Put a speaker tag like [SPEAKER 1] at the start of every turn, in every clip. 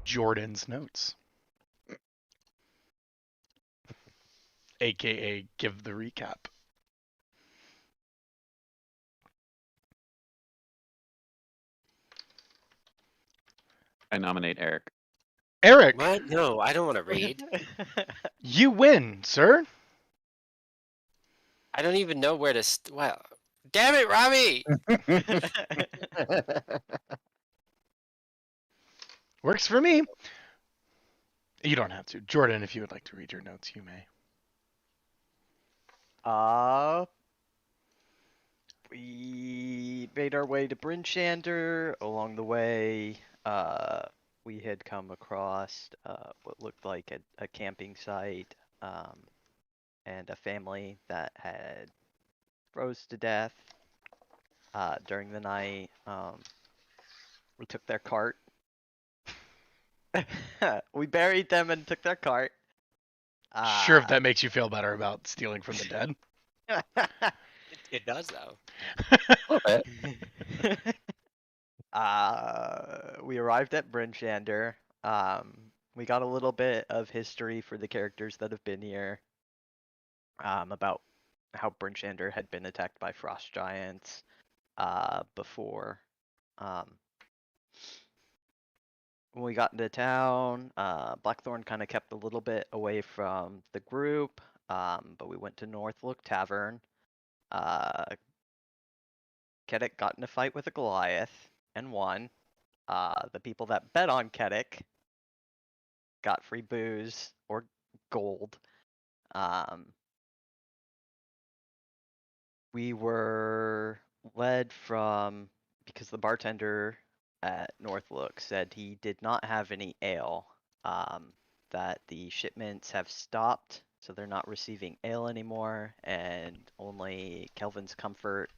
[SPEAKER 1] Jordan's notes, aka give the recap.
[SPEAKER 2] I nominate Eric.
[SPEAKER 1] Eric,
[SPEAKER 3] What? No, I don't want to read.
[SPEAKER 1] you win, sir.
[SPEAKER 3] I don't even know where to. Well, damn it, Robbie!
[SPEAKER 1] Works for me. You don't have to. Jordan, if you would like to read your notes, you may.
[SPEAKER 4] We made our way to Brinchander. Along the way, we had come across what looked like a camping site, and a family that had froze to death during the night. We took their cart. We buried them and took their cart.
[SPEAKER 1] Sure, if that makes you feel better about stealing from the dead.
[SPEAKER 3] It does though.
[SPEAKER 4] We arrived at Brinchander. We got a little bit of history for the characters that have been here. About how Brinchander had been attacked by frost giants before. When we got into town, Blackthorn kind of kept a little bit away from the group, but we went to Northlook Tavern. Kedek got in a fight with a Goliath and won. The people that bet on Kedek got free booze or gold. We were led from, because the bartender at Northlook said he did not have any ale, that the shipments have stopped, so they're not receiving ale anymore, and only Kelvin's Comfort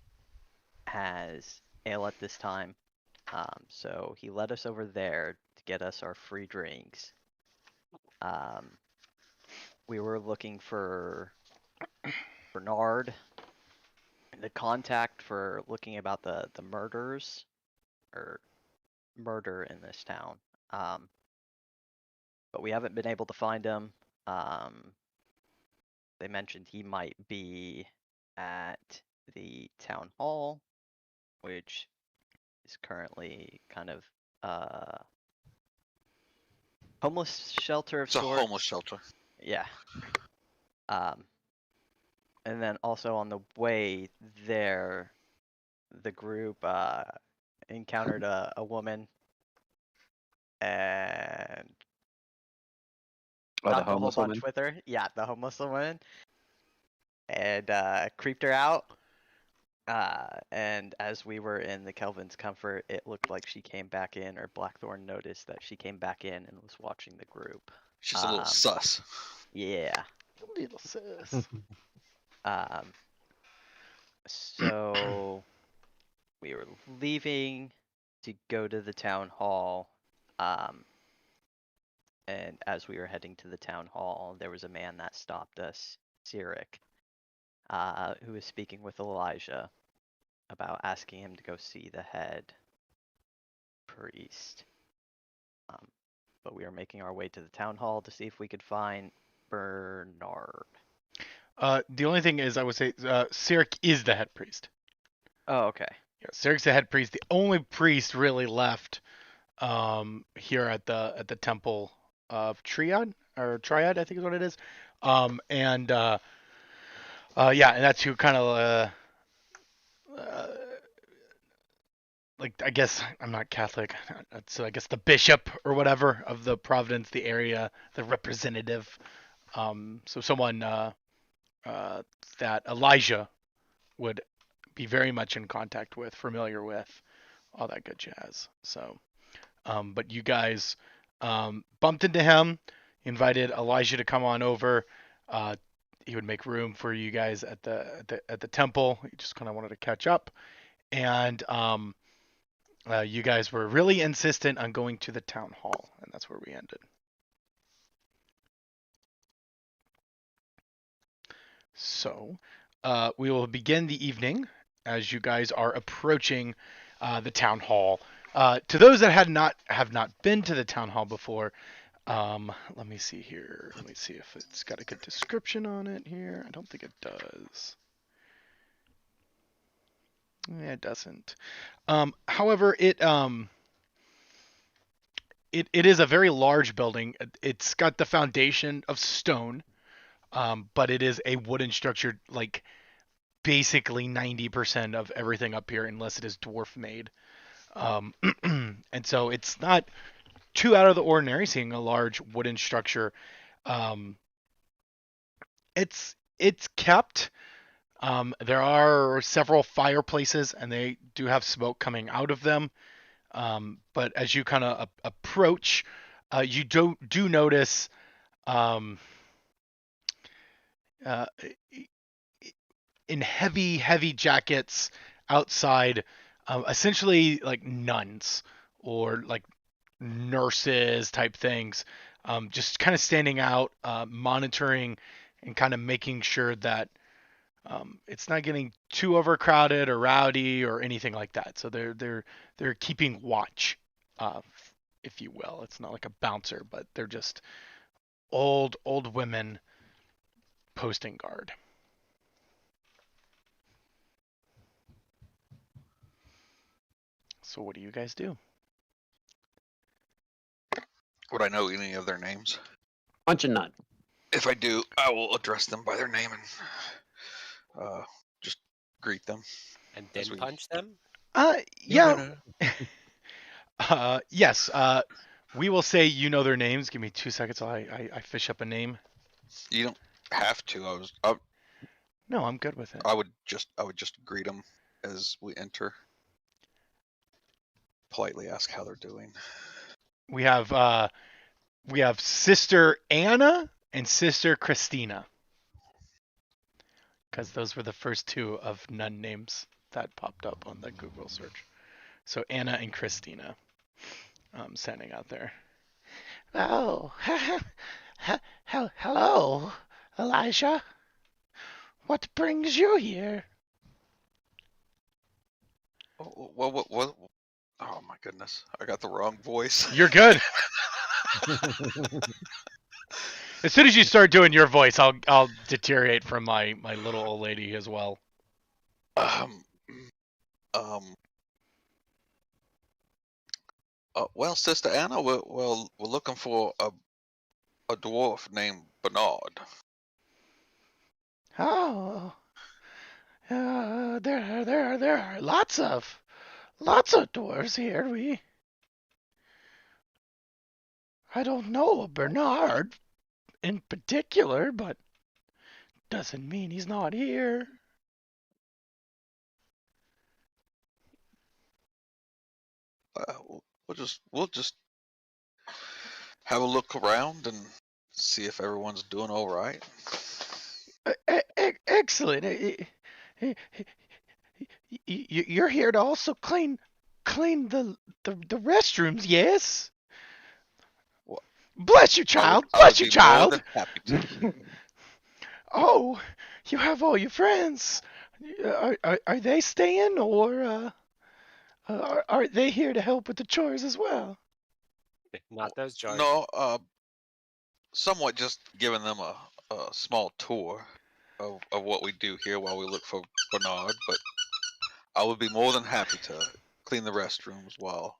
[SPEAKER 4] has ale at this time. So he led us over there to get us our free drinks. We were looking for Bernard, the contact for looking about the murders or murder in this town. But we haven't been able to find him. They mentioned he might be at the town hall, which is currently kind of homeless shelter of
[SPEAKER 5] It's a
[SPEAKER 4] sorts.
[SPEAKER 5] homeless shelter.
[SPEAKER 4] Yeah. And then also on the way there, the group encountered a woman and
[SPEAKER 2] Oh, the
[SPEAKER 4] got the whole
[SPEAKER 2] homeless
[SPEAKER 4] bunch
[SPEAKER 2] woman.
[SPEAKER 4] with her. Yeah, the homeless woman. And creeped her out. And as we were in the Kelvin's Comfort, it looked like she came back in, or Blackthorn noticed that she came back in and was watching the group.
[SPEAKER 5] She's a little sus.
[SPEAKER 4] Yeah.
[SPEAKER 1] Little sis.
[SPEAKER 4] So we were leaving to go to the town hall. And as we were heading to the town hall, there was a man that stopped us, Sirik, who was speaking with Elijah about asking him to go see the head priest. But we were making our way to the town hall to see if we could find Bernard.
[SPEAKER 1] The only thing is, I would say, Sirik is the head priest.
[SPEAKER 4] Oh, okay.
[SPEAKER 1] Yeah, Sirik's the head priest. The only priest really left here at the temple of Triad, I think is what it is. And yeah, and that's who kind of like, I guess I'm not Catholic, so I guess the bishop or whatever of the Providence, the area, the representative. So someone that Elijah would be very much in contact with, familiar with, all that good jazz. So, but you guys bumped into him, invited Elijah to come on over. He would make room for you guys at the temple. He just kind of wanted to catch up, and you guys were really insistent on going to the town hall, and that's where we ended. So, we will begin the evening as you guys are approaching the town hall. To those that have not been to the town hall before, let me see here. Let me see if it's got a good description on it here. I don't think it does. Yeah, it doesn't. However, it is a very large building. It's got the foundation of stone, but it is a wooden structure, like basically 90% of everything up here, unless it is dwarf made. And so it's not too out of the ordinary seeing a large wooden structure. Um, it's kept. There are several fireplaces, and they do have smoke coming out of them. But as you kind of approach, you do notice um, uh, in heavy jackets outside, essentially like nuns or like nurses type things, just kind of standing out, monitoring and kind of making sure that it's not getting too overcrowded or rowdy or anything like that. So they're keeping watch, uh, if you will. It's not like a bouncer, but they're just old women posting guard. So what do you guys do?
[SPEAKER 5] Would I know any of their names?
[SPEAKER 2] Punch a nut.
[SPEAKER 5] If I do, I will address them by their name and just greet them.
[SPEAKER 3] And
[SPEAKER 5] As
[SPEAKER 3] then
[SPEAKER 5] we-
[SPEAKER 3] punch them?
[SPEAKER 1] Yeah. Yes. We will say you know their names. Give me 2 seconds while I fish up a name.
[SPEAKER 5] You don't have to.
[SPEAKER 1] No, I'm good with it.
[SPEAKER 5] I would just greet them as we enter. Politely ask how they're doing.
[SPEAKER 1] We have Sister Anna and Sister Christina, because those were the first two of nun names that popped up on the Google search. So Anna and Christina, standing out there. Oh, hello, Elijah. What brings you here?
[SPEAKER 5] Oh, what? Oh my goodness! I got the wrong voice.
[SPEAKER 1] You're good. As soon as you start doing your voice, I'll deteriorate from my little old lady as well.
[SPEAKER 5] Well, Sister Anna, we're looking for a dwarf named Bernard.
[SPEAKER 1] Oh, there are lots of dwarves here. I don't know a Bernard in particular, but doesn't mean he's not here.
[SPEAKER 5] We'll just have a look around and see if everyone's doing all right.
[SPEAKER 1] Excellent. You're here to also clean the restrooms, yes?
[SPEAKER 5] What?
[SPEAKER 1] Bless you, child.
[SPEAKER 5] I would
[SPEAKER 1] Bless you,
[SPEAKER 5] be more
[SPEAKER 1] child.
[SPEAKER 5] than happy to.
[SPEAKER 1] Oh, you have all your friends. Are they staying, or are they here to help with the chores as well?
[SPEAKER 3] Not those jars.
[SPEAKER 5] No, somewhat just giving them a small tour of what we do here while we look for Bernard, but I would be more than happy to clean the restrooms while.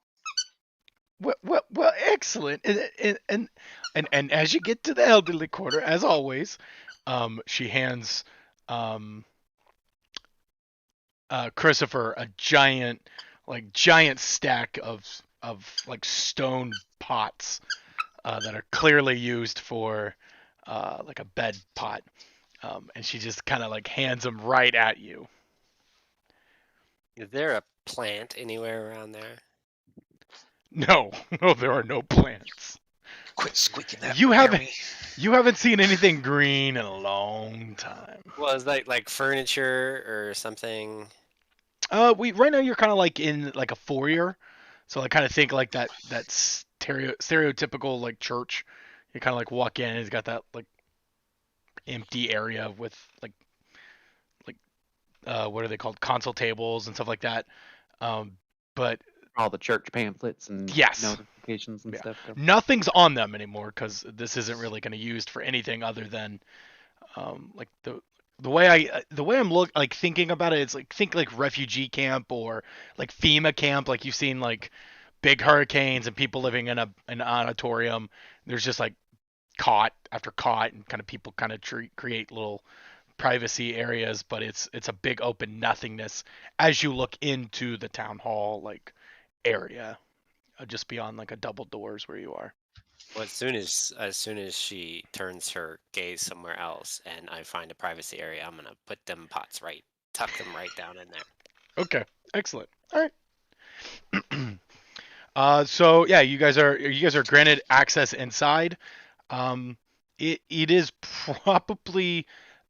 [SPEAKER 1] Well, excellent. And as you get to the elderly quarter, as always, she hands Christopher a giant stack of like stone pots that are clearly used for like a bed pot, and she just kind of like hands them right at you.
[SPEAKER 3] Is there a plant anywhere around there?
[SPEAKER 1] No, there are no plants.
[SPEAKER 5] Quit squeaking that.
[SPEAKER 1] You
[SPEAKER 5] near
[SPEAKER 1] haven't-
[SPEAKER 5] me.
[SPEAKER 1] You haven't seen anything green in a long time.
[SPEAKER 3] Well, is that like furniture or something?
[SPEAKER 1] We right now you're kind of like in like a foyer, so I kind of think like that stereotypical like church. You kind of like walk in and it's got that like empty area with like what are they called, console tables and stuff like that. But
[SPEAKER 2] All the church pamphlets and
[SPEAKER 1] Yes.
[SPEAKER 2] notifications and
[SPEAKER 1] Yeah.
[SPEAKER 2] stuff. Go.
[SPEAKER 1] Nothing's on them anymore because this isn't really going to be used for anything other than like the way I'm like thinking about it is like think like refugee camp or like FEMA camp, like you've seen like big hurricanes and people living in an auditorium. There's just like cot after cot and kind of people kind of create little privacy areas, but it's a big open nothingness as you look into the town hall like area, just beyond like a double doors where you are.
[SPEAKER 3] Well, as soon as she turns her gaze somewhere else, and I find a privacy area, I'm gonna put them pots tuck them right down in there.
[SPEAKER 1] Okay, excellent. All right. So yeah, you guys are granted access inside. It is probably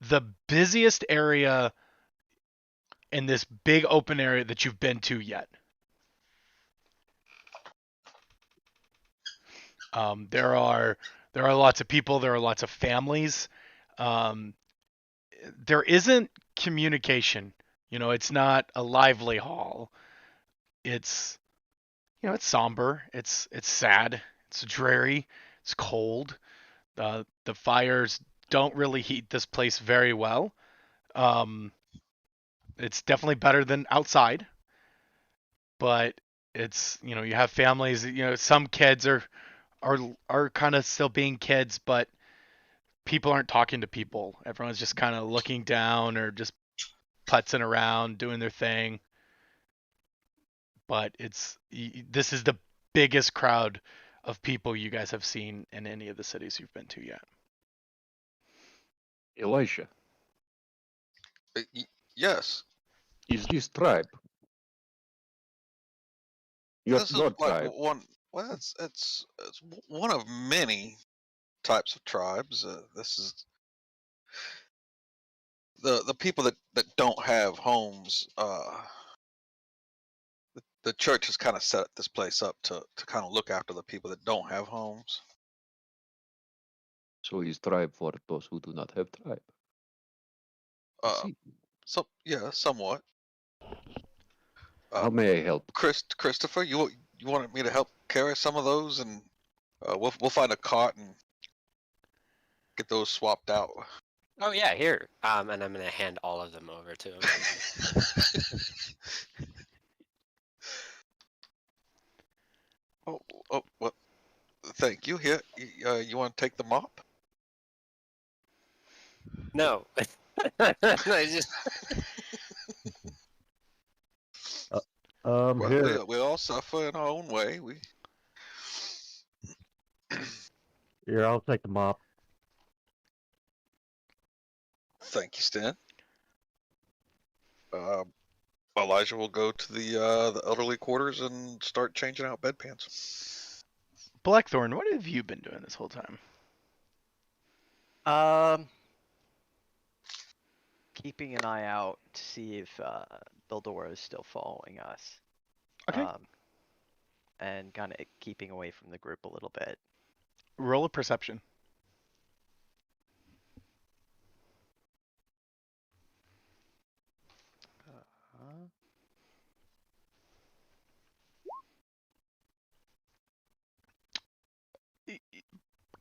[SPEAKER 1] the busiest area in this big open area that you've been to yet. There are lots of people. There are lots of families. There isn't communication. It's not a lively hall. It's it's somber. It's sad. It's dreary. It's cold. The fires don't really heat this place very well. It's definitely better than outside, but it's you have families. Some kids are kind of still being kids, but people aren't talking to people. Everyone's just kind of looking down or just putzing around, doing their thing. But this is the biggest crowd of people you guys have seen in any of the cities you've been to yet.
[SPEAKER 6] Elijah,
[SPEAKER 5] Yes.
[SPEAKER 6] is this tribe your
[SPEAKER 5] This is
[SPEAKER 6] god
[SPEAKER 5] like
[SPEAKER 6] tribe?
[SPEAKER 5] one. Well, it's one of many types of tribes. This is the people that don't have homes. The church has kind of set this place up to kind of look after the people that don't have homes.
[SPEAKER 6] So is tribe for those who do not have tribe. I
[SPEAKER 5] Uh,
[SPEAKER 6] see.
[SPEAKER 5] so yeah, somewhat.
[SPEAKER 6] How may I help?
[SPEAKER 5] Christopher, you wanted me to help carry some of those, and we'll find a cart and get those swapped out.
[SPEAKER 3] Oh yeah, here. And I'm gonna hand all of them over to him.
[SPEAKER 5] Oh, well, thank you. Here, you want to take the mop?
[SPEAKER 3] No. I just
[SPEAKER 5] Well,
[SPEAKER 7] Here,
[SPEAKER 5] we all suffer in our own way.
[SPEAKER 7] here, I'll take the mop.
[SPEAKER 5] Thank you, Stan. Elijah will go to the elderly quarters and start changing out bedpans.
[SPEAKER 1] Blackthorn, what have you been doing this whole time?
[SPEAKER 4] Keeping an eye out to see if Bildora is still following us.
[SPEAKER 1] Okay.
[SPEAKER 4] And kind of keeping away from the group a little bit.
[SPEAKER 1] Roll a perception.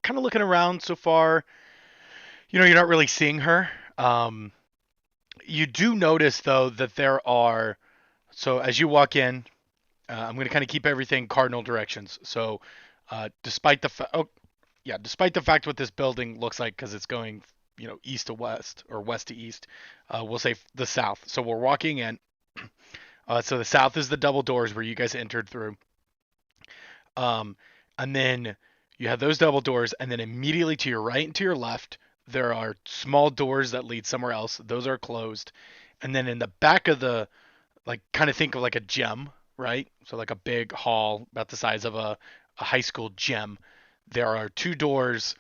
[SPEAKER 1] Kind of looking around so far, you're not really seeing her. You do notice though that there are, so as you walk in, I'm going to kind of keep everything cardinal directions. So, despite the fact what this building looks like, because it's going, east to west or west to east, we'll say the south. So we're walking in. So the south is the double doors where you guys entered through. And then you have those double doors, and then immediately to your right and to your left, there are small doors that lead somewhere else. Those are closed. And then in the back of the, like, kind of think of like a gym, right? So like a big hall about the size of a high school gym. There are two doors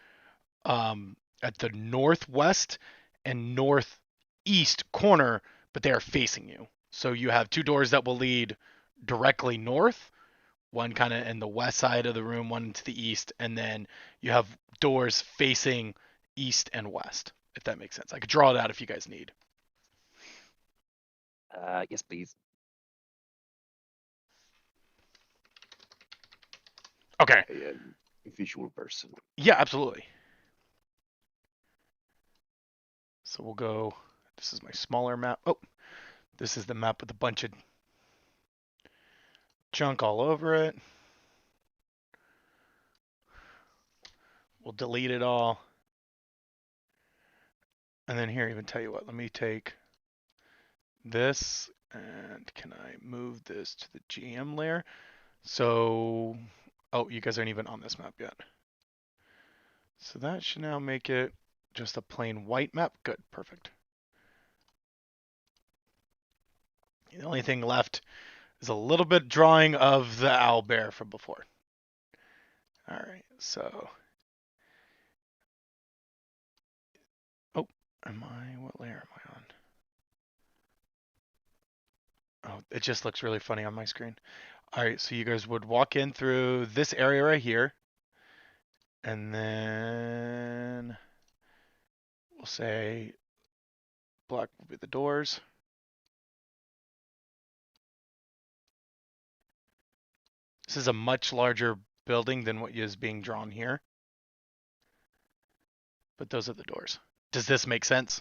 [SPEAKER 1] at the northwest and northeast corner, but they are facing you. So you have two doors that will lead directly north, one kind of in the west side of the room, one to the east, and then you have doors facing east and west, if that makes sense. I could draw it out if you guys need.
[SPEAKER 2] Yes, please.
[SPEAKER 1] Okay.
[SPEAKER 6] I am a visual person.
[SPEAKER 1] Yeah, absolutely. So we'll go. This is my smaller map. Oh, this is the map with a bunch of junk all over it. We'll delete it all. And then here, even tell you what, let me take this and can I move this to the GM layer? So, oh, you guys aren't even on this map yet. So that should now make it just a plain white map. Good, perfect. The only thing left is a little bit drawing of the owlbear from before. All right, so. Oh, what layer am I on? Oh, it just looks really funny on my screen. All right, so you guys would walk in through this area right here. And then we'll say black will be the doors. This is a much larger building than what is being drawn here. But those are the doors. Does this make sense?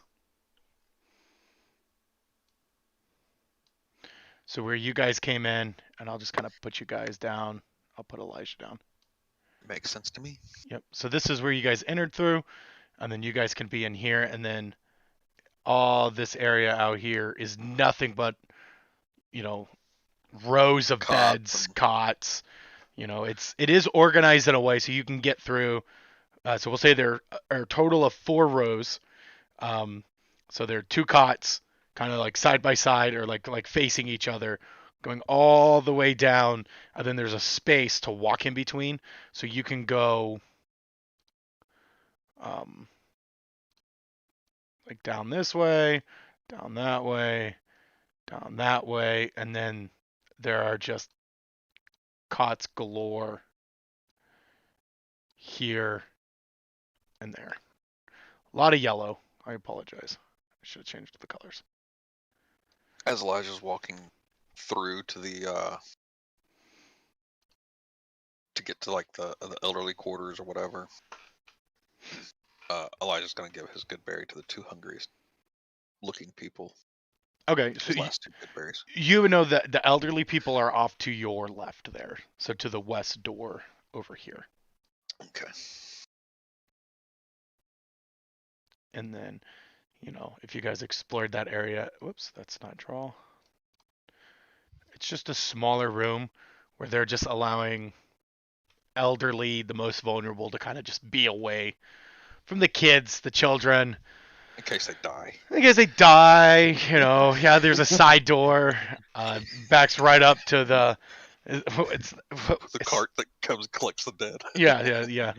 [SPEAKER 1] So where you guys came in, and I'll just kind of put you guys down. I'll put Elijah down.
[SPEAKER 5] Makes sense to me.
[SPEAKER 1] Yep. So this is where you guys entered through, and then you guys can be in here, and then all this area out here is nothing but, you know, rows of beds, cots. You know, it is organized in a way so you can get through. So we'll say there are a total of 4 rows. So there are 2 cots, kind of like side by side or like facing each other, going all the way down, and then there's a space to walk in between, so you can go like down this way, down that way, down that way, and then there are just cots galore here and there. A lot of yellow. I apologize. I should have changed the colors.
[SPEAKER 5] As Elijah's walking through to the to get to like the elderly quarters or whatever, Elijah's gonna give his good berry to the 2 hungriest looking people.
[SPEAKER 1] Okay, so
[SPEAKER 5] His last 2 good berries.
[SPEAKER 1] you know that the elderly people are off to your left there, so to the west door over here.
[SPEAKER 5] Okay.
[SPEAKER 1] And then, you know, if you guys explored that area, whoops, that's not draw. It's just a smaller room where they're just allowing elderly, the most vulnerable, to kind of just be away from the kids, the children.
[SPEAKER 5] In case they die.
[SPEAKER 1] In case they die, you know, yeah, there's a side door, backs right up to the,
[SPEAKER 5] The cart that comes and collects the dead.
[SPEAKER 1] yeah.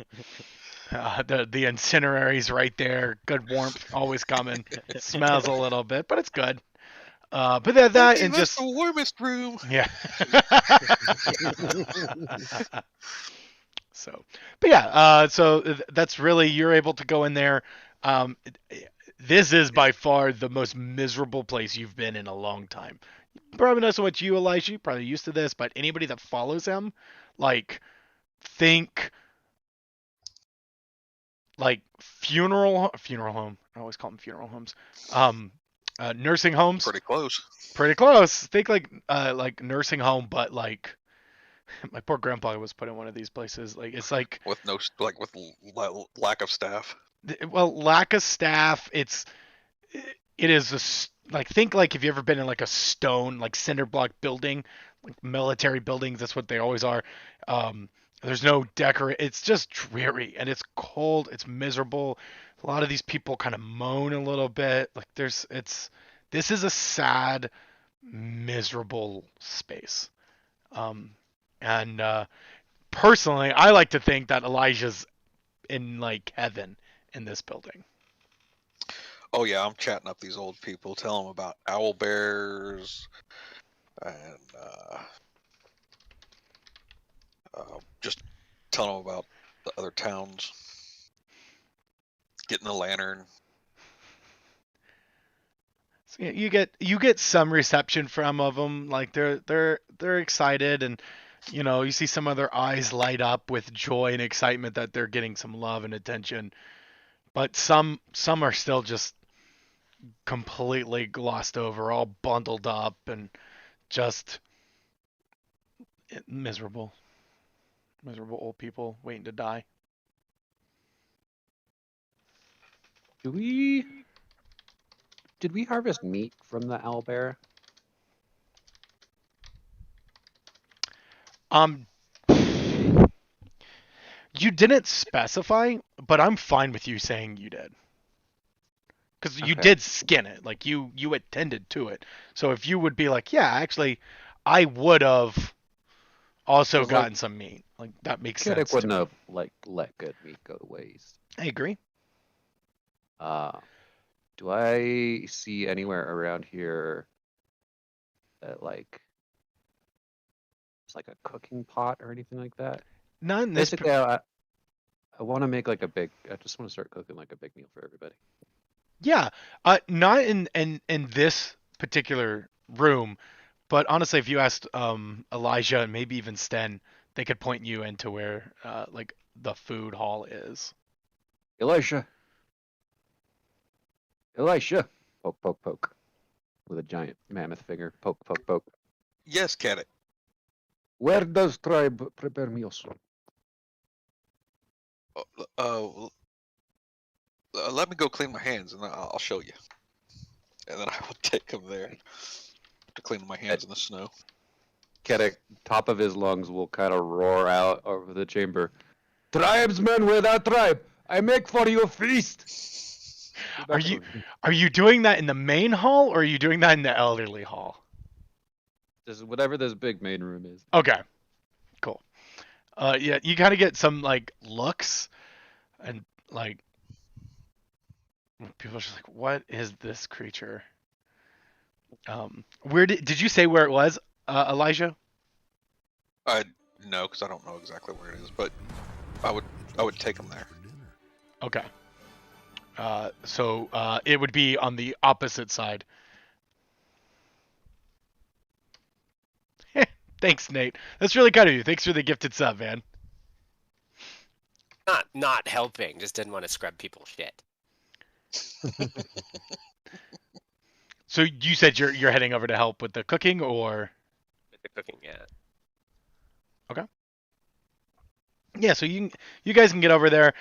[SPEAKER 1] The incinerary's right there. Good warmth, always coming. It smells a little bit, but it's good. But that and just
[SPEAKER 5] the warmest room.
[SPEAKER 1] yeah. So, but yeah, so that's really, you're able to go in there. This is by far the most miserable place you've been in a long time. Probably not so much you, Elijah. You're probably used to this, but anybody that follows him, like, think like funeral home. I always call them funeral homes. Nursing homes.
[SPEAKER 5] Pretty close.
[SPEAKER 1] Pretty close. Think like nursing home, but like my poor grandpa was put in one of these places. Like it's like
[SPEAKER 5] With no with lack of staff.
[SPEAKER 1] well, lack of staff. It is like think like if you ever been in like a stone like cinder block building, like military buildings. That's what they always are. There's no it's just dreary and it's cold. It's miserable. A lot of these people kind of moan a little bit. Like this is a sad, miserable space. And personally, I like to think that Elijah's in like heaven in this building.
[SPEAKER 5] Oh yeah, I'm chatting up these old people, telling them about owl bears, and just telling them about the other towns. Getting the lantern.
[SPEAKER 1] So you get some reception from of them, like they're excited, and You know, you see some of their eyes light up with joy and excitement that they're getting some love and attention. But some are still just completely glossed over, all bundled up and just miserable. Miserable old people waiting to die.
[SPEAKER 6] Did we harvest meat from the owlbear?
[SPEAKER 1] Um, you didn't specify, but I'm fine with you saying you did. Because you
[SPEAKER 6] Okay.
[SPEAKER 1] did skin it, like you attended to it. So if you would be like, yeah, actually, I would have also
[SPEAKER 6] 'Cause, like,
[SPEAKER 1] gotten some meat. Like that makes
[SPEAKER 6] Kiddick
[SPEAKER 1] sense to
[SPEAKER 6] wouldn't
[SPEAKER 1] me.
[SPEAKER 6] have like let good meat go to waste.
[SPEAKER 1] I agree.
[SPEAKER 6] Do I see anywhere around here that like it's like a cooking pot or anything like that?
[SPEAKER 1] Not in this.
[SPEAKER 6] Basically, I want to make like a big. I just want to start cooking like a big meal for everybody.
[SPEAKER 1] Yeah, not in this particular room, but honestly, if you asked Elijah and maybe even Sten, they could point you into where like the food hall is.
[SPEAKER 6] Elisha. Elisha. Poke, poke, poke. With a giant mammoth finger. Poke, poke, poke.
[SPEAKER 5] Yes, Caddick.
[SPEAKER 6] Where does tribe prepare meals?
[SPEAKER 5] Let me go clean my hands, and I'll show you. And then I will take him there to clean my hands in the snow.
[SPEAKER 6] Kedic, top of his lungs will kind of roar out over the chamber. Tribesmen without tribe, I make for you a feast.
[SPEAKER 1] Are you doing that in the main hall or are you doing that in the elderly hall?
[SPEAKER 6] This is whatever this big main room is.
[SPEAKER 1] Okay, cool. Yeah, you kind of get some like looks, and like people are just like, "What is this creature?" Where did you say where it was, Elijah?
[SPEAKER 5] No, because I don't know exactly where it is, but I would take him there.
[SPEAKER 1] Okay. So it would be on the opposite side. Thanks, Nate. That's really kind of you. Thanks for the gifted sub, man.
[SPEAKER 3] Not helping. Just didn't want to scrub people's shit.
[SPEAKER 1] So you said you're heading over to help with the cooking, or?
[SPEAKER 3] With the cooking, yeah.
[SPEAKER 1] Yeah, so you guys can get over there.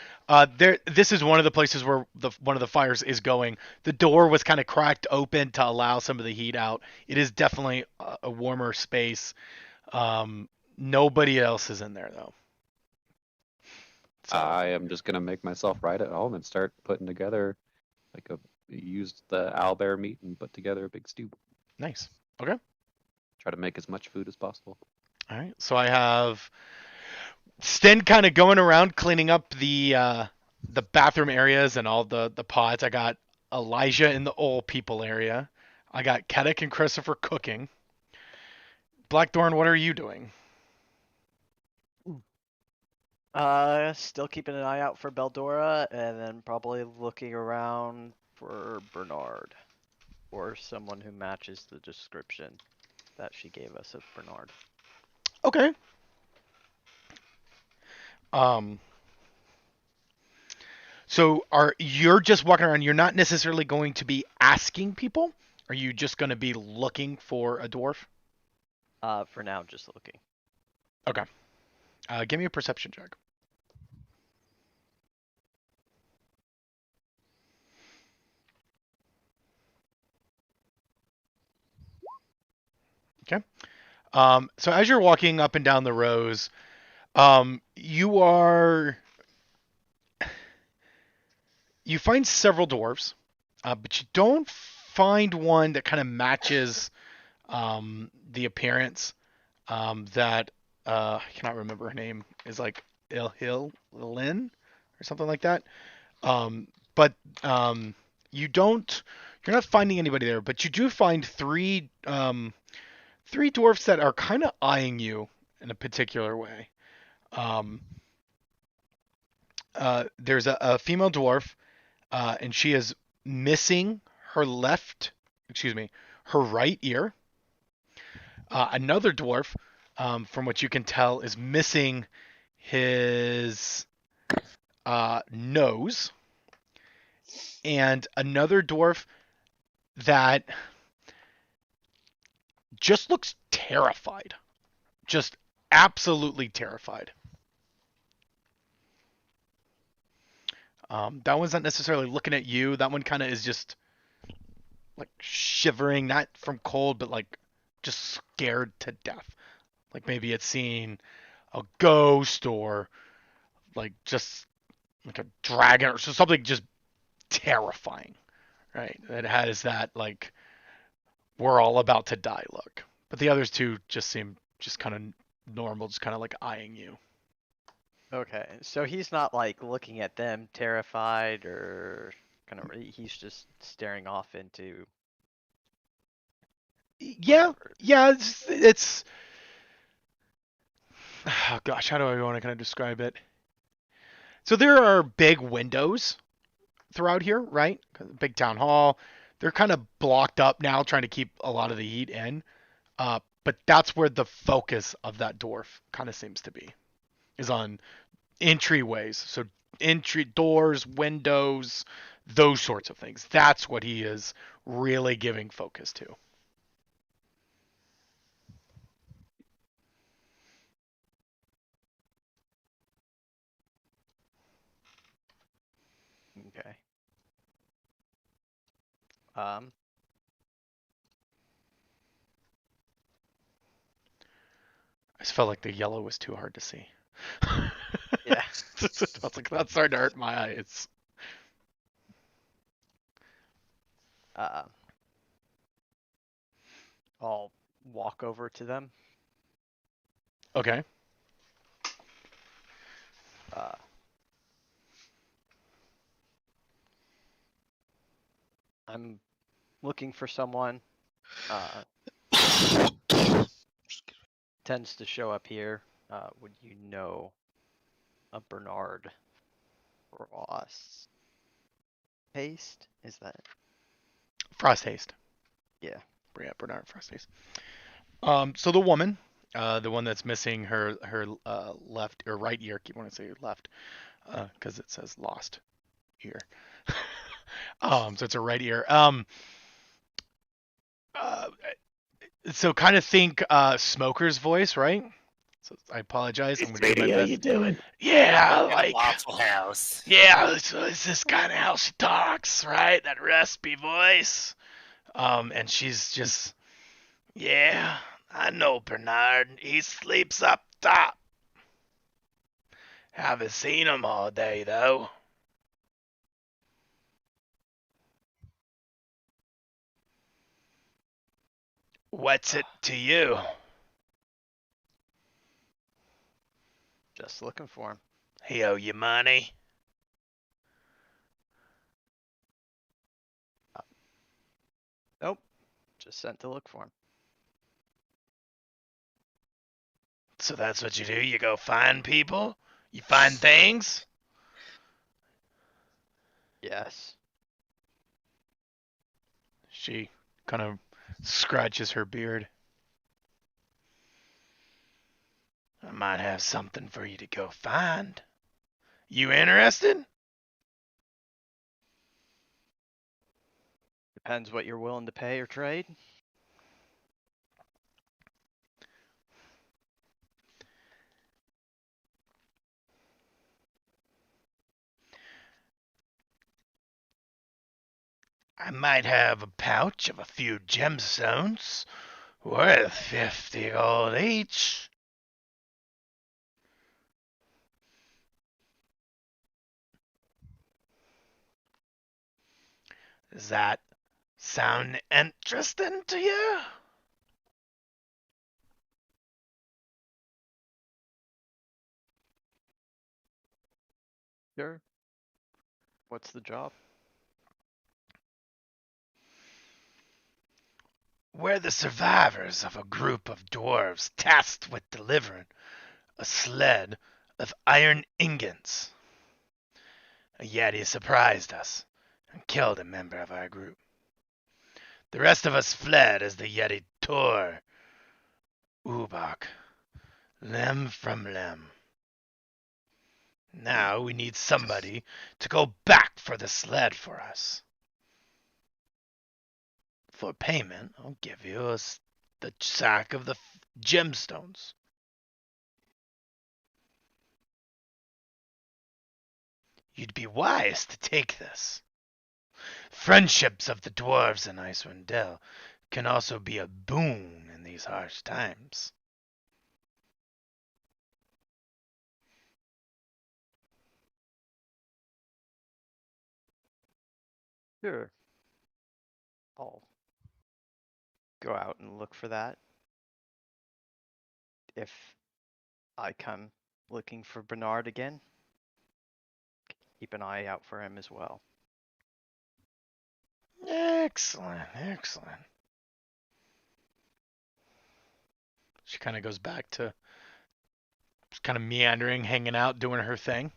[SPEAKER 1] This is one of the places where one of the fires is going. The door was kind of cracked open to allow some of the heat out. It is definitely a warmer space. Nobody else is in there though. So,
[SPEAKER 6] I am just gonna make myself right at home and start putting together like used the owlbear meat and put together a big stew.
[SPEAKER 1] nice. Okay.
[SPEAKER 6] Try to make as much food as possible.
[SPEAKER 1] All right. So I have Sten kind of going around cleaning up the bathroom areas and all the pots. I got Elijah in the old people area. I got Kedek and Christopher cooking. Blackthorn, what are you doing?
[SPEAKER 4] Still keeping an eye out for Beldora, and then probably looking around for Bernard, or someone who matches the description that she gave us of Bernard.
[SPEAKER 1] Okay. So you're just walking around, you're not necessarily going to be asking people? Are you just going to be looking for a dwarf?
[SPEAKER 4] For now, just looking.
[SPEAKER 1] Okay. Give me a perception check. Okay. So as you're walking up and down the rows, you find several dwarves, but you don't find one that kind of matches the appearance that I cannot remember her name is like Ilhil Lin or something like that. But you're not finding anybody there, but you do find three dwarfs that are kind of eyeing you in a particular way. There's a female dwarf, and she is missing her right ear. Another dwarf from what you can tell, is missing his nose, and another dwarf that just looks terrified. Just absolutely terrified. That one's not necessarily looking at you. That one kind of is just like shivering, not from cold, but like just scared to death. Like maybe it's seen a ghost or like just like a dragon or something just terrifying, right? It has that like we're all about to die look. But the others two just seem just kind of normal, just kind of like eyeing you.
[SPEAKER 4] Okay, so he's not like looking at them terrified or kind of. He's just staring off into.
[SPEAKER 1] Yeah,
[SPEAKER 4] whatever.
[SPEAKER 1] yeah. It's oh gosh, how do I want to kind of describe it? So there are big windows throughout here, right? Big town hall. They're kind of blocked up now, trying to keep a lot of the heat in. But that's where the focus of that dwarf kind of seems to be, is on entryways. So entry doors, windows, those sorts of things. That's what he is really giving focus to.
[SPEAKER 4] Okay.
[SPEAKER 1] I just felt like the yellow was too hard to see.
[SPEAKER 4] Yeah.
[SPEAKER 1] I was like, that's starting to hurt my eyes.
[SPEAKER 4] I'll walk over to them.
[SPEAKER 1] Okay.
[SPEAKER 4] I'm looking for someone. Tends to show up here. Would you know a Bernard Ross? Haste? Is that?
[SPEAKER 1] Frost haste.
[SPEAKER 4] Yeah.
[SPEAKER 1] Yeah, Bernard Frost haste. So the woman, the one that's missing her left or right ear. Keep wanting to say left, because it says lost ear. So it's her right ear. So kind of think Smoker's voice, right? So I apologize. I'm gonna do my best.
[SPEAKER 7] doing?
[SPEAKER 1] Yeah,
[SPEAKER 3] In a
[SPEAKER 1] like
[SPEAKER 3] Waffle House.
[SPEAKER 1] yeah. So it's this kind of how she talks, right? That raspy voice. And she's just, yeah, I know Bernard. He sleeps up top. Haven't seen him all day though. What's it to you?
[SPEAKER 4] Just looking for him.
[SPEAKER 1] He owe you money?
[SPEAKER 4] Nope. Just sent to look for him.
[SPEAKER 1] So that's what you do? You go find people? You find things?
[SPEAKER 4] Yes.
[SPEAKER 1] She kind of scratches her beard. I might have something for you to go find. You interested?
[SPEAKER 4] Depends what you're willing to pay or trade.
[SPEAKER 1] I might have a pouch of a few gemstones, worth 50 gold each. Does that sound interesting to you?
[SPEAKER 4] Sure. What's the job?
[SPEAKER 1] We're the survivors of a group of dwarves tasked with delivering a sled of iron ingots. A Yeti surprised us and killed a member of our group. The rest of us fled as the Yeti tore Ubak Limb from limb. Now we need somebody to go back for the sled for us. For payment, I'll give you the sack of the gemstones. You'd be wise to take this. Friendships of the dwarves in Icewind Dale can also be a boon in these harsh times.
[SPEAKER 4] Sure. I'll go out and look for that. If I come looking for Bernard again, keep an eye out for him as well.
[SPEAKER 1] Excellent, excellent. She kind of goes back to just kind of meandering, hanging out, doing her thing.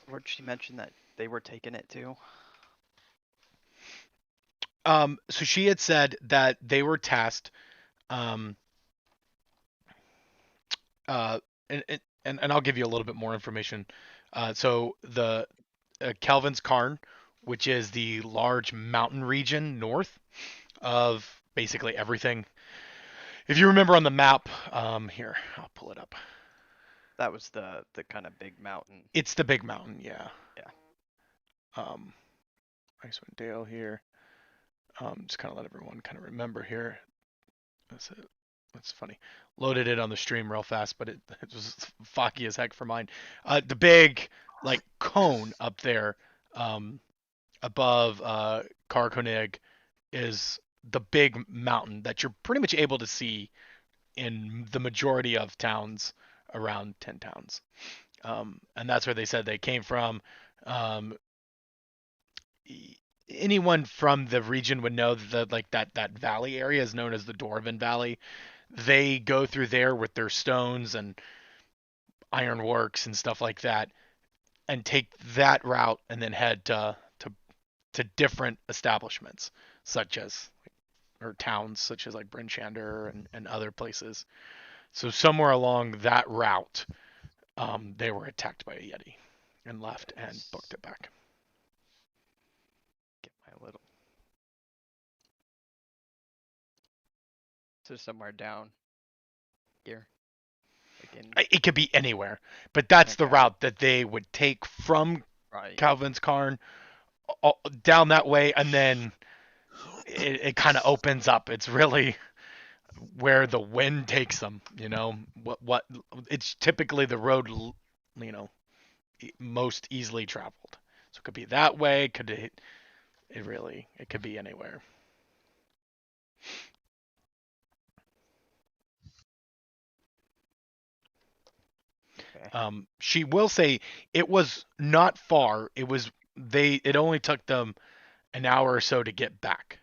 [SPEAKER 4] Where'd she mention that they were taking it to?
[SPEAKER 1] So she had said that they were tasked, and I'll give you a little bit more information. So the Calvin's Cairn, which is the large mountain region north of basically everything. If you remember on the map, here, I'll pull it up.
[SPEAKER 4] That was the kind of big mountain.
[SPEAKER 1] It's the big mountain, yeah.
[SPEAKER 4] Yeah.
[SPEAKER 1] Icewind Dale here. Just kind of let everyone kind of remember here. That's it. That's funny. Loaded it on the stream real fast, but it was foggy as heck for mine. The big like cone up there, above Car Koenig is the big mountain that you're pretty much able to see in the majority of towns around 10 towns. And that's where they said they came from. Anyone from the region would know that like that valley area is known as the Dwarven Valley. They go through there with their stones and ironworks and stuff like that, and take that route and then head to different establishments, such as or towns such as like Bryn Shander and other places. So somewhere along that route, they were attacked by a Yeti and left and booked it back.
[SPEAKER 4] Get my little. So somewhere down here. Again.
[SPEAKER 1] It could be anywhere, but that's the
[SPEAKER 4] Okay.
[SPEAKER 1] route that they would take from
[SPEAKER 4] Right.
[SPEAKER 1] Calvin's Cairn down that way, and then it kind of opens up. It's really where the wind takes them, you know. What it's typically the road, you know, most easily traveled. So it could be that way. Could it really? It could be anywhere.
[SPEAKER 4] Okay.
[SPEAKER 1] She will say it was not far. It only took them an hour or so to get back.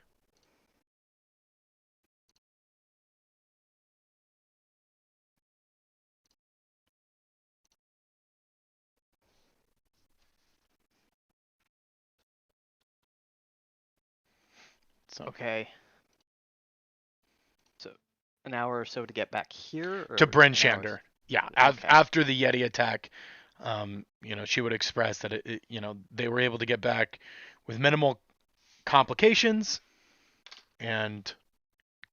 [SPEAKER 1] So
[SPEAKER 4] Okay. So an hour or so to get back here, or
[SPEAKER 1] to Bryn
[SPEAKER 4] an hour
[SPEAKER 1] Shander. Yeah,
[SPEAKER 4] Okay.
[SPEAKER 1] after the Yeti attack, you know, she would express that you know, they were able to get back with minimal complications and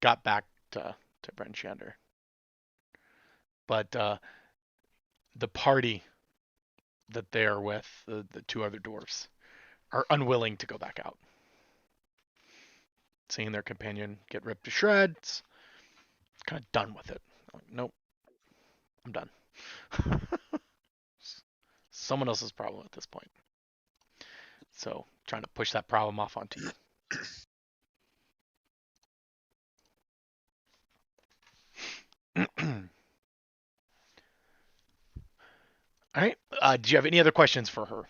[SPEAKER 1] got back to Bryn Shander. But the party that they are with, the two other dwarfs, are unwilling to go back out. Seeing their companion get ripped to shreds, kind of done with it. Like, nope, I'm done. Someone else's problem at this point. So trying to push that problem off onto you. All right. Do you have any other questions for her?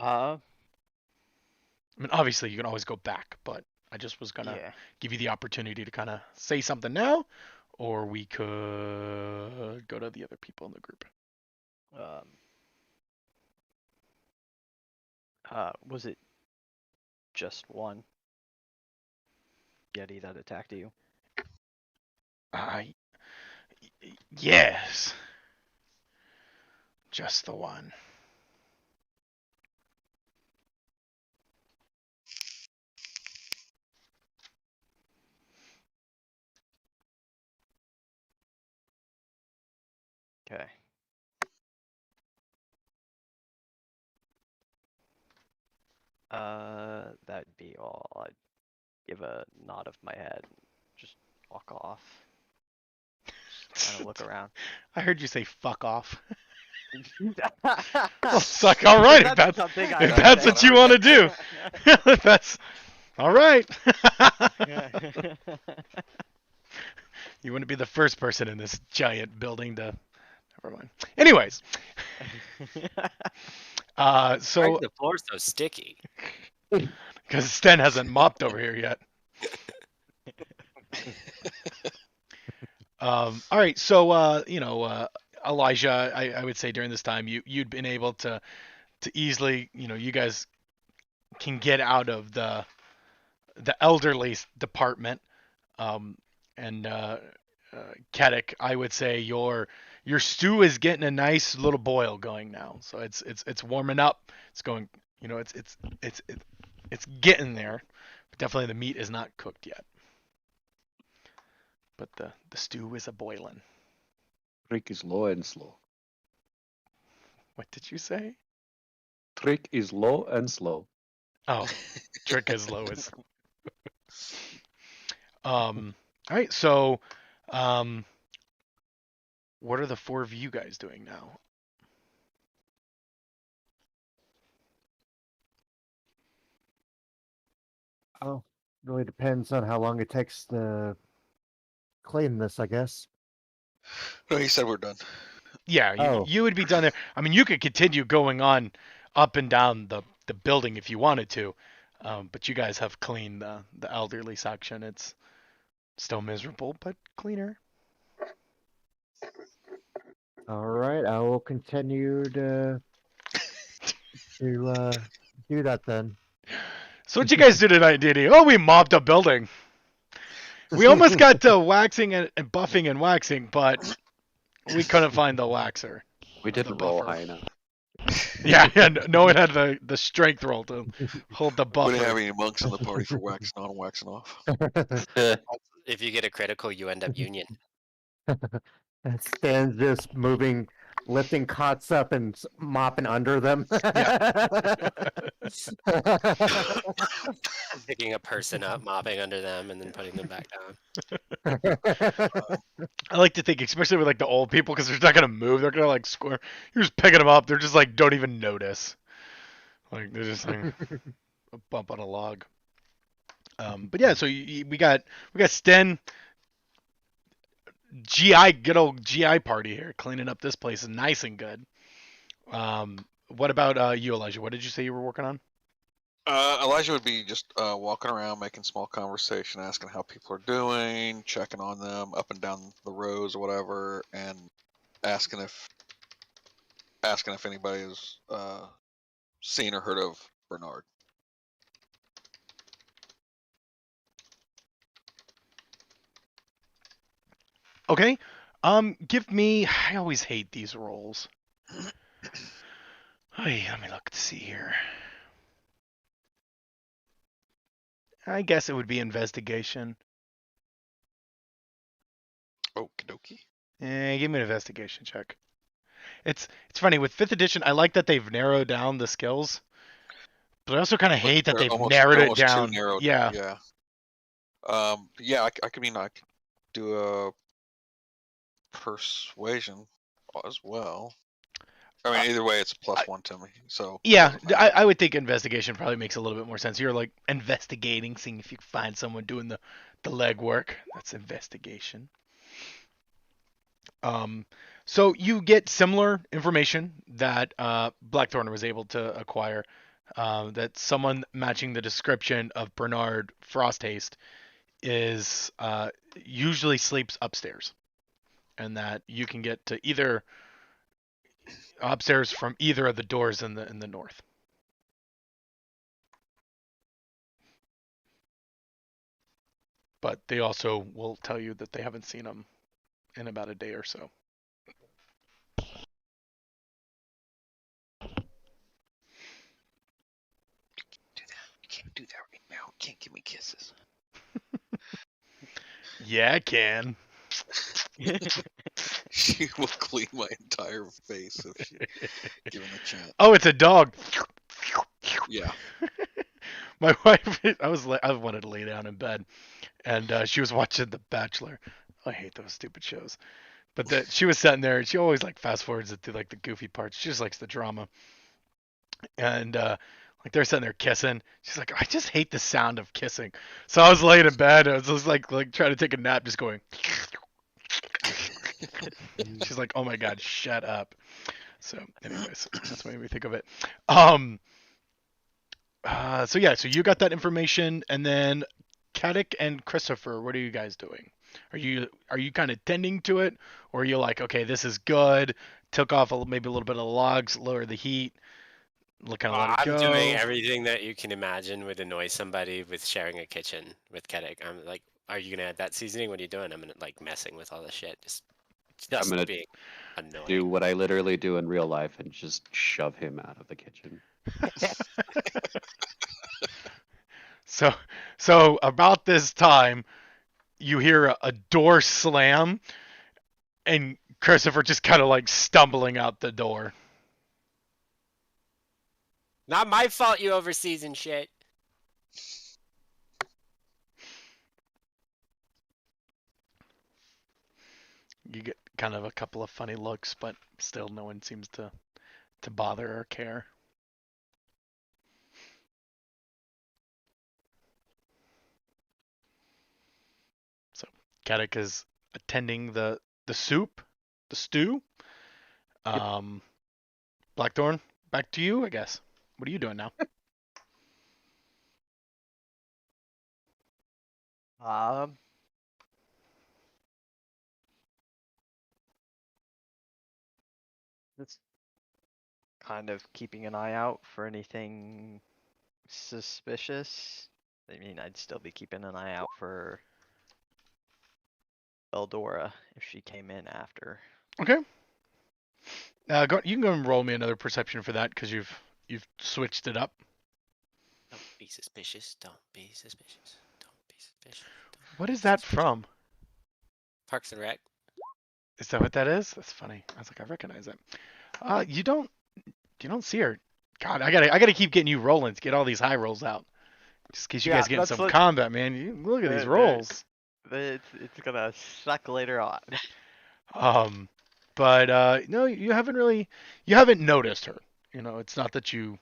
[SPEAKER 1] I mean, obviously you can always go back, but I just was gonna
[SPEAKER 4] yeah.
[SPEAKER 1] give you the opportunity to kind of say something now, or we could go to the other people in the group.
[SPEAKER 4] Was it just one Yeti that attacked you?
[SPEAKER 1] Yes. Just the one.
[SPEAKER 4] Okay. That'd be all. I'd give a nod of my head, and just walk off. Just kind of look around.
[SPEAKER 1] I heard you say fuck off.
[SPEAKER 4] Well,
[SPEAKER 1] Well, suck. All right, if that's,
[SPEAKER 4] something
[SPEAKER 1] if that's what you want to do. That's all right. You wouldn't be the first person in this giant building to. Never mind. Anyways,
[SPEAKER 3] Why
[SPEAKER 1] so
[SPEAKER 3] is the floor so sticky?
[SPEAKER 1] because Sten hasn't mopped over here yet. All right, so Elijah, I would say during this time you'd been able to easily, you guys can get out of the elderly department, and Kedek, I would say your stew is getting a nice little boil going now, so it's warming up. It's going, it's getting there. But definitely the meat is not cooked yet. But the stew is a boiling.
[SPEAKER 6] Trick is low and slow.
[SPEAKER 1] What did you say?
[SPEAKER 6] Trick is low and slow.
[SPEAKER 1] Oh, trick as low as. All right, so, what are the four of you guys doing now?
[SPEAKER 7] Oh, really depends on how long it takes to clean this, I guess.
[SPEAKER 5] No, he said we're done.
[SPEAKER 1] Yeah,
[SPEAKER 7] Oh.
[SPEAKER 1] you would be done there. I mean, you could continue going on up and down the building if you wanted to, but you guys have cleaned the elderly section. It's still miserable, but cleaner.
[SPEAKER 7] All right, I will continue to do that then.
[SPEAKER 1] So what you guys did tonight, Didi? Oh, we mopped a building. We almost got to waxing and buffing and waxing, but we couldn't find the waxer.
[SPEAKER 6] We
[SPEAKER 1] The
[SPEAKER 6] didn't roll
[SPEAKER 1] buffer.
[SPEAKER 6] high enough.
[SPEAKER 1] Yeah, and no one had the strength roll to hold the
[SPEAKER 5] We
[SPEAKER 1] buffer.
[SPEAKER 5] didn't have any monks in the party for waxing on and waxing off.
[SPEAKER 3] If you get a critical, you end up union.
[SPEAKER 7] And Stan's just moving, lifting cots up and mopping under them.
[SPEAKER 3] Picking a person up, mopping under them, and then putting them back down.
[SPEAKER 1] I like to think, especially with like the old people, because they're not gonna move. They're gonna like square. You're just picking them up. They're just like don't even notice. Like they're just like a bump on a log. But yeah, so we got Sten, good old GI party here, cleaning up this place is nice and good. What about you, Elijah? What did you say you were working on?
[SPEAKER 5] Elijah would be just walking around, making small conversation, asking how people are doing, checking on them up and down the rows or whatever, and asking if anybody has seen or heard of Bernard.
[SPEAKER 1] Okay. Give me. I always hate these rolls. Hey, let me look to see here. I guess it would be investigation.
[SPEAKER 5] Okie dokie.
[SPEAKER 1] Give me an investigation check. It's funny with 5th edition. I like that they've narrowed down the skills, but I also kind of hate that
[SPEAKER 5] They're
[SPEAKER 1] they've narrowed it
[SPEAKER 5] almost too
[SPEAKER 1] down.
[SPEAKER 5] narrowed.
[SPEAKER 1] Yeah.
[SPEAKER 5] Yeah. I could do a persuasion as well. I mean, either way, it's a +1 to me. So
[SPEAKER 1] Yeah, I would think investigation probably makes a little bit more sense. You're like investigating, seeing if you can find someone doing the legwork. That's investigation. So you get similar information that Blackthorn was able to acquire. That someone matching the description of Bernard Frosthaste is usually sleeps upstairs, and that you can get to either upstairs from either of the doors in the north. but they also will tell you that they haven't seen him in about a day or so.
[SPEAKER 5] You can't do that right now. You can't give me kisses.
[SPEAKER 1] Yeah, I can.
[SPEAKER 5] She will clean my entire face if she given a chance.
[SPEAKER 1] Oh, it's a dog.
[SPEAKER 5] Yeah.
[SPEAKER 1] My wife, I wanted to lay down in bed, and she was watching The Bachelor. I hate those stupid shows. But she was sitting there, and she always like fast forwards it through like the goofy parts. She just likes the drama. And like they're sitting there kissing. She's like, I just hate the sound of kissing. So I was laying in bed. I was just like trying to take a nap, just going. She's like, oh my god, shut up. So, anyways, that's what made me think of it. So yeah, so you got that information, and then Caddick and Christopher, what are you guys doing? Are you kind of tending to it, or are you like, okay, this is good, took off maybe a little bit of the logs, lower the heat, kind of let it
[SPEAKER 3] I'm
[SPEAKER 1] go?
[SPEAKER 3] doing everything that you can imagine would annoy somebody with sharing a kitchen with Kedek. I'm like, are you gonna add that seasoning? What are you doing? I'm gonna like messing with all this shit. Just
[SPEAKER 6] gonna
[SPEAKER 3] being annoying.
[SPEAKER 6] Do what I literally do in real life and just shove him out of the kitchen.
[SPEAKER 1] So about this time, you hear a door slam, and Christopher just kind of like stumbling out the door.
[SPEAKER 3] Not my fault you overseason shit.
[SPEAKER 1] You get kind of a couple of funny looks, but still no one seems to bother or care. So Caddick is attending the soup, the stew. Blackthorn, back to you, I guess. What are you doing now?
[SPEAKER 4] Just kind of keeping an eye out for anything suspicious. I mean, I'd still be keeping an eye out for Eldora if she came in after.
[SPEAKER 1] Okay. You can go and roll me another perception for that because you've switched it up.
[SPEAKER 3] Don't be suspicious. Don't be suspicious. Don't be suspicious.
[SPEAKER 1] What is that from?
[SPEAKER 3] Parks and Rec.
[SPEAKER 1] Is that what that is? That's funny. I was like, I recognize that. You don't see her. God, I gotta keep getting you rolling to get all these high rolls out. Just in case you guys getting some combat, man. You look at these rolls.
[SPEAKER 4] It's gonna suck later on.
[SPEAKER 1] But no, you haven't noticed her. You know, it's not that you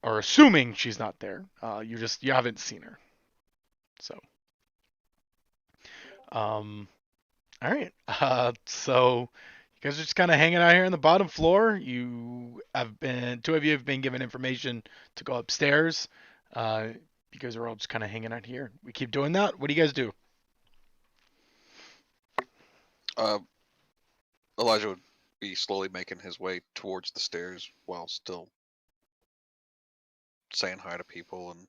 [SPEAKER 1] are assuming she's not there. You haven't seen her. So, all right. So you guys are just kind of hanging out here on the bottom floor. Two of you have been given information to go upstairs. You guys are all just kind of hanging out here. We keep doing that. What do you guys do?
[SPEAKER 5] Elijah would be slowly making his way towards the stairs while still saying hi to people and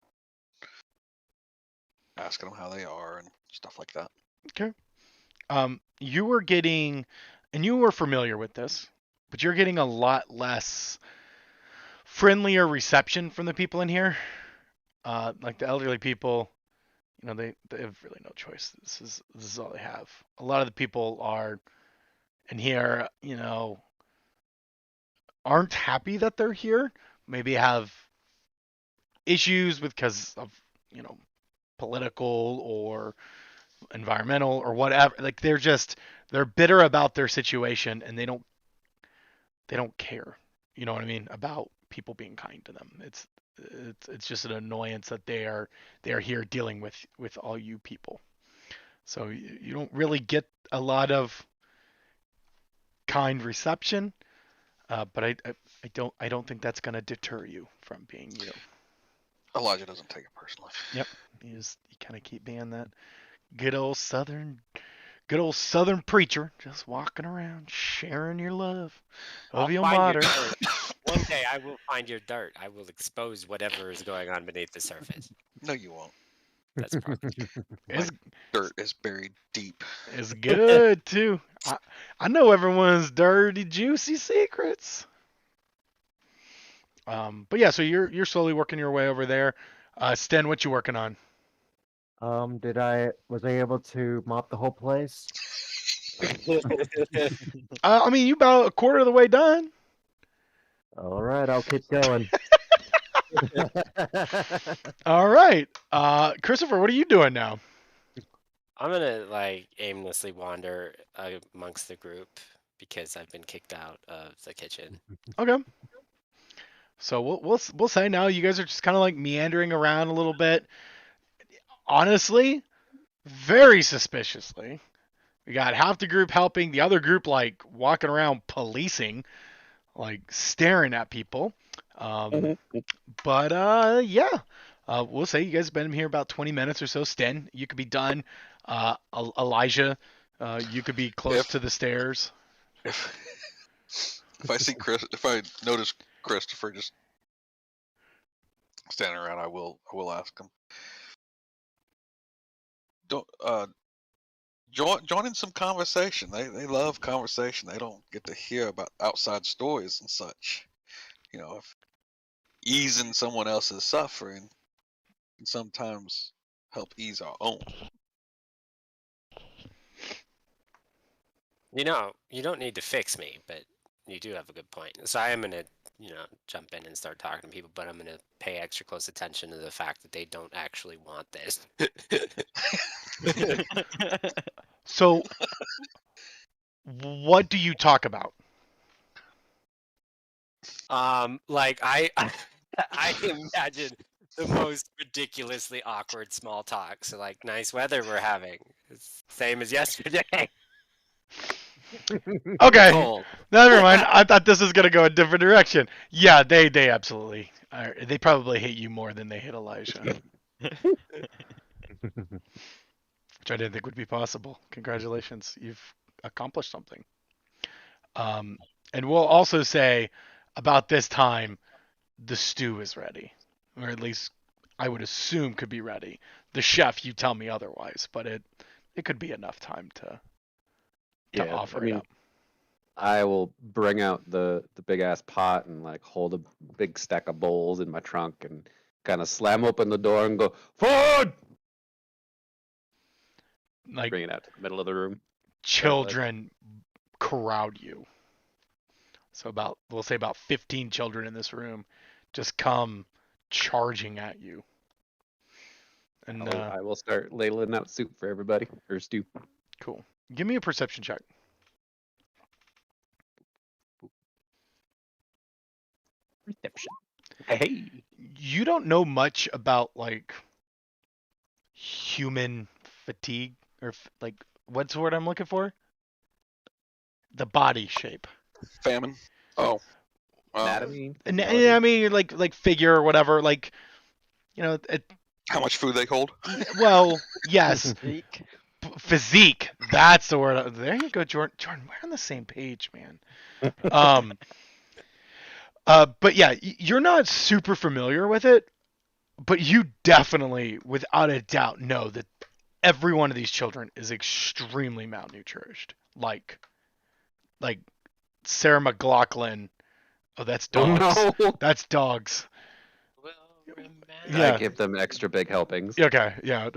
[SPEAKER 5] asking them how they are and stuff like that.
[SPEAKER 1] Okay. You were getting, and you were familiar with this, but you're getting a lot less friendlier reception from the people in here. Like the elderly people, you know, they have really no choice. This is all they have. A lot of the people are in here, you know, aren't happy that they're here. Maybe have issues because of, you know, political or environmental or whatever. Like they're bitter about their situation, and they don't care. You know what I mean? About people being kind to them. It's just an annoyance that they are here dealing with all you people. So you don't really get a lot of kind reception, but I don't think that's gonna deter you from being you.
[SPEAKER 5] Elijah doesn't take it personally.
[SPEAKER 1] Yep, you kind of keep being that good old southern preacher, just walking around sharing your love of your mother.
[SPEAKER 3] One day I will find your dirt. I will expose whatever is going on beneath the surface.
[SPEAKER 5] No, you won't.
[SPEAKER 3] That's probably
[SPEAKER 1] It's
[SPEAKER 5] Dirt is buried deep.
[SPEAKER 1] it's good too. I know everyone's dirty, juicy secrets. But yeah, so you're slowly working your way over there. Sten, what you working on?
[SPEAKER 7] Was I able to mop the whole place?
[SPEAKER 1] I mean, you about a quarter of the way done.
[SPEAKER 7] All right, I'll keep going.
[SPEAKER 1] All right. Christopher, what are you doing now?
[SPEAKER 3] I'm gonna like aimlessly wander amongst the group because I've been kicked out of the kitchen.
[SPEAKER 1] Okay. So we'll say now you guys are just kind of like meandering around a little bit. Honestly, very suspiciously. We got half the group helping, the other group like walking around policing, like staring at people. But yeah, we'll say you guys have been here about 20 minutes or so. Sten, you could be done. Elijah, you could be close
[SPEAKER 5] If-
[SPEAKER 1] to the stairs.
[SPEAKER 5] If I notice Christopher just standing around, I will ask him. Don't join in some conversation. They love conversation. They don't get to hear about outside stories and such. You know, if easing someone else's suffering can sometimes help ease our own.
[SPEAKER 3] You know, you don't need to fix me, but you do have a good point. So I am gonna, jump in and start talking to people, but I'm gonna pay extra close attention to the fact that they don't actually want this.
[SPEAKER 1] So, what do you talk about?
[SPEAKER 3] Like I imagine the most ridiculously awkward small talk. So like, nice weather we're having. It's same as yesterday.
[SPEAKER 1] Okay,
[SPEAKER 3] Cold.
[SPEAKER 1] never mind. I thought this was gonna go a different direction. Yeah, they absolutely are. They probably hate you more than they hate Elijah, which I didn't think would be possible. Congratulations, you've accomplished something. And we'll also say about this time, the stew is ready, or at least I would assume could be ready. The chef, you tell me otherwise, but it could be enough time to offer it up.
[SPEAKER 6] I will bring out the big ass pot and like hold a big stack of bowls in my trunk and kind of slam open the door and go forward.
[SPEAKER 1] Like
[SPEAKER 6] Bring it out to the middle of the room.
[SPEAKER 1] children crowd you. So we'll say about 15 children in this room just come charging at you. And
[SPEAKER 6] I will start ladling out soup for everybody, or stew.
[SPEAKER 1] cool. Give me a perception check.
[SPEAKER 6] Perception. Hey.
[SPEAKER 1] You don't know much about like human fatigue or like what's the word I'm looking for? The body shape.
[SPEAKER 5] Famine. Oh.
[SPEAKER 6] Anatomy.
[SPEAKER 1] And
[SPEAKER 6] physiology.
[SPEAKER 1] I mean like figure or whatever, like
[SPEAKER 5] How much food they hold?
[SPEAKER 1] well, yes,
[SPEAKER 4] Zeke.
[SPEAKER 1] physique. That's the word. There you go, Jordan. Jordan, we're on the same page, man. But yeah, you're not super familiar with it, but you definitely, without a doubt, know that every one of these children is extremely malnourished. Like Sarah McLaughlin. Oh, that's dogs.
[SPEAKER 6] No.
[SPEAKER 1] That's dogs.
[SPEAKER 3] Yeah.
[SPEAKER 1] Yeah.
[SPEAKER 6] I give them extra big helpings.
[SPEAKER 1] Okay, yeah.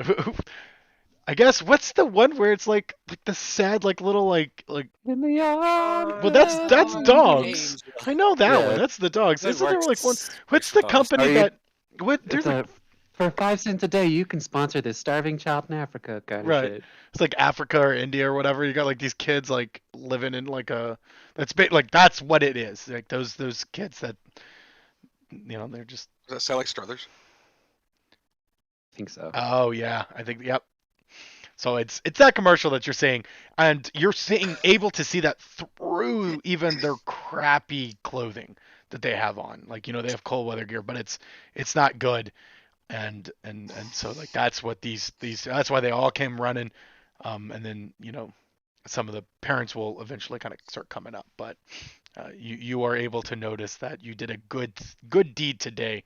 [SPEAKER 1] I guess what's the one where it's like the sad like little like
[SPEAKER 6] In the yard.
[SPEAKER 1] well that's dogs. I know that
[SPEAKER 6] Yeah.
[SPEAKER 1] one. That's the dogs.
[SPEAKER 3] Good
[SPEAKER 1] Isn't there like one?
[SPEAKER 3] works,
[SPEAKER 1] What's the
[SPEAKER 3] boss.
[SPEAKER 1] company
[SPEAKER 6] Are you-
[SPEAKER 1] that? What there's
[SPEAKER 6] It's
[SPEAKER 1] like
[SPEAKER 6] for 5 cents a day, you can sponsor this starving child in Africa kind of
[SPEAKER 1] Right.
[SPEAKER 6] shit.
[SPEAKER 1] it's like Africa or India or whatever. You got like these kids like living in like a like that's what it is. Like those kids that they're just
[SPEAKER 5] Does that sound like Struthers?
[SPEAKER 6] I think so.
[SPEAKER 1] oh yeah I think yep. So it's that commercial that you're seeing, and you're able to see that through even their crappy clothing that they have on. Like they have cold weather gear, but it's not good, and so like that's what these that's why they all came running, and then some of the parents will eventually kind of start coming up, but you are able to notice that you did a good deed today.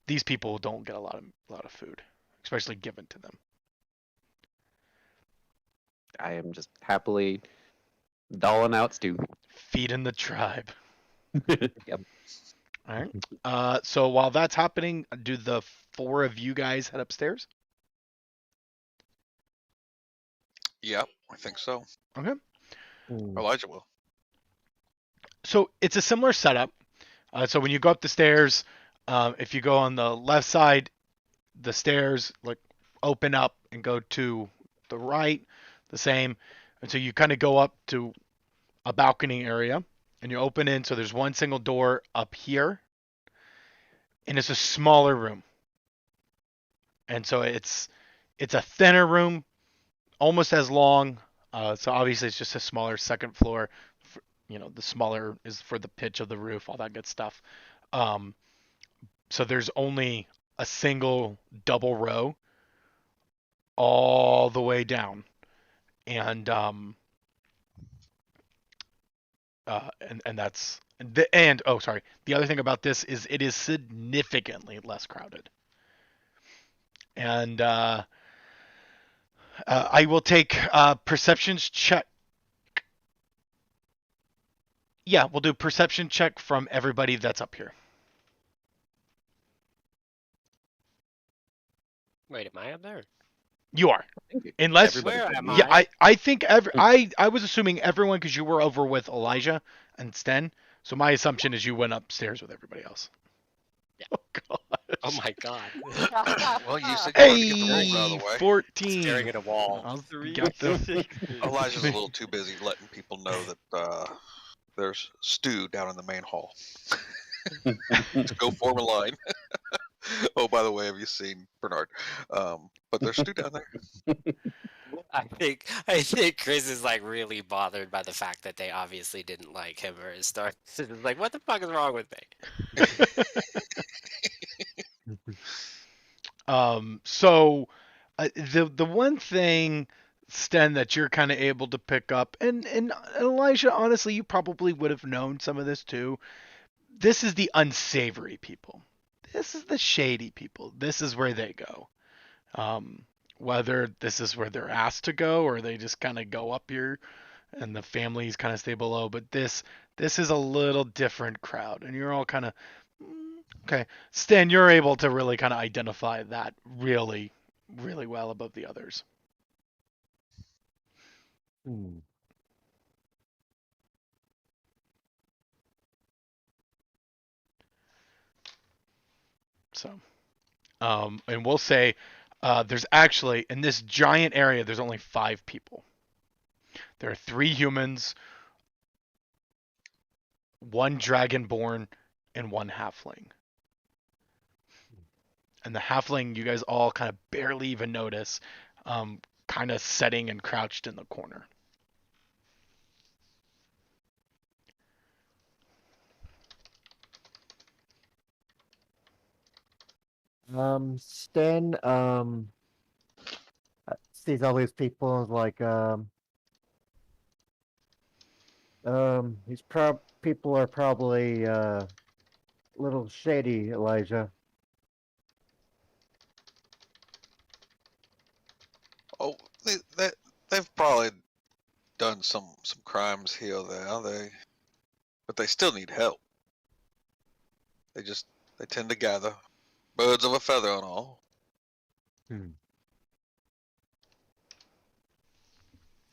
[SPEAKER 1] These people don't get a lot of food. especially given to them.
[SPEAKER 6] I am just happily doling out stew.
[SPEAKER 1] Feeding the tribe.
[SPEAKER 6] Yep.
[SPEAKER 1] All right. So while that's happening, do the 4 of you guys head upstairs?
[SPEAKER 5] Yep, I think so.
[SPEAKER 1] Okay.
[SPEAKER 7] Hmm.
[SPEAKER 5] Elijah will.
[SPEAKER 1] So it's a similar setup. So when you go up the stairs, if you go on the left side, the stairs like open up and go to the right, the same. And so you kind of go up to a balcony area, and you open in. So there's one single door up here, and it's a smaller room. And so it's a thinner room, almost as long. So obviously it's just a smaller second floor. The smaller is for the pitch of the roof, all that good stuff. So there's only a single double row all the way down, and that's the other thing about this is it is significantly less crowded. And I will take perceptions check. Yeah, we'll do perception check from everybody that's up here.
[SPEAKER 3] Wait, am I up there?
[SPEAKER 1] You are.
[SPEAKER 6] Thank you.
[SPEAKER 1] Unless
[SPEAKER 6] Everybody
[SPEAKER 3] Where
[SPEAKER 6] should
[SPEAKER 3] am
[SPEAKER 6] be.
[SPEAKER 1] yeah, I think I was assuming everyone because you were over with Elijah and Sten. So my assumption is you went upstairs with everybody else.
[SPEAKER 3] Yeah.
[SPEAKER 1] Oh god.
[SPEAKER 3] Oh my god.
[SPEAKER 5] Well, you said you wanted to get the rules out of
[SPEAKER 1] Hey,
[SPEAKER 5] the way.
[SPEAKER 1] 14.
[SPEAKER 3] Staring at a wall.
[SPEAKER 1] Got them.
[SPEAKER 5] Elijah's a little too busy letting people know that there's stew down in the main hall. To go form a line. Oh, by the way, have you seen Bernard? But there's stew down there.
[SPEAKER 3] I think Chris is like really bothered by the fact that they obviously didn't like him or his start. It's like, what the fuck is wrong with me?
[SPEAKER 1] So the one thing, Sten, that you're kind of able to pick up, and Elijah, honestly, you probably would have known some of this too. This is the unsavory people. This is the shady people. This is where they go. Whether this is where they're asked to go or they just kind of go up here and the families kind of stay below. But this is a little different crowd, and you're all kind of okay. Stan, you're able to really kind of identify that really, really well above the others.
[SPEAKER 7] Hmm.
[SPEAKER 1] So, and we'll say there's actually in this giant area there's only 5 people. There are 3 humans, 1 dragonborn, and 1 halfling. And the halfling you guys all kind of barely even notice, kind of sitting and crouched in the corner.
[SPEAKER 7] Stan, sees all these people and is like, these people are probably, a little shady, Elijah.
[SPEAKER 5] Oh, they've probably done some crimes here or there. But they still need help. They tend to gather birds of a feather and all.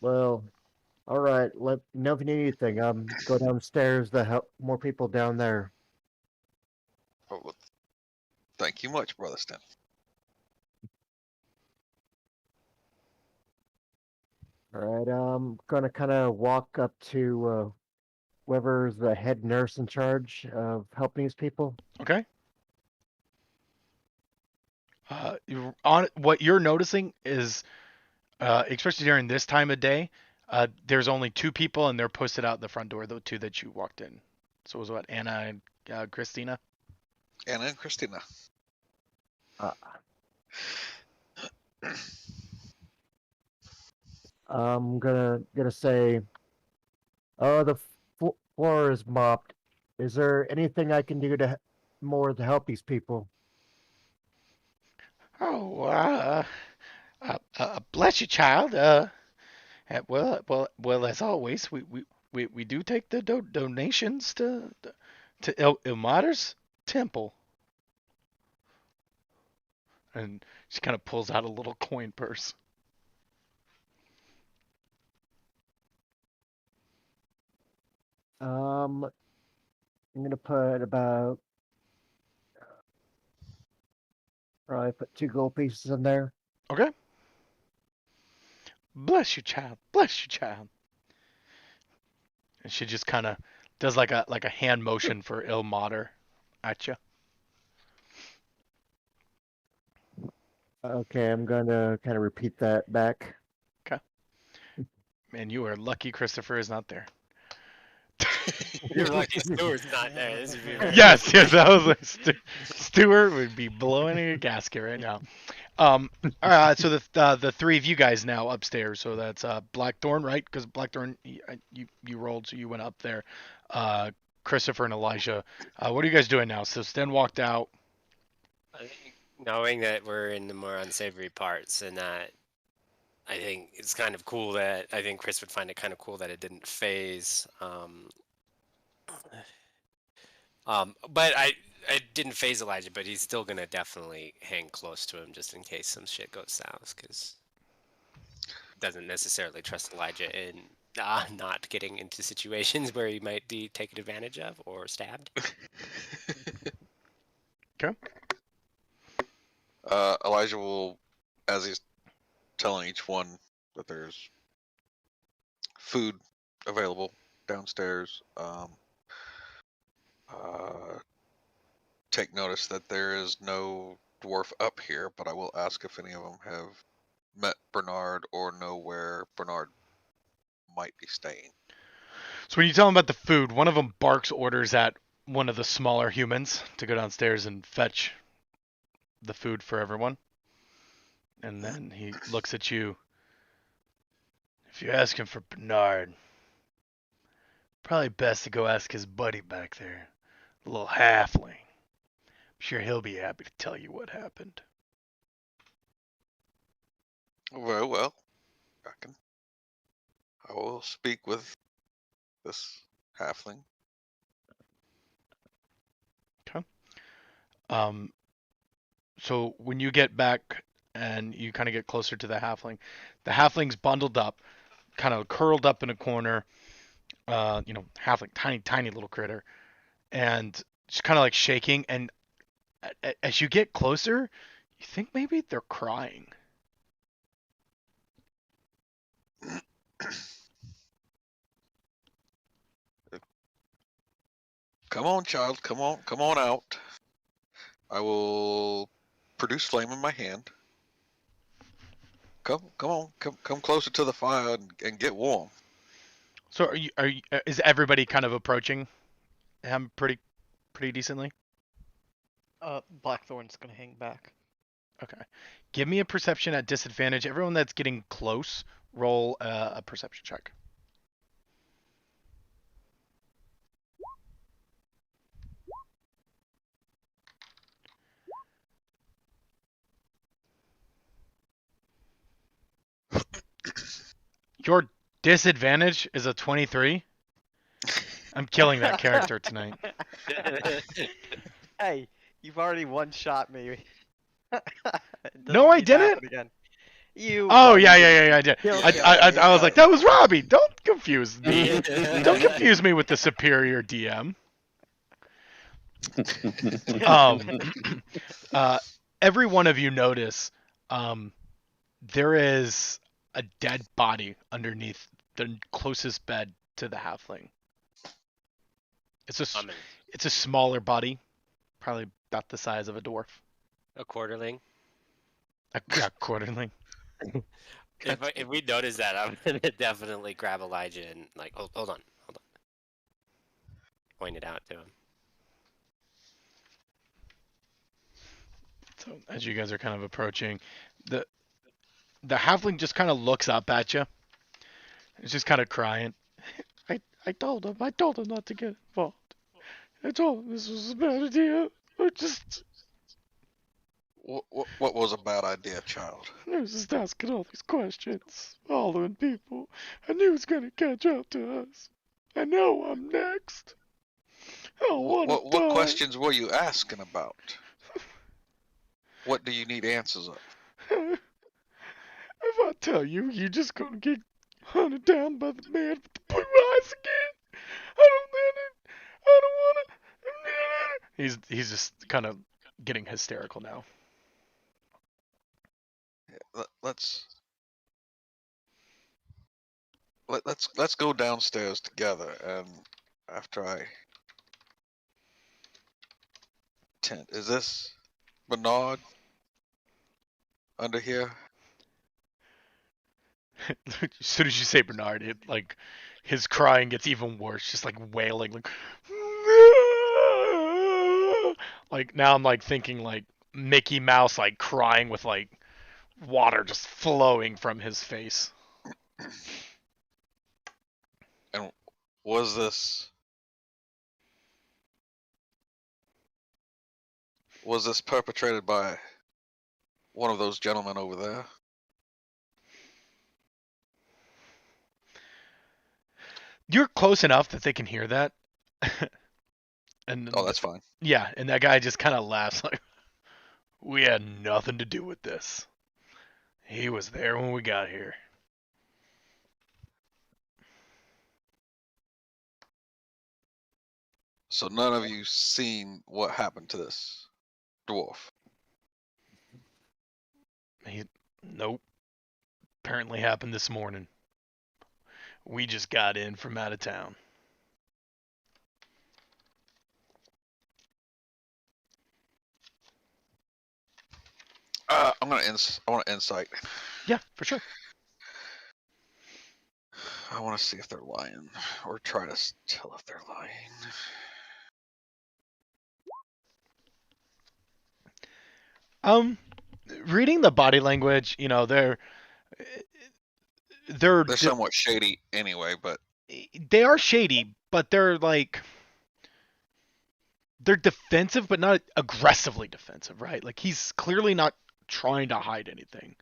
[SPEAKER 7] Well, alright, let me know if you need anything. Go downstairs to help more people down there.
[SPEAKER 5] Oh, well, thank you much, Brother Stan.
[SPEAKER 7] Alright, I'm gonna kind of walk up to, whoever's the head nurse in charge of helping these people.
[SPEAKER 1] Okay. What you're noticing is, especially during this time of day, there's only 2 people and they're posted out the front door, the 2 that you walked in. So it was what, Anna and Christina?
[SPEAKER 5] Anna and Christina.
[SPEAKER 7] I'm gonna say, oh, the floor is mopped. Is there anything I can do more to help these people?
[SPEAKER 1] Oh, bless you, child. Well. As always, we do take the donations to Ilmater's temple. And she kind of pulls out a little coin purse.
[SPEAKER 7] I'm gonna put about probably put 2 gold pieces in there.
[SPEAKER 1] Okay. Bless you, child. Bless you, child. And she just kind of does like a hand motion for Ilmater at you.
[SPEAKER 7] Okay, I'm gonna kind of repeat that back.
[SPEAKER 1] Man, you are lucky Christopher is not there.
[SPEAKER 3] You're lucky Stuart's not there. This would be very
[SPEAKER 1] Yes, I was like, Stuart would be blowing a gasket right now. All right, so the three of you guys now upstairs. So that's Blackthorn, right? Because Blackthorn, you rolled, so you went up there. Christopher and Elijah. What are you guys doing now? So Sten walked out.
[SPEAKER 3] I think knowing that we're in the more unsavory parts and that I think it's kind of cool that I think Chris would find it kind of cool that it didn't phase. But I didn't phase Elijah, but he's still gonna definitely hang close to him just in case some shit goes south, because doesn't necessarily trust Elijah in not getting into situations where he might be taken advantage of or stabbed.
[SPEAKER 1] Okay.
[SPEAKER 5] Elijah will, as he's telling each one that there's food available downstairs, take notice that there is no dwarf up here, but I will ask if any of them have met Bernard or know where Bernard might be staying.
[SPEAKER 1] So when you tell them about the food, one of them barks orders at one of the smaller humans to go downstairs and fetch the food for everyone. And then he looks at you. If you're asking for Bernard, probably best to go ask his buddy back there, the little halfling. I'm sure he'll be happy to tell you what happened.
[SPEAKER 5] Very well. I will speak with this halfling.
[SPEAKER 1] So when you get back and you kind of get closer to the halfling's bundled up, kind of curled up in a corner. Halfling, tiny little critter, and just kind of like shaking. And as you get closer, you think maybe they're crying.
[SPEAKER 5] Come on, child. Come on out. I will produce flame in my hand. Come on. Come closer to the fire and get warm.
[SPEAKER 1] So is everybody kind of approaching him pretty decently?
[SPEAKER 8] Blackthorn's gonna hang back.
[SPEAKER 1] Okay. Give me a perception at disadvantage. Everyone that's getting close, roll a perception check. Your disadvantage is a 23. I'm killing that character tonight.
[SPEAKER 4] Hey, you've already one-shot me. It
[SPEAKER 1] No,
[SPEAKER 4] doesn't
[SPEAKER 1] I
[SPEAKER 4] need to happen
[SPEAKER 1] didn't.
[SPEAKER 4] Again. You.
[SPEAKER 1] Oh
[SPEAKER 4] well,
[SPEAKER 1] yeah,
[SPEAKER 4] you
[SPEAKER 1] I did.
[SPEAKER 7] Kill-
[SPEAKER 1] I was like, that was Robbie. Don't confuse me. Don't confuse me with the superior DM. Every one of you notice, there is a dead body underneath the closest bed to the halfling. It's a smaller body, probably about the size of a dwarf.
[SPEAKER 3] A quarterling.
[SPEAKER 1] Yeah, quarterling.
[SPEAKER 3] If we notice that, I'm gonna definitely grab Elijah and like, hold on. Point it out to him.
[SPEAKER 1] So as you guys are kind of approaching, the halfling just kind of looks up at you. It's just kind of crying. I told him not to get involved. I told him this was a bad idea. I just.
[SPEAKER 5] What was a bad idea, child?
[SPEAKER 1] I was just asking all these questions, following people. I knew it was gonna catch up to us. I know I'm next. I don't wanna
[SPEAKER 5] What
[SPEAKER 1] die.
[SPEAKER 5] questions were you asking about? What do you need answers of?
[SPEAKER 1] If I tell you, you're just gonna get hunted down by the man with the blue eyes again. I don't wanna. He's just kind of getting hysterical now.
[SPEAKER 5] Let's go downstairs together, and after I tent. Is this Bernard under here?
[SPEAKER 1] As soon as you say Bernard, it like his crying gets even worse, just like wailing, like now I'm like thinking like Mickey Mouse like crying with like water just flowing from his face.
[SPEAKER 5] And was this perpetrated by one of those gentlemen over there?
[SPEAKER 1] You're close enough that they can hear that. And
[SPEAKER 5] Oh, that's fine.
[SPEAKER 1] yeah, and that guy just kind of laughs like, we had nothing to do with this. He was there when we got here.
[SPEAKER 5] So none of you seen what happened to this dwarf?
[SPEAKER 1] Nope. Apparently happened this morning. We just got in from out of town.
[SPEAKER 5] I want to insight.
[SPEAKER 1] Yeah, for sure.
[SPEAKER 5] I want to see if they're lying, or try to tell if they're lying.
[SPEAKER 1] Reading the body language, you know, they're
[SPEAKER 5] They're somewhat shady anyway, but
[SPEAKER 1] they are shady, but they're like they're defensive, but not aggressively defensive, right? Like he's clearly not trying to hide anything.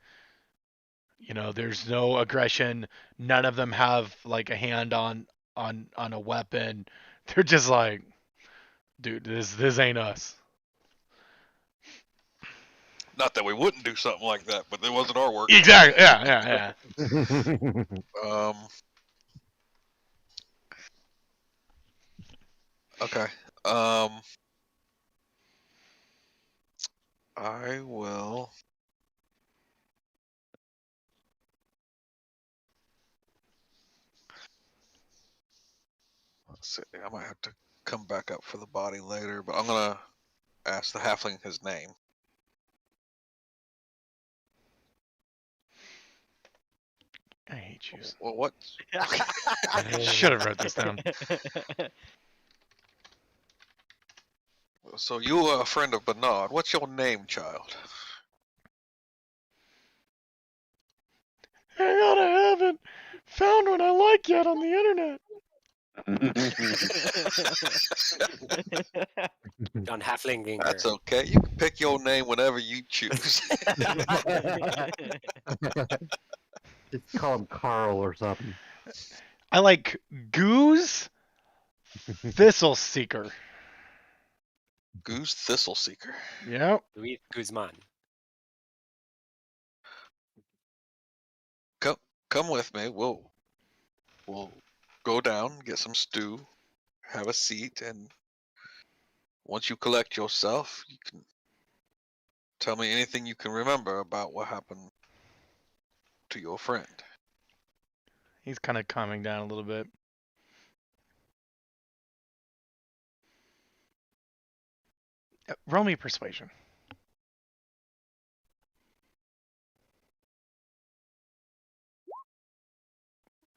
[SPEAKER 1] You know, there's no aggression. None of them have like a hand on a weapon. They're just like, dude, this ain't us.
[SPEAKER 5] not that we wouldn't do something like that, but it wasn't our work.
[SPEAKER 1] Exactly. Yeah.
[SPEAKER 5] Okay. I will. Let's see. I might have to come back up for the body later, but I'm gonna ask the halfling his name.
[SPEAKER 1] I hate you.
[SPEAKER 5] Well, what?
[SPEAKER 1] Should have wrote this down.
[SPEAKER 5] So you are a friend of Bernard. What's your name, child?
[SPEAKER 1] Hang on, I haven't found one I like yet on the internet.
[SPEAKER 3] On Halfling Finger.
[SPEAKER 5] That's okay. You can pick your name whenever you choose.
[SPEAKER 7] Just call him Carl or something.
[SPEAKER 1] I like Goose Thistle Seeker.
[SPEAKER 5] Goose Thistle Seeker.
[SPEAKER 1] Yep.
[SPEAKER 3] Luis Guzman.
[SPEAKER 5] Come with me. We'll go down, get some stew, have a seat, and once you collect yourself, you can tell me anything you can remember about what happened to your friend.
[SPEAKER 1] He's kind of calming down a little bit. Roll me persuasion.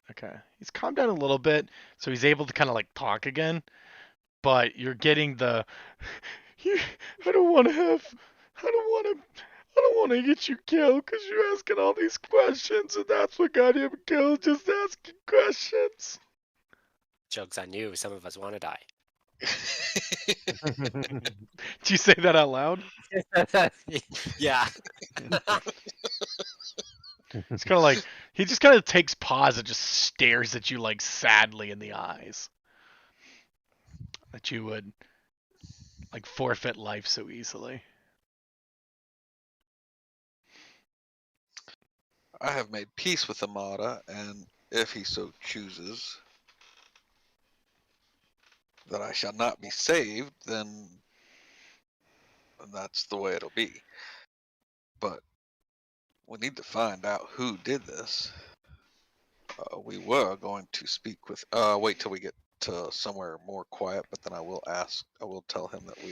[SPEAKER 1] Okay. He's calmed down a little bit, so he's able to kind of like talk again. But you're getting the I don't want to get you killed because you're asking all these questions, and that's what got him killed, just asking questions.
[SPEAKER 3] Joke's on you. Some of us want to die.
[SPEAKER 1] Did you say that out loud?
[SPEAKER 3] Yeah.
[SPEAKER 1] It's kind of like he just kind of takes pause and just stares at you like sadly in the eyes. That you would like forfeit life so easily.
[SPEAKER 5] I have made peace with Amada, and if he so chooses that I shall not be saved, then that's the way it'll be. But we need to find out who did this. We were going to speak with. Wait till we get to somewhere more quiet, but then I will tell him that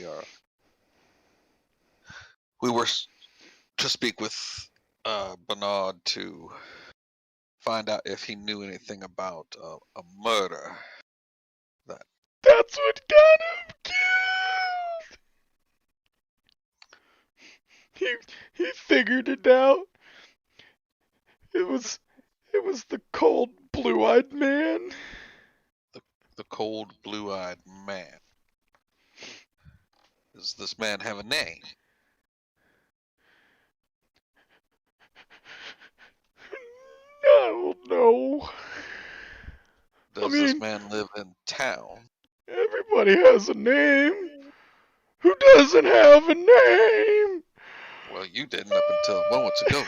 [SPEAKER 5] we were to speak with Bernard to find out if he knew anything about a murder.
[SPEAKER 1] That's what got him killed. He figured it out. It was the cold blue-eyed man.
[SPEAKER 5] The cold blue-eyed man. Does this man have a name?
[SPEAKER 1] I don't know.
[SPEAKER 5] Does this man live in town?
[SPEAKER 1] Everybody has a name. Who doesn't have a name?
[SPEAKER 5] Well, you didn't up until moments ago.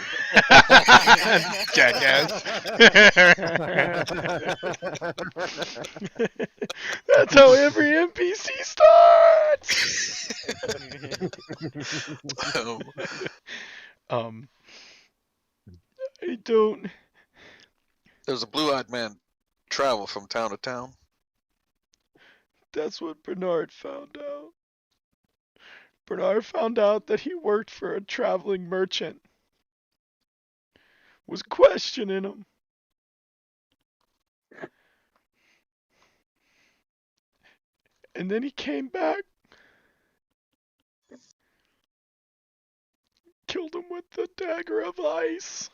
[SPEAKER 1] Jackass. That's how every NPC starts. I don't.
[SPEAKER 5] Does a blue-eyed man travel from town to town?
[SPEAKER 1] That's what Bernard found out. Bernard found out that he worked for a traveling merchant. Was questioning him. And then he came back. Killed him with the dagger of ice.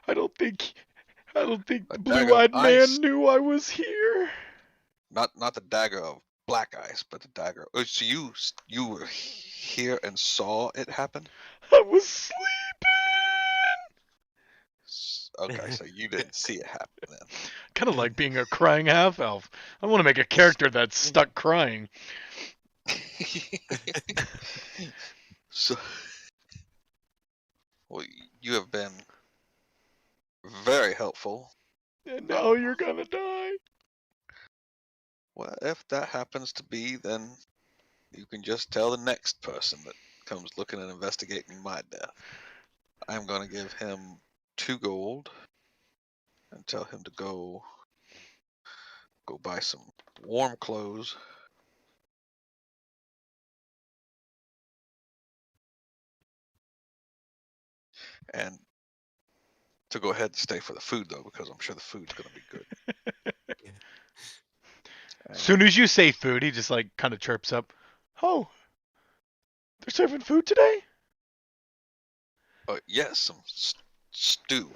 [SPEAKER 1] I don't think the
[SPEAKER 5] A dagger of
[SPEAKER 1] blue-eyed man
[SPEAKER 5] ice?
[SPEAKER 1] knew I was here.
[SPEAKER 5] Not the dagger of black ice, but the dagger. Oh, so you were here and saw it happen?
[SPEAKER 1] I was sleeping.
[SPEAKER 5] Okay, so you didn't see it happen then.
[SPEAKER 1] Kind of like being a crying half elf. I want to make a character that's stuck crying.
[SPEAKER 5] So, well, you have been very helpful.
[SPEAKER 1] And now you're gonna die.
[SPEAKER 5] Well, if that happens to be, then you can just tell the next person that comes looking and investigating my death. I'm going to give him 2 gold and tell him to go buy some warm clothes. And to go ahead and stay for the food though, because I'm sure the food's going to be good.
[SPEAKER 1] As soon as you say food, he just like kind of chirps up. Oh, they're serving food today?
[SPEAKER 5] Yes, some stew.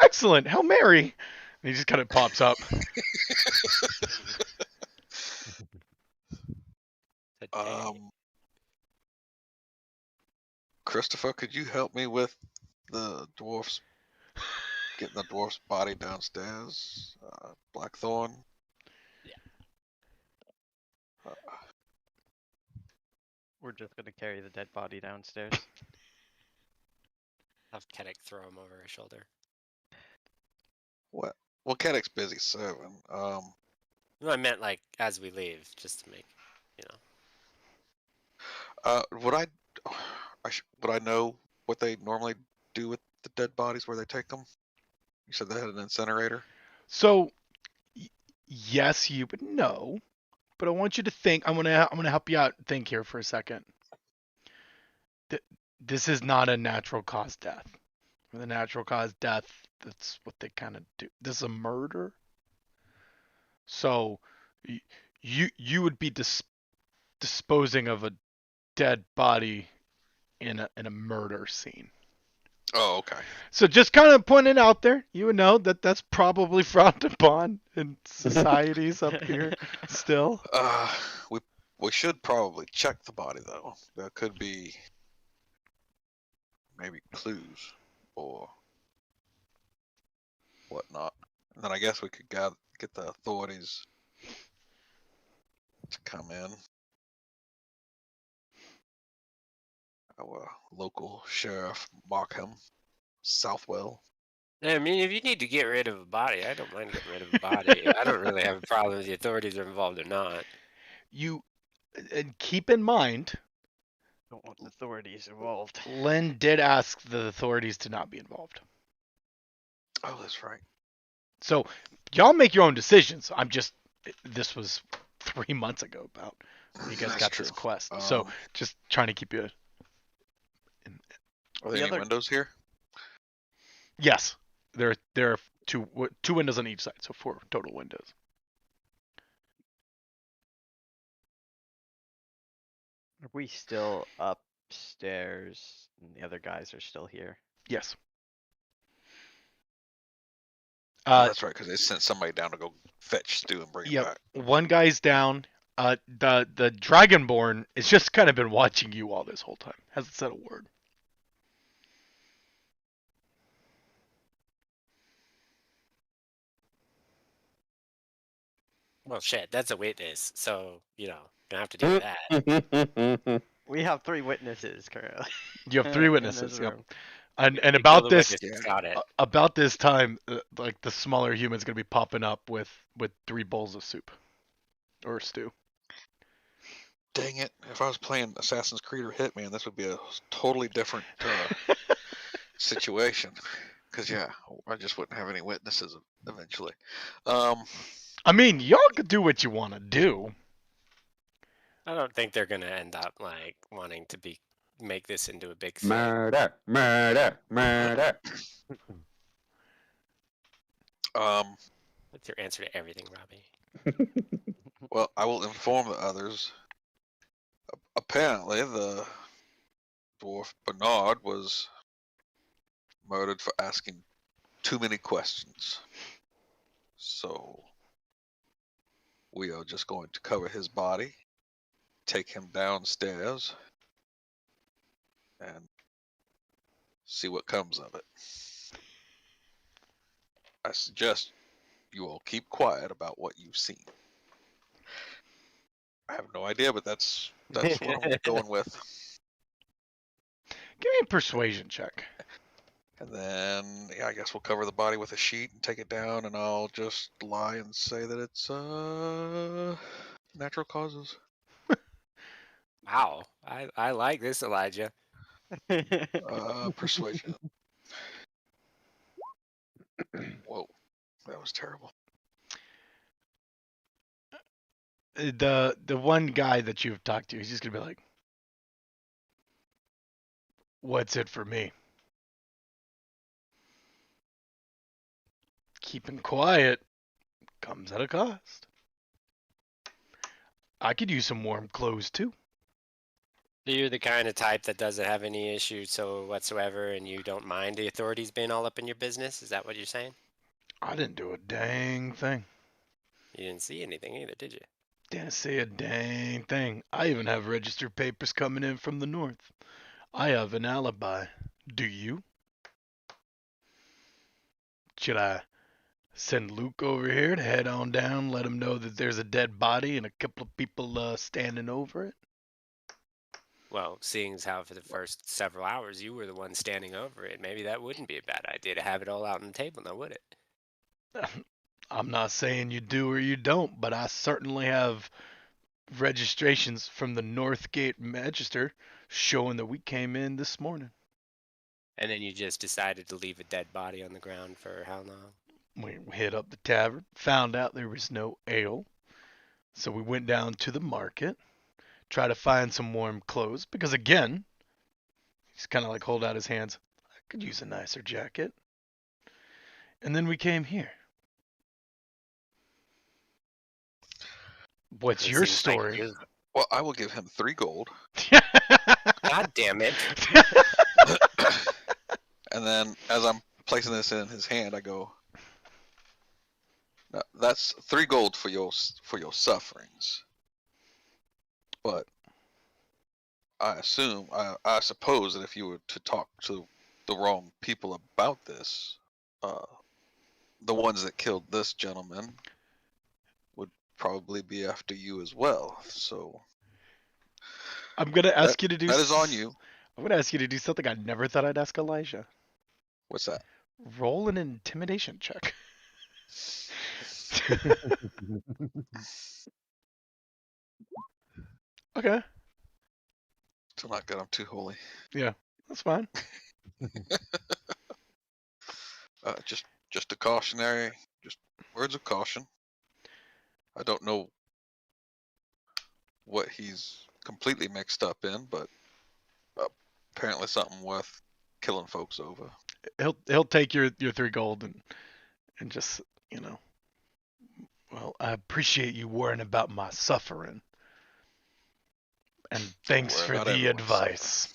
[SPEAKER 1] Excellent. Hail Mary. And he just kind of pops up.
[SPEAKER 5] Christopher, could you help me with the dwarf's getting the dwarf's body downstairs? Blackthorn.
[SPEAKER 4] We're just gonna carry the dead body downstairs.
[SPEAKER 3] Have Kedek throw him over his shoulder.
[SPEAKER 5] What? Well, Kedek's busy serving.
[SPEAKER 3] No, I meant like as we leave, just to make,
[SPEAKER 5] Would I know what they normally do with the dead bodies, where they take them? You said they had an incinerator.
[SPEAKER 1] So, yes, you would know, but I want you to think. I'm gonna help you out. Think here for a second. This is not a natural cause death. With a natural cause death, that's what they kind of do. This is a murder. So, you would be disposing of a dead body in a murder scene.
[SPEAKER 5] Oh, okay.
[SPEAKER 1] So just kind of pointing out there, you would know that that's probably frowned upon in societies up here still.
[SPEAKER 5] We should probably check the body though. There could be maybe clues or whatnot. And then I guess we could get the authorities to come in. Our local sheriff, Markham Southwell.
[SPEAKER 3] I mean, if you need to get rid of a body, I don't mind getting rid of a body. I don't really have a problem if the authorities are involved or not.
[SPEAKER 1] You and keep in mind,
[SPEAKER 4] Don't want the authorities involved.
[SPEAKER 1] Len did ask the authorities to not be involved.
[SPEAKER 5] Oh, that's right.
[SPEAKER 1] So y'all make your own decisions. This was 3 months ago about when you guys
[SPEAKER 5] That's
[SPEAKER 1] got
[SPEAKER 5] true.
[SPEAKER 1] this quest. So just trying to keep you.
[SPEAKER 5] Are there
[SPEAKER 4] The
[SPEAKER 5] any
[SPEAKER 4] other-
[SPEAKER 5] windows here?
[SPEAKER 1] Yes, there are two windows on each side, so 4 total windows.
[SPEAKER 4] Are we still upstairs and the other guys are still here?
[SPEAKER 1] Yes.
[SPEAKER 5] Oh, that's right, because they sent somebody down to go fetch Stu and bring him
[SPEAKER 1] Yep.
[SPEAKER 5] back.
[SPEAKER 1] One guy's down. The Dragonborn has just kind of been watching you all this whole time. Hasn't said a word.
[SPEAKER 3] Well, shit, that's a witness, so gonna have to do that.
[SPEAKER 4] We have 3 witnesses currently.
[SPEAKER 1] You have 3
[SPEAKER 4] in
[SPEAKER 1] witnesses.
[SPEAKER 4] this
[SPEAKER 1] Yep.
[SPEAKER 4] room.
[SPEAKER 1] And
[SPEAKER 3] You kill
[SPEAKER 1] about
[SPEAKER 3] the
[SPEAKER 1] this
[SPEAKER 3] witness, got it.
[SPEAKER 1] about this time, like the smaller human's gonna be popping up with 3 bowls of soup or stew.
[SPEAKER 5] Dang it! If I was playing Assassin's Creed or Hitman, this would be a totally different situation. Because yeah, I just wouldn't have any witnesses eventually.
[SPEAKER 1] I mean, y'all could do what you want to do.
[SPEAKER 3] I don't think they're gonna end up like wanting to make this into a big thing.
[SPEAKER 6] Murder, murder, murder.
[SPEAKER 3] That's your answer to everything, Robbie.
[SPEAKER 5] Well, I will inform the others. Apparently, the dwarf Bernard was murdered for asking too many questions. So, we are just going to cover his body, take him downstairs, and see what comes of it. I suggest you all keep quiet about what you've seen. I have no idea, but that's what I'm going with.
[SPEAKER 1] Give me a persuasion check.
[SPEAKER 5] And then, yeah, I guess we'll cover the body with a sheet and take it down, and I'll just lie and say that it's natural causes.
[SPEAKER 3] Wow, I like this, Elijah.
[SPEAKER 5] Persuasion. Whoa, that was terrible.
[SPEAKER 1] The one guy that you've talked to, he's just gonna be like, "What's it for me?" Keeping quiet comes at a cost. I could use some warm clothes too.
[SPEAKER 3] You're the kind of type that doesn't have any issues whatsoever, and you don't mind the authorities being all up in your business. Is that what you're saying?
[SPEAKER 1] I didn't do a dang thing.
[SPEAKER 3] You didn't see anything either, did you?
[SPEAKER 1] Didn't say a dang thing. I even have registered papers coming in from the north. I have an alibi. Do you? Should I send Luke over here to head on down, let him know that there's a dead body and a couple of people standing over it?
[SPEAKER 3] Well, seeing as how for the first several hours you were the one standing over it, maybe that wouldn't be a bad idea to have it all out on the table now, would it?
[SPEAKER 1] I'm not saying you do or you don't, but I certainly have registrations from the Northgate Register showing that we came in this morning.
[SPEAKER 3] And then you just decided to leave a dead body on the ground for how long?
[SPEAKER 1] We hit up the tavern, found out there was no ale, so we went down to the market, try to find some warm clothes, because again, he's kind of like hold out his hands. I could use a nicer jacket. And then we came here. What's
[SPEAKER 3] It
[SPEAKER 1] your
[SPEAKER 3] seems like
[SPEAKER 1] story?
[SPEAKER 3] you're-
[SPEAKER 5] Well, I will give him 3 gold,
[SPEAKER 3] God damn it.
[SPEAKER 5] And then as I'm placing this in his hand, I go, that's 3 gold for your sufferings. But I suppose that if you were to talk to the wrong people about this, the ones that killed this gentleman would probably be after you as well. So
[SPEAKER 1] I'm gonna ask you to do.
[SPEAKER 5] that is on you.
[SPEAKER 1] I'm gonna ask you to do something I never thought I'd ask Elijah.
[SPEAKER 5] What's that?
[SPEAKER 1] Roll an intimidation check. Okay,
[SPEAKER 5] Still not good. I'm too holy.
[SPEAKER 1] that's fine.
[SPEAKER 5] Just a cautionary, just words of caution. I don't know what he's completely mixed up in, but apparently something worth killing folks over.
[SPEAKER 1] He'll take your 3 gold and just, well, I appreciate you worrying about my suffering. And thanks
[SPEAKER 5] worry
[SPEAKER 1] for
[SPEAKER 5] about
[SPEAKER 1] the
[SPEAKER 5] everyone's
[SPEAKER 1] advice.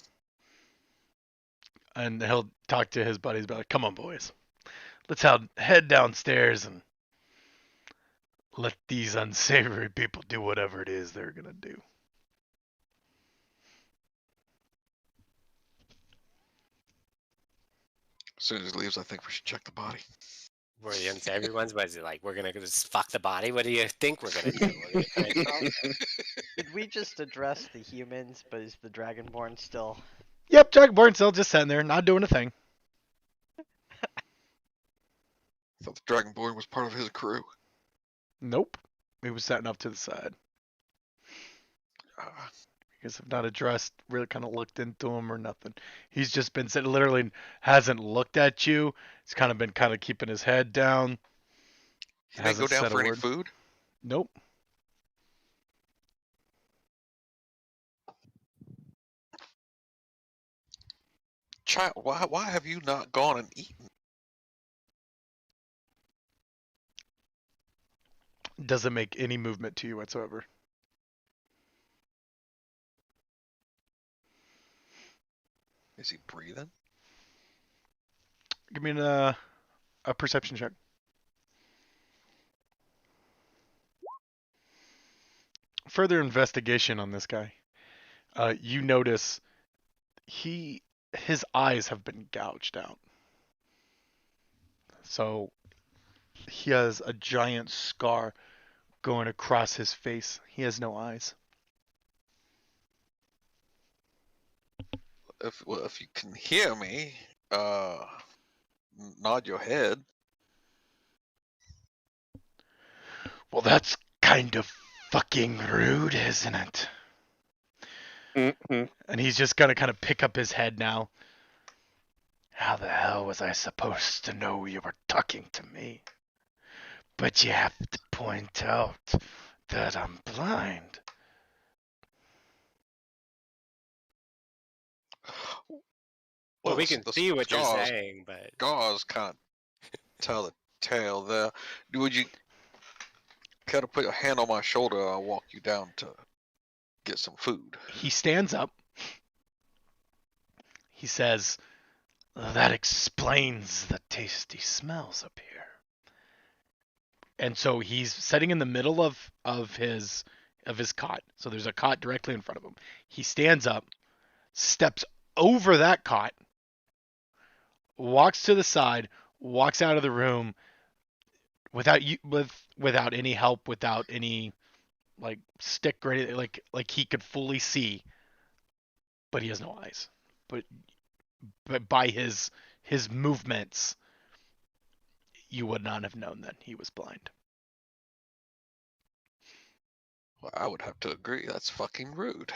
[SPEAKER 1] And he'll talk to his buddies about, come on, boys. Let's head downstairs and let these unsavory people do whatever it is they're going to do.
[SPEAKER 5] As soon as he leaves, I think we should check the body.
[SPEAKER 3] We're the unsavory ones, but is it like we're gonna just fuck the body? What do you think we're gonna do?
[SPEAKER 4] Did we just address the humans, but is the Dragonborn still?
[SPEAKER 1] Yep, Dragonborn's still just sitting there, not doing a thing.
[SPEAKER 5] I thought the Dragonborn was part of his crew.
[SPEAKER 1] Nope. He was sitting up to the side. You guys have not addressed, really kind of looked into him or nothing. He's just been sitting, literally hasn't looked at you. He's kind of been keeping his head down.
[SPEAKER 5] He didn't go
[SPEAKER 1] Hasn't
[SPEAKER 5] down
[SPEAKER 1] said a
[SPEAKER 5] for any
[SPEAKER 1] word.
[SPEAKER 5] food?
[SPEAKER 1] Nope.
[SPEAKER 5] Child, why have you not gone and eaten?
[SPEAKER 1] Doesn't make any movement to you whatsoever.
[SPEAKER 5] Is he breathing?
[SPEAKER 1] Give me a perception check. Further investigation on this guy. You notice his eyes have been gouged out. So he has a giant scar going across his face. He has no eyes.
[SPEAKER 5] If you can hear me, nod your head.
[SPEAKER 1] Well, that's kind of fucking rude, isn't it? And he's just gonna kind of pick up his head now. How the hell was I supposed to know you were talking to me? But you have to point out that I'm blind.
[SPEAKER 3] Well, we
[SPEAKER 5] the-
[SPEAKER 3] can
[SPEAKER 5] the
[SPEAKER 3] see what you're
[SPEAKER 5] scars-
[SPEAKER 3] saying, but
[SPEAKER 5] Scars can't tell the tale there. Would you kind of put a hand on my shoulder? I'll walk you down to get some food.
[SPEAKER 1] He stands up. He says, that explains the tasty smells up here. And so he's sitting in the middle of his cot. So there's a cot directly in front of him. He stands up, steps over that cot, walks to the side, walks out of the room without any help, without any like stick or anything, like he could fully see, but he has no eyes. But by his movements, you would not have known that he was blind.
[SPEAKER 5] Well, I would have to agree. That's fucking rude.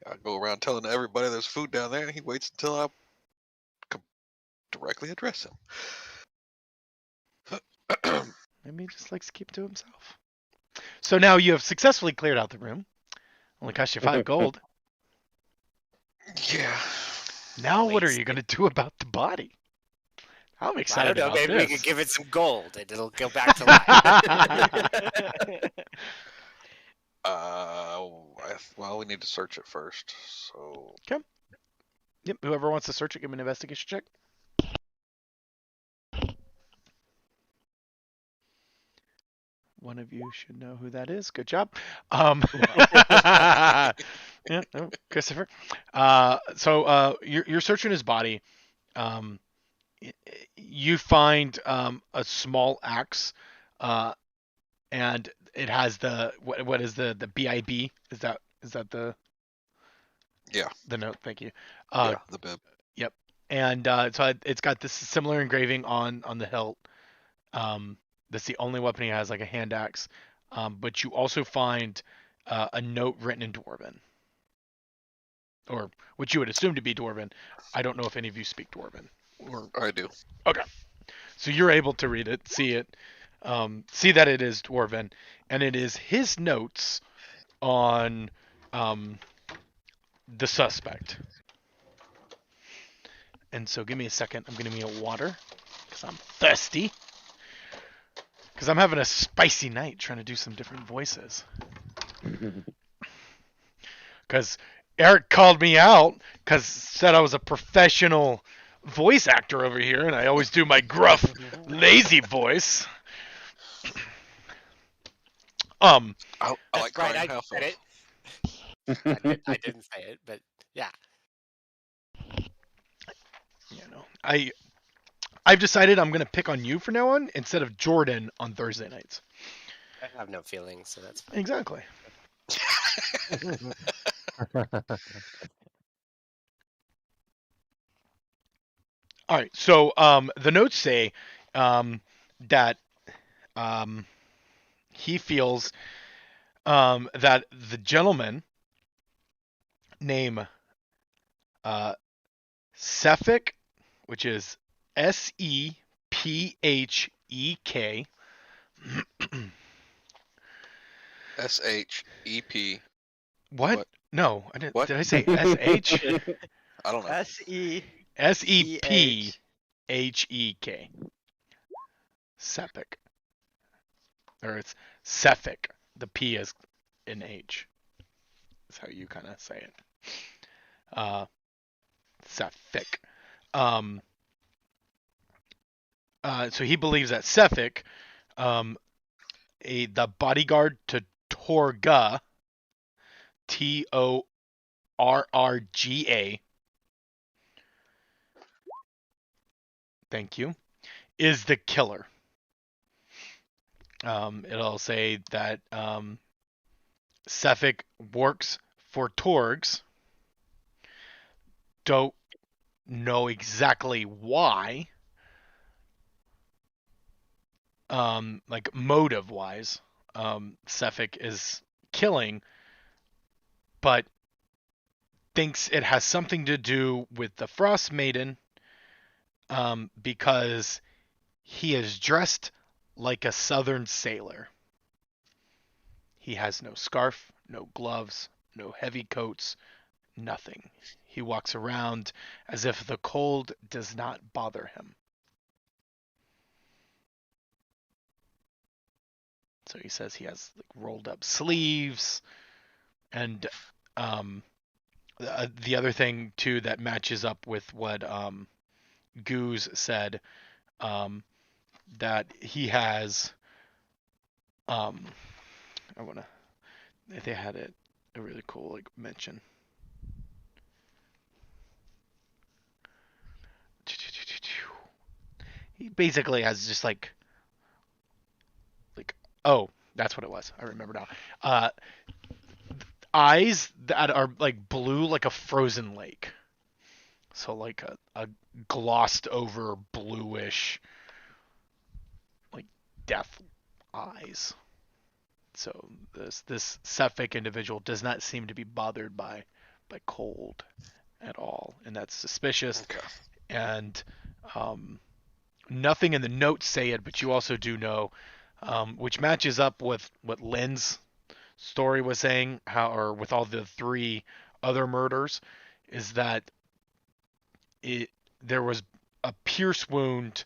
[SPEAKER 5] I go around telling everybody there's food down there, and he waits until I directly address him.
[SPEAKER 1] Maybe he just likes to keep it to himself. So now you have successfully cleared out the room. Only cost you 5 gold.
[SPEAKER 5] Yeah.
[SPEAKER 1] Now what are
[SPEAKER 3] Waste
[SPEAKER 1] you going to do about the body? I'm
[SPEAKER 3] I don't
[SPEAKER 1] excited
[SPEAKER 3] know.
[SPEAKER 1] about
[SPEAKER 3] Maybe we
[SPEAKER 1] this.
[SPEAKER 3] could give it some gold and it'll go back to life.
[SPEAKER 5] Well, we need to search it first. So
[SPEAKER 1] Yep. Whoever wants to search it, give me an investigation check. One of you should know who that is. Good job. Yeah, no, Christopher. You're searching his body. You find a small axe, and it has what is the BIB? Is that the
[SPEAKER 5] Yeah.
[SPEAKER 1] the note? Thank you.
[SPEAKER 5] yeah, the bib.
[SPEAKER 1] Yep. And it's got this similar engraving on the hilt. That's the only weapon he has, like a hand axe. But you also find a note written in Dwarven, or what you would assume to be Dwarven. I don't know if any of you speak Dwarven.
[SPEAKER 5] I do.
[SPEAKER 1] So you're able to read it, see it, see that it is Dwarven, and it is his notes on the suspect. And so give me a second. I'm getting me a water because I'm thirsty. Because I'm having a spicy night trying to do some different voices. Because Eric called me out because said I was a professional voice actor over here, and I always do my gruff, lazy voice.
[SPEAKER 5] I
[SPEAKER 3] That's
[SPEAKER 5] like
[SPEAKER 3] right.
[SPEAKER 5] crying
[SPEAKER 3] I
[SPEAKER 5] half
[SPEAKER 3] said
[SPEAKER 5] elf.
[SPEAKER 3] it. I didn't say it, but yeah.
[SPEAKER 1] You know, I've decided I'm gonna pick on you from now on instead of Jordan on Thursday nights.
[SPEAKER 3] I have no feelings, so that's fine.
[SPEAKER 1] Exactly. All right. So the notes say that he feels that the gentleman named Sefik, which is Sephek.
[SPEAKER 5] SHEP.
[SPEAKER 1] What?
[SPEAKER 5] What?
[SPEAKER 1] No, I didn't.
[SPEAKER 5] What?
[SPEAKER 1] Did I say SH?
[SPEAKER 5] I don't know.
[SPEAKER 4] S-E.
[SPEAKER 1] Sephek. Sepik. Or it's Sefik. The P is in H. That's how you kind of say it. Sefik. So he believes that Sefik, the bodyguard to Torga, Torrrga, thank you, is the killer. It'll say that Sefik works for Torgs. Don't know exactly why. Like motive wise, Sefik is killing, but thinks it has something to do with the Frost Maiden, because he is dressed like a southern sailor. He has no scarf, no gloves, no heavy coats, nothing. He walks around as if the cold does not bother him. So he says he has like rolled up sleeves, and the other thing too that matches up with what Goose said, that he has I wanna, they had it a really cool like mention. He basically has just like oh, that's what it was. I remember now. Eyes that are like blue like a frozen lake. So like a glossed over bluish like death eyes. So this Sefik individual does not seem to be bothered by cold at all, and that's suspicious.
[SPEAKER 5] Okay.
[SPEAKER 1] And nothing in the notes say it, but you also do know, which matches up with what Lynn's story was saying, or with all the 3 other murders, is that there was a pierce wound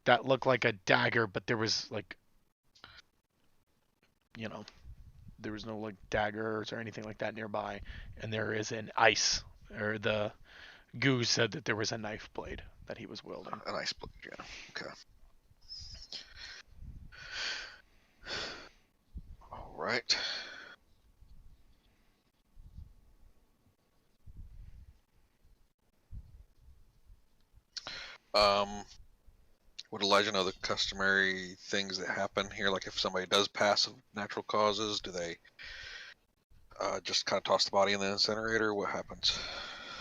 [SPEAKER 1] that looked like a dagger, but there was like, there was no like daggers or anything like that nearby, and there is an ice, or the goose said that there was a knife blade that he was wielding.
[SPEAKER 5] A nice blade, yeah. Okay. All right. Would Elijah know the customary things that happen here? Like if somebody does pass of natural causes, do they just kind of toss the body in the incinerator? What happens?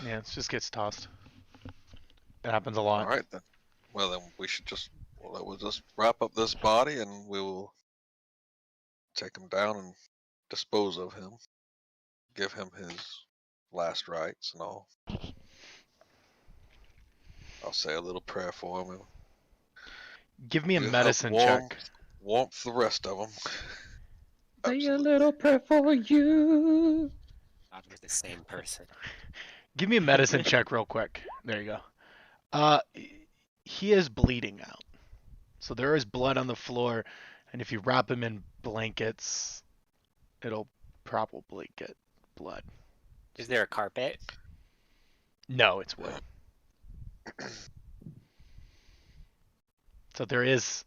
[SPEAKER 1] Yeah, it just gets tossed. It happens a
[SPEAKER 5] All
[SPEAKER 1] lot.
[SPEAKER 5] right then. Well then we should we'll just wrap up this body and we will take him down and dispose of him. Give him his last rites and all. I'll say a little prayer for him and
[SPEAKER 1] Give me a
[SPEAKER 5] you help
[SPEAKER 1] medicine
[SPEAKER 5] warm-
[SPEAKER 1] check.
[SPEAKER 5] warmth the rest of them.
[SPEAKER 6] Say a little prayer for you.
[SPEAKER 3] God, we're the same person.
[SPEAKER 1] Give me a medicine check real quick. There you go. He is bleeding out. So there is blood on the floor, and if you wrap him in blankets, it'll probably get blood.
[SPEAKER 3] Is there a carpet?
[SPEAKER 1] No, it's wood. So there is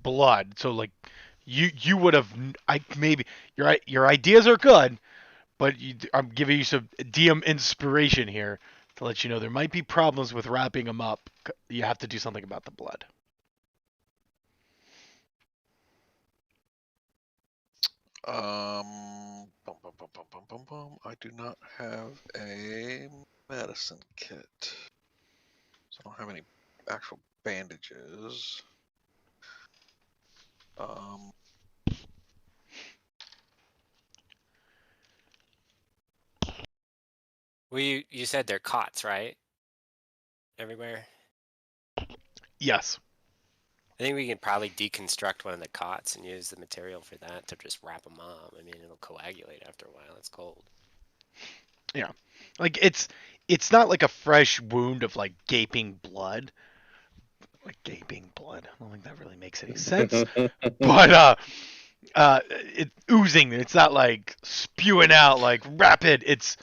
[SPEAKER 1] blood. So like you would have maybe your ideas are good, but I'm giving you some DM inspiration here to let you know there might be problems with wrapping him up. You have to do something about the blood.
[SPEAKER 5] I do not have a medicine kit. So I don't have any actual bandages.
[SPEAKER 3] Well, you said they're cots, right? Everywhere.
[SPEAKER 1] Yes.
[SPEAKER 3] I think we can probably deconstruct one of the cots and use the material for that to just wrap them up. I mean, it'll coagulate after a while. It's cold.
[SPEAKER 1] Yeah. Like it's not like a fresh wound of like gaping blood. Like gaping blood. I don't think that really makes any sense. But it's oozing. It's not like spewing out like rapid. It's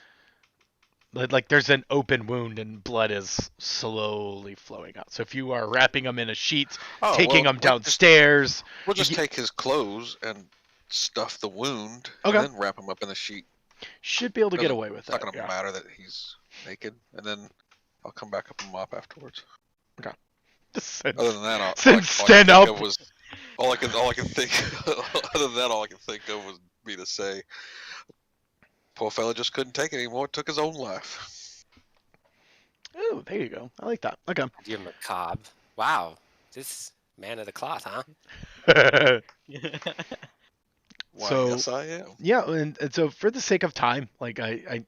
[SPEAKER 1] like there's an open wound and blood is slowly flowing out. So if you are wrapping them in a sheet,
[SPEAKER 5] Oh,
[SPEAKER 1] taking
[SPEAKER 5] well,
[SPEAKER 1] them downstairs,
[SPEAKER 5] We'll just
[SPEAKER 1] you-
[SPEAKER 5] take his clothes and stuff the wound,
[SPEAKER 1] Okay.
[SPEAKER 5] and then wrap him up in a sheet.
[SPEAKER 1] should be able to get
[SPEAKER 5] Doesn't-
[SPEAKER 1] away with
[SPEAKER 5] It's not
[SPEAKER 1] that.
[SPEAKER 5] gonna
[SPEAKER 1] Yeah.
[SPEAKER 5] matter that he's naked, and then I'll come back up and mop afterwards.
[SPEAKER 1] Since-
[SPEAKER 5] Other than that,
[SPEAKER 1] Since stand up.
[SPEAKER 5] All I can think. Other than that, all I can think of was me to say, poor fella just couldn't take it anymore. Took his own life.
[SPEAKER 1] Oh, there you go. I like that. Okay.
[SPEAKER 3] Give him a cob. Wow, this man of the cloth, huh?
[SPEAKER 5] Why,
[SPEAKER 1] So-
[SPEAKER 5] yes, I am.
[SPEAKER 1] Yeah, and so for the sake of time, like I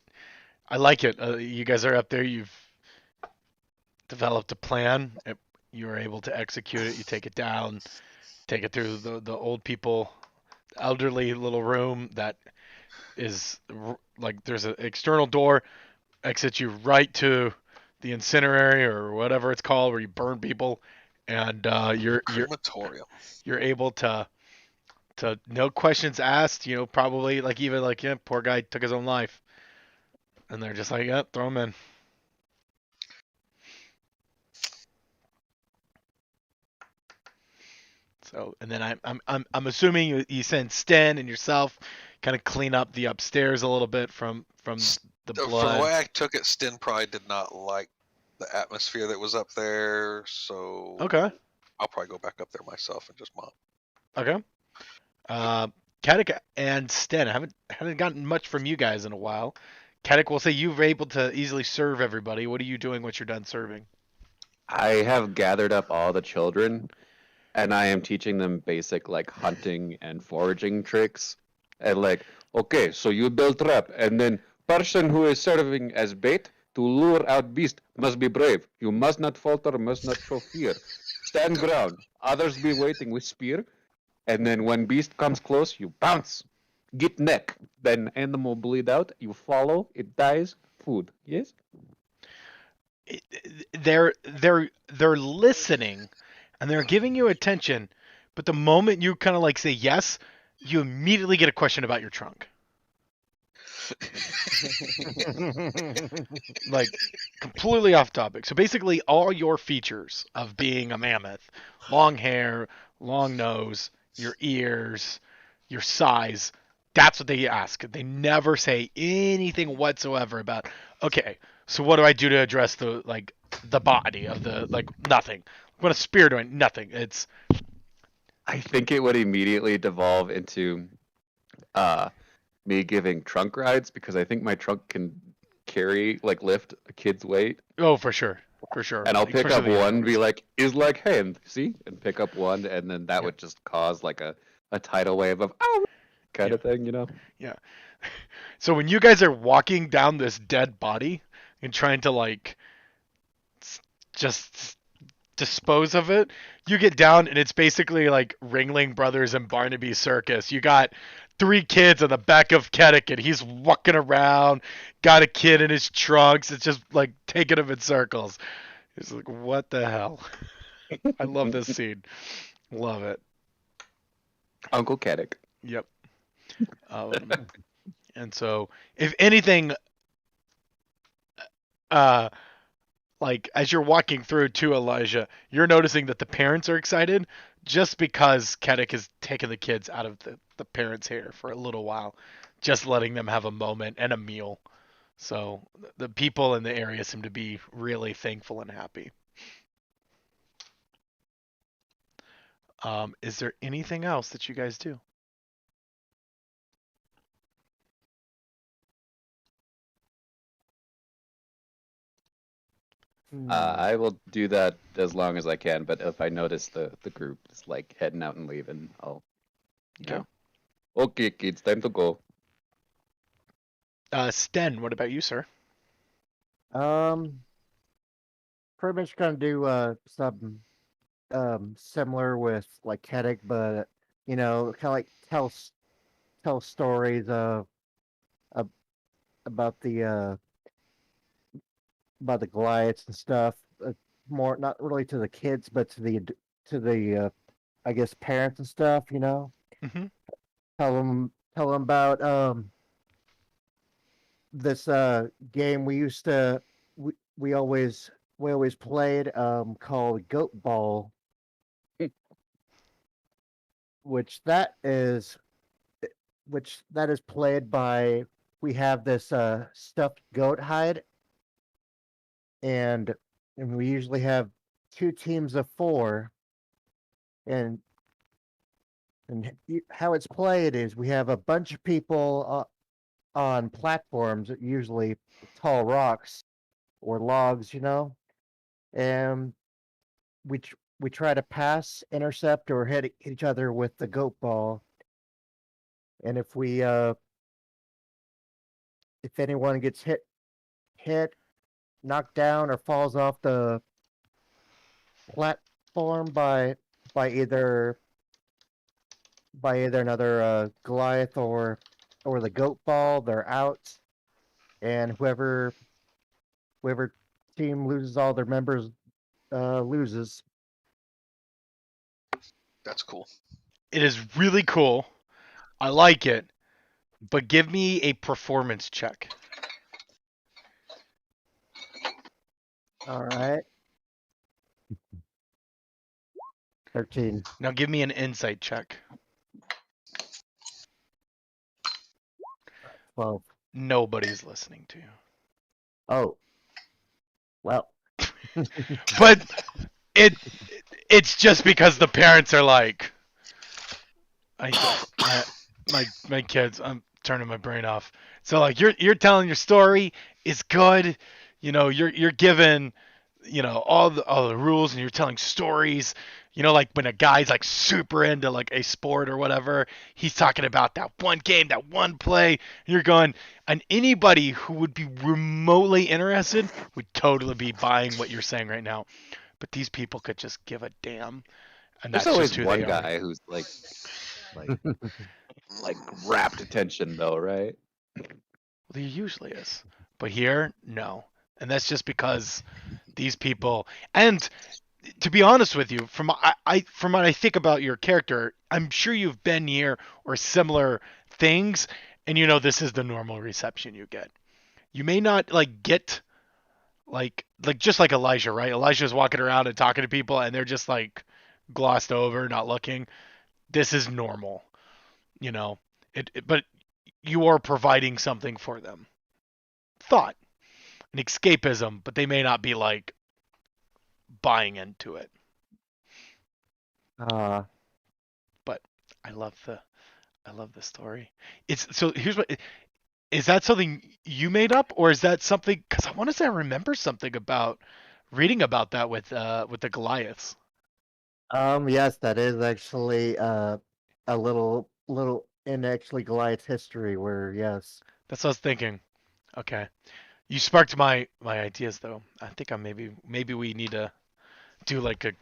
[SPEAKER 1] like it. You guys are up there. You've developed a plan. You are able to execute it. You take it down, take it through the old people, elderly little room that is like there's an external door, exits you right to the incinerary or whatever it's called, where you burn people, and you're
[SPEAKER 5] Crematorium.
[SPEAKER 1] able to no questions asked, probably like even like, yeah, poor guy took his own life. And they're just like, yeah, throw him in. So, and then I'm assuming you send Sten and yourself kind of clean up the upstairs a little bit from the
[SPEAKER 5] From the
[SPEAKER 1] blood.
[SPEAKER 5] way I took it, Sten probably did not like the atmosphere that was up there, so
[SPEAKER 1] Okay.
[SPEAKER 5] I'll probably go back up there myself and just mop.
[SPEAKER 1] Okay. Kadik and Sten, I haven't gotten much from you guys in a while. Kadik will say you were able to easily serve everybody. What are you doing once you're done serving?
[SPEAKER 6] I have gathered up all the children, and I am teaching them basic like hunting and foraging tricks. And like, okay, so you build trap, and then person who is serving as bait to lure out beast must be brave. You must not falter, must not show fear. Stand ground. Others be waiting with spear, and then when beast comes close, you bounce. Get neck. Then animal bleed out. You follow. It dies. Food. Yes.
[SPEAKER 1] They're listening and they're giving you attention, but the moment you kind of like say yes, you immediately get a question about your trunk. Like completely off topic. So basically all your features of being a mammoth, long hair, long nose, your ears, your size, that's what they ask. They never say anything whatsoever about, okay, so what do I do to address the body of the nothing. What a spear doing? Nothing. It's
[SPEAKER 6] I think it would immediately devolve into me giving trunk rides because I think my trunk can lift a kid's weight.
[SPEAKER 1] for sure. For sure.
[SPEAKER 6] And I'll pick up
[SPEAKER 1] Especially the
[SPEAKER 6] one, be
[SPEAKER 1] young
[SPEAKER 6] like, is like, hey, and see, and pick up one, and then that would just cause like a tidal wave of oh kind of thing, you know?
[SPEAKER 1] Yeah. So when you guys are walking down this dead body and trying to just dispose of it, you get down and it's basically like Ringling Brothers and Barnaby Circus. You got 3 kids on the back of Kedek and he's walking around, got a kid in his trunks. It's just like taking him in circles. It's like, what the hell? I love this scene. Love it.
[SPEAKER 6] Uncle Kedek.
[SPEAKER 1] Yep. Um, and so, if anything, like as you're walking through to Elijah, you're noticing that the parents are excited just because Kedek has taken the kids out of the parents' hair for a little while, just letting them have a moment and a meal. So the people in the area seem to be really thankful and happy. Is there anything else that you guys do?
[SPEAKER 6] I will do that as long as I can, but if I notice the group is like heading out and leaving, I'll
[SPEAKER 1] Okay.
[SPEAKER 6] Okay, kids, time to go.
[SPEAKER 1] Sten, what about you, sir?
[SPEAKER 7] Pretty much gonna do something similar with like Kedek, but kind of like tell stories of about the Goliaths and stuff. More not really to the kids, but to the I guess parents and stuff.
[SPEAKER 1] Mm-hmm.
[SPEAKER 7] Tell them about this game we used to we always played called Goat Ball, which that is played by we have this stuffed goat hide, and we usually have 2 teams of 4, and how it's played is we have a bunch of people on platforms, usually tall rocks or logs, and we try to pass, intercept, or hit each other with the goat ball. And if anyone gets hit, knocked down, or falls off the platform by either another Goliath or the goat ball, they're out. And whoever team loses all their members loses.
[SPEAKER 5] That's cool.
[SPEAKER 1] It is really cool. I like it, but give me a performance check.
[SPEAKER 7] All right. 13.
[SPEAKER 1] Now give me an insight check.
[SPEAKER 7] 12.
[SPEAKER 1] Nobody's listening to you.
[SPEAKER 7] Oh. Well.
[SPEAKER 1] But it's just because the parents are like, my kids, I'm turning my brain off. So like you're telling your story, it's good, you're given, all the rules, and you're telling stories. Like when a guy's like super into like a sport or whatever, he's talking about that one game, that one play. You're going, and anybody who would be remotely interested would totally be buying what you're saying right now. But these people could just give a damn, and
[SPEAKER 6] There's
[SPEAKER 1] that's
[SPEAKER 6] always
[SPEAKER 1] just who
[SPEAKER 6] one
[SPEAKER 1] they are.
[SPEAKER 6] guy who's like rapt attention though, right?
[SPEAKER 1] Well, there usually is, but here, no, and that's just because these people, and to be honest with you, from what I think about your character, I'm sure you've been near or similar things, and this is the normal reception you get. You may not like get like just like Elijah, right? Elijah's walking around and talking to people, and they're just like glossed over, not looking. This is normal, you know. But you are providing something for them. Thought, an escapism, but they may not be like buying into it.
[SPEAKER 7] Uh,
[SPEAKER 1] But I love the story. It's so here's what is that something you made up, or is that something? Because I want to say I remember something about reading about that with the Goliaths.
[SPEAKER 7] yes, that is actually a little in actually Goliath's history where yes.
[SPEAKER 1] That's what I was thinking. Okay, you sparked my ideas though. I think maybe we need to do like a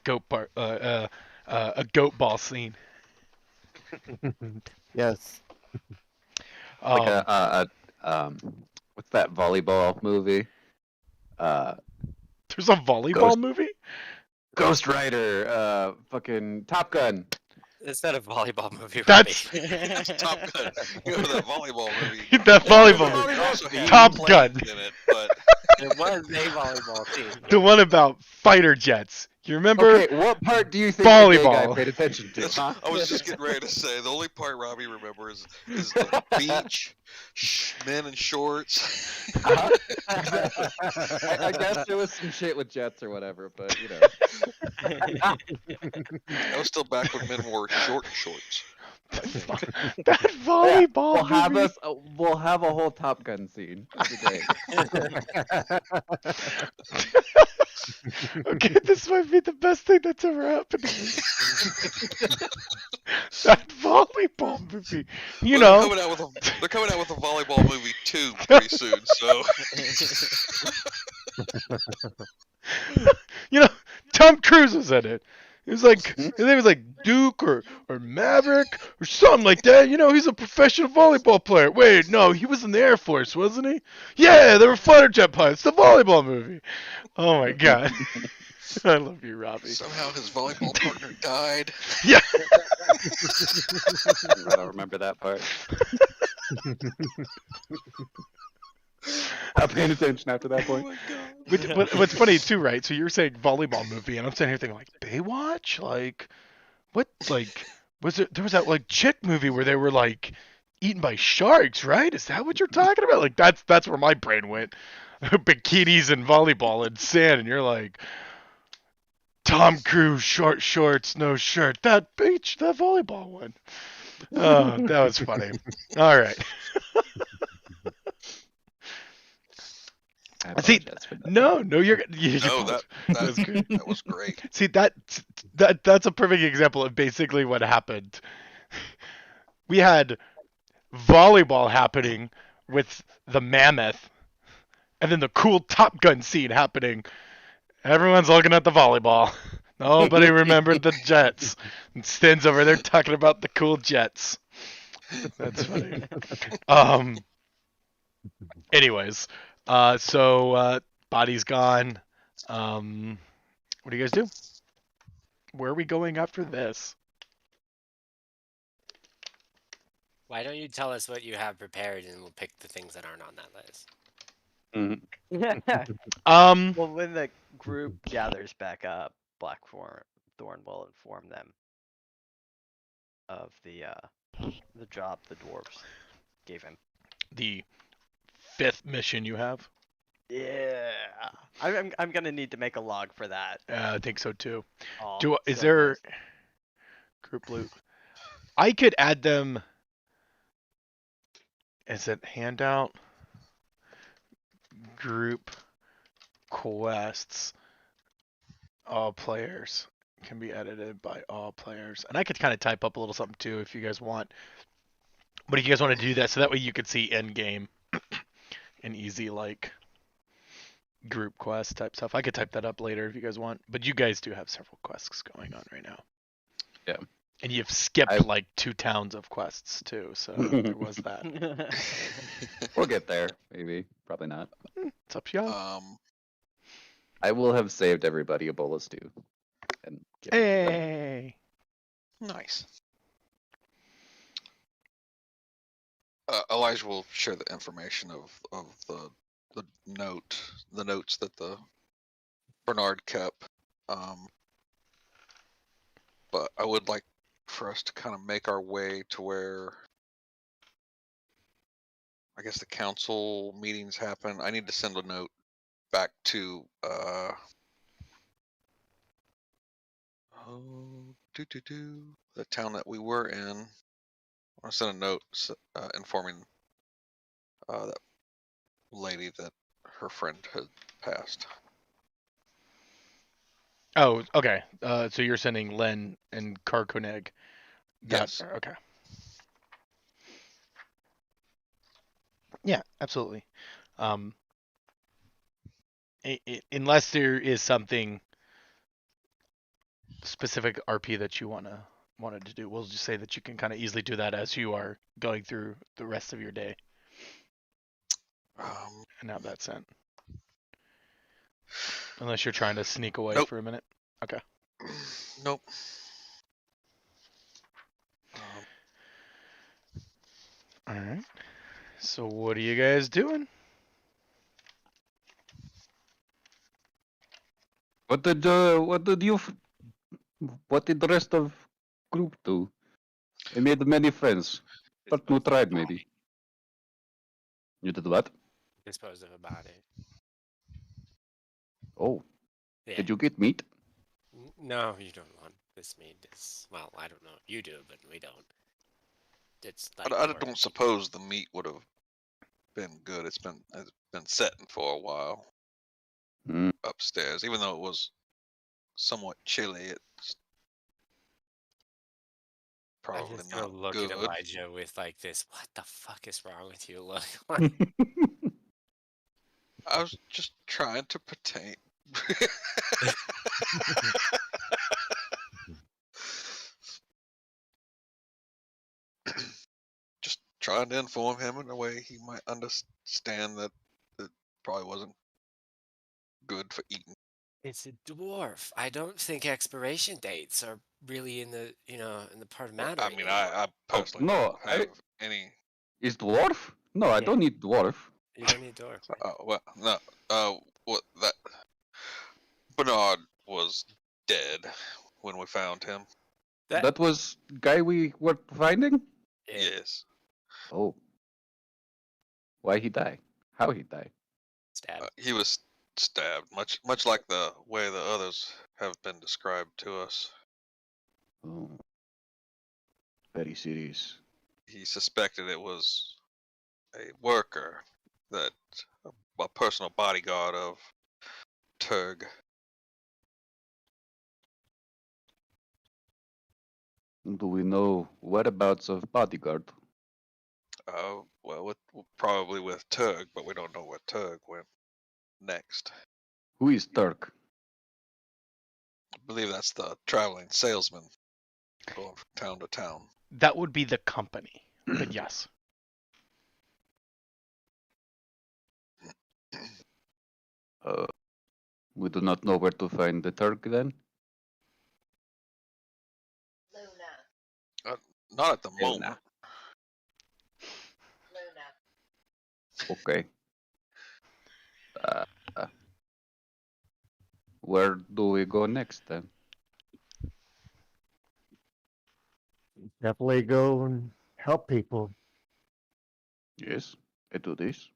[SPEAKER 1] a goat ball scene.
[SPEAKER 7] Yes.
[SPEAKER 6] Like
[SPEAKER 1] Um,
[SPEAKER 6] what's that volleyball movie?
[SPEAKER 1] there's a volleyball
[SPEAKER 6] Ghost-
[SPEAKER 1] movie.
[SPEAKER 6] Ghost Rider, fucking Top Gun.
[SPEAKER 3] Is that a volleyball movie?
[SPEAKER 1] That's-
[SPEAKER 3] Robbie?
[SPEAKER 5] Top Gun. You know that volleyball movie.
[SPEAKER 1] That volleyball
[SPEAKER 5] There
[SPEAKER 1] movie.
[SPEAKER 5] also had
[SPEAKER 1] Top
[SPEAKER 5] planes
[SPEAKER 1] Gun.
[SPEAKER 5] In it, but
[SPEAKER 3] There was a volleyball team.
[SPEAKER 1] The one about fighter jets. You remember?
[SPEAKER 6] Okay, what part do you think the gay guy
[SPEAKER 1] Volleyball.
[SPEAKER 6] paid attention to?
[SPEAKER 5] that's,
[SPEAKER 6] Huh?
[SPEAKER 5] I was just getting ready to say the only part Robbie remembers is the beach, men in shorts.
[SPEAKER 6] Uh-huh. I guess there was some shit with jets or whatever, but
[SPEAKER 5] I was still back when men wore short shorts.
[SPEAKER 1] That volleyball
[SPEAKER 6] we'll have
[SPEAKER 1] movie.
[SPEAKER 6] we'll have a whole Top Gun scene. That'd be great.
[SPEAKER 1] Okay, this might be the best thing that's ever happened to me. That volleyball movie. You
[SPEAKER 5] Well,
[SPEAKER 1] know,
[SPEAKER 5] they're coming out with a volleyball movie too pretty soon. So
[SPEAKER 1] Tom Cruise was in it. It was like his name was like Duke or Maverick or something like that. He's a professional volleyball player. Wait, no, he was in the Air Force, wasn't he? Yeah, they were fighter jet pilots. The volleyball movie. Oh my god. I love you, Robbie.
[SPEAKER 5] somehow his volleyball partner died.
[SPEAKER 1] Yeah.
[SPEAKER 6] I don't remember that part. I'm paying attention after that
[SPEAKER 5] Oh
[SPEAKER 6] point.
[SPEAKER 5] my god.
[SPEAKER 1] What's funny too, right? So you're saying volleyball movie, and I'm sitting here thinking like Baywatch, like what? Like there was that like chick movie where they were like eaten by sharks, right? Is that what you're talking about? Like that's where my brain went. Bikinis and volleyball and sand, and you're like Tom Cruise, short shorts, no shirt. That volleyball one. Oh, that was funny. All right.
[SPEAKER 6] I
[SPEAKER 1] See,
[SPEAKER 6] apologize for that.
[SPEAKER 1] No, you're
[SPEAKER 5] No, that
[SPEAKER 1] was good.
[SPEAKER 5] that was great.
[SPEAKER 1] See that's a perfect example of basically what happened. We had volleyball happening with the mammoth, and then the cool Top Gun scene happening. Everyone's looking at the volleyball. Nobody remembered the jets. And Stin's over there talking about the cool jets. That's funny. Anyways, so body's gone. What do you guys do? Where are we going after this?
[SPEAKER 3] Why don't you tell us what you have prepared and we'll pick the things that aren't on that list?
[SPEAKER 6] Mhm.
[SPEAKER 4] Well, when the group gathers back up, Blackthorn will inform them of the job the dwarves gave him.
[SPEAKER 1] The 5th mission you have?
[SPEAKER 4] Yeah, I'm gonna need to make a log for that.
[SPEAKER 1] I think so too.
[SPEAKER 4] Oh,
[SPEAKER 1] Is
[SPEAKER 4] so
[SPEAKER 1] there
[SPEAKER 4] nice.
[SPEAKER 1] group loot? I could add them. Is it handout? Group quests. All players can be edited by all players. And I could kind of type up a little something too if you guys want. But if you guys want to do that, so that way you could see end game and easy like group quest type stuff. I could type that up later if you guys want. But you guys do have several quests going on right now.
[SPEAKER 6] Yeah.
[SPEAKER 1] And you've skipped
[SPEAKER 6] I-
[SPEAKER 1] like 2 towns of quests too, so there was that.
[SPEAKER 6] We'll get there, maybe. Probably not.
[SPEAKER 1] It's up to y'all.
[SPEAKER 5] Um,
[SPEAKER 6] I will have saved everybody Ebola stew. and give it to them.
[SPEAKER 1] Hey.
[SPEAKER 5] Nice. Elijah will share the information of the notes that the Bernard kept. But I would like for us to kind of make our way to where I guess the council meetings happen. I need to send a note back to the town that we were in. I sent a note informing that lady that her friend had passed.
[SPEAKER 1] Oh, okay. So you're sending Len and Karkoneg.
[SPEAKER 5] Yes.
[SPEAKER 1] Okay. Yeah, absolutely. Unless there is something specific RP that you wanted to do, we'll just say that you can kind of easily do that as you are going through the rest of your day and have that sent. Unless you're trying to sneak away
[SPEAKER 5] Nope.
[SPEAKER 1] for a minute. Okay.
[SPEAKER 5] Nope.
[SPEAKER 1] All right. So what are you guys doing?
[SPEAKER 6] What did the rest of group do? I made many friends. But who tried maybe? You did what?
[SPEAKER 3] Dispose of a body.
[SPEAKER 6] Oh,
[SPEAKER 3] Yeah.
[SPEAKER 6] did you get meat?
[SPEAKER 3] No, you don't want this meat. It's, well, I don't know if you do, but we don't. It's like
[SPEAKER 5] I
[SPEAKER 3] pork.
[SPEAKER 5] don't suppose the meat would have been good. It's been setting for a while
[SPEAKER 6] Hmm.
[SPEAKER 5] upstairs, even though it was somewhat chilly. It's
[SPEAKER 3] I'm
[SPEAKER 5] probably
[SPEAKER 3] just gonna
[SPEAKER 5] not
[SPEAKER 3] look
[SPEAKER 5] good.
[SPEAKER 3] at Elijah with like this. What the fuck is wrong with you? Look. Like,
[SPEAKER 5] I was just trying to pertain. Just trying to inform him in a way he might understand that it probably wasn't good for eating.
[SPEAKER 3] it's a dwarf. I don't think expiration dates are really in the in the part of matter.
[SPEAKER 5] I mean, I personally
[SPEAKER 6] no,
[SPEAKER 5] don't have
[SPEAKER 6] I-
[SPEAKER 5] any.
[SPEAKER 6] Is dwarf? No, I
[SPEAKER 3] Yeah.
[SPEAKER 6] don't need dwarf.
[SPEAKER 3] You don't need dwarf.
[SPEAKER 5] Well, no. What that Bernard was dead when we found him.
[SPEAKER 6] That was guy we were finding?
[SPEAKER 3] Yeah,
[SPEAKER 5] Yes.
[SPEAKER 6] Oh. Why he die? How he die?
[SPEAKER 3] stab.
[SPEAKER 5] He was stabbed, much like the way the others have been described to us.
[SPEAKER 6] Oh. Very serious.
[SPEAKER 5] He suspected it was a worker, that a personal bodyguard of Turg.
[SPEAKER 6] Do we know whereabouts of bodyguard?
[SPEAKER 5] Well, probably with Turg, but we don't know where Turg went next.
[SPEAKER 6] Who is Turk?
[SPEAKER 5] I believe that's the traveling salesman going from town to town.
[SPEAKER 1] That would be the company. But yes.
[SPEAKER 6] We do not know where to find the Turk then?
[SPEAKER 5] Not at the
[SPEAKER 6] Luna.
[SPEAKER 5] moment.
[SPEAKER 6] Okay. Where do we go next then?
[SPEAKER 7] Definitely go and help people.
[SPEAKER 6] Yes, I do this.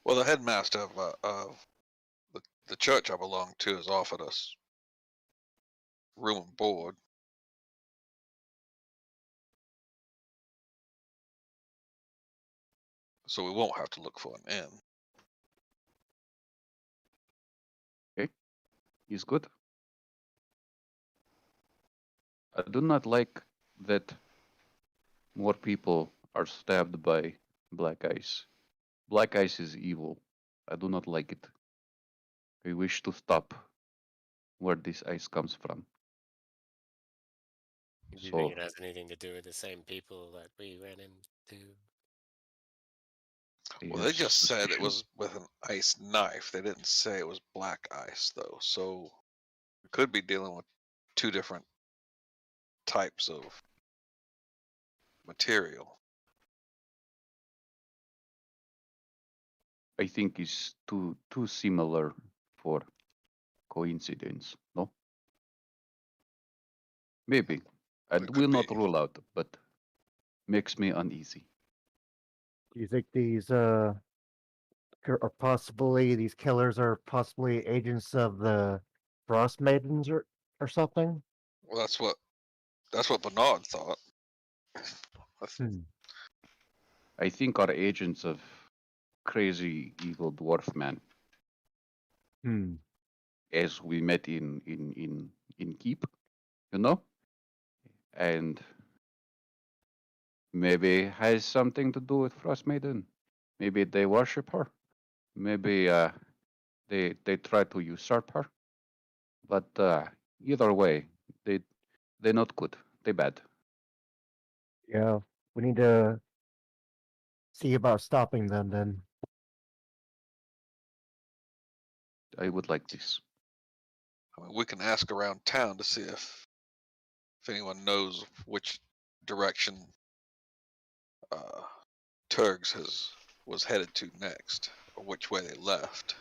[SPEAKER 5] Well, the headmaster of the church I belong to has offered us room and board. So we won't have to look for an inn.
[SPEAKER 6] He's good. I do not like that more people are stabbed by black ice. Black ice is evil. I do not like it. I wish to stop where this ice comes from.
[SPEAKER 3] Do you
[SPEAKER 6] So-
[SPEAKER 3] think it has anything to do with the same people that we ran into?
[SPEAKER 5] Well, they
[SPEAKER 6] Yes,
[SPEAKER 5] just said it
[SPEAKER 6] suspicion.
[SPEAKER 5] was with an ice knife. They didn't say it was black ice, though. So we could be dealing with two different types of material.
[SPEAKER 6] I think it's too similar for coincidence, no? Maybe. And
[SPEAKER 5] It
[SPEAKER 6] will
[SPEAKER 5] could
[SPEAKER 6] not
[SPEAKER 5] be.
[SPEAKER 6] rule out, but makes me uneasy.
[SPEAKER 7] Do you think these are possibly these killers are possibly agents of the Frost Maidens or something?
[SPEAKER 5] Well, that's what Bernard thought.
[SPEAKER 7] Hmm.
[SPEAKER 6] I think are agents of crazy evil dwarf man,
[SPEAKER 7] Hmm.
[SPEAKER 6] as we met in Keep, you know? And maybe has something to do with Frost Maiden. Maybe they worship her. Maybe they try to usurp her. But either way, they're not good. They bad.
[SPEAKER 7] Yeah, we need to see about stopping them then.
[SPEAKER 6] I would like this.
[SPEAKER 5] I mean, we can ask around town to see if anyone knows which direction Turgs was headed to next, or which way they left.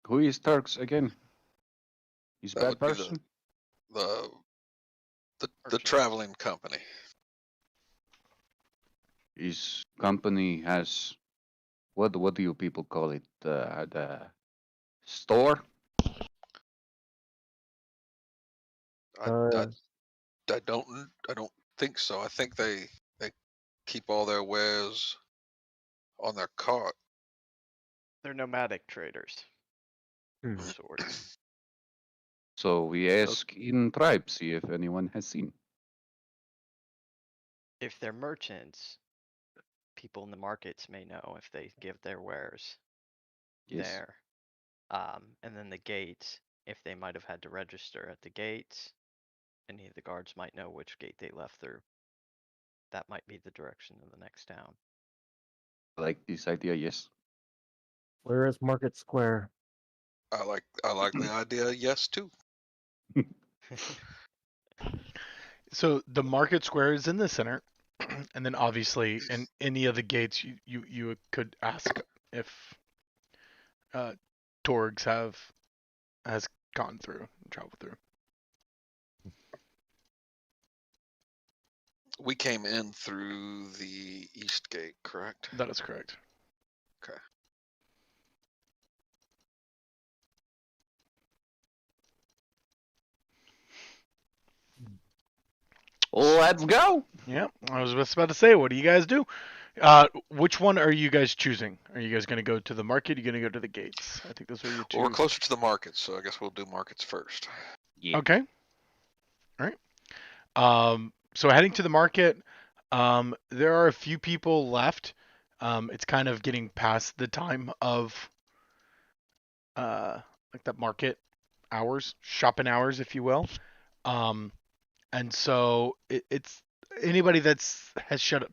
[SPEAKER 6] Who is Turks again? He's
[SPEAKER 5] That
[SPEAKER 6] bad
[SPEAKER 5] would be
[SPEAKER 6] person.
[SPEAKER 5] the
[SPEAKER 4] Merchants.
[SPEAKER 5] traveling company.
[SPEAKER 6] His company has what do you people call it? The store?
[SPEAKER 5] I don't think so. I think they keep all their wares on their cart.
[SPEAKER 4] They're nomadic traders
[SPEAKER 7] Hmm.
[SPEAKER 4] of sorts.
[SPEAKER 6] So we ask in tribe, see if anyone has seen.
[SPEAKER 4] If they're merchants, people in the markets may know if they give their wares
[SPEAKER 6] Yes.
[SPEAKER 4] there. And then the gates, if they might have had to register at the gates, any of the guards might know which gate they left through. That might be the direction of the next town.
[SPEAKER 6] I like this idea, yes.
[SPEAKER 7] Where is Market Square?
[SPEAKER 5] I like the idea. Yes, too.
[SPEAKER 1] So the market square is in the center, and then obviously in any of the gates you could ask if Torgs has gone through, traveled through.
[SPEAKER 5] We came in through the east gate, correct?
[SPEAKER 1] That is correct.
[SPEAKER 5] Okay.
[SPEAKER 6] Let's go.
[SPEAKER 1] Yeah, I was just about to say, what do you guys do? Which one are you guys choosing? Are you guys going to go to the market? Are you going to go to the gates? I think those are your two.
[SPEAKER 5] Well, we're closer to the markets, so I guess we'll do markets first.
[SPEAKER 6] Yeah.
[SPEAKER 1] Okay. All right. So heading to the market, there are a few people left. It's kind of getting past the time of like that market hours, shopping hours, if you will. And so it's anybody has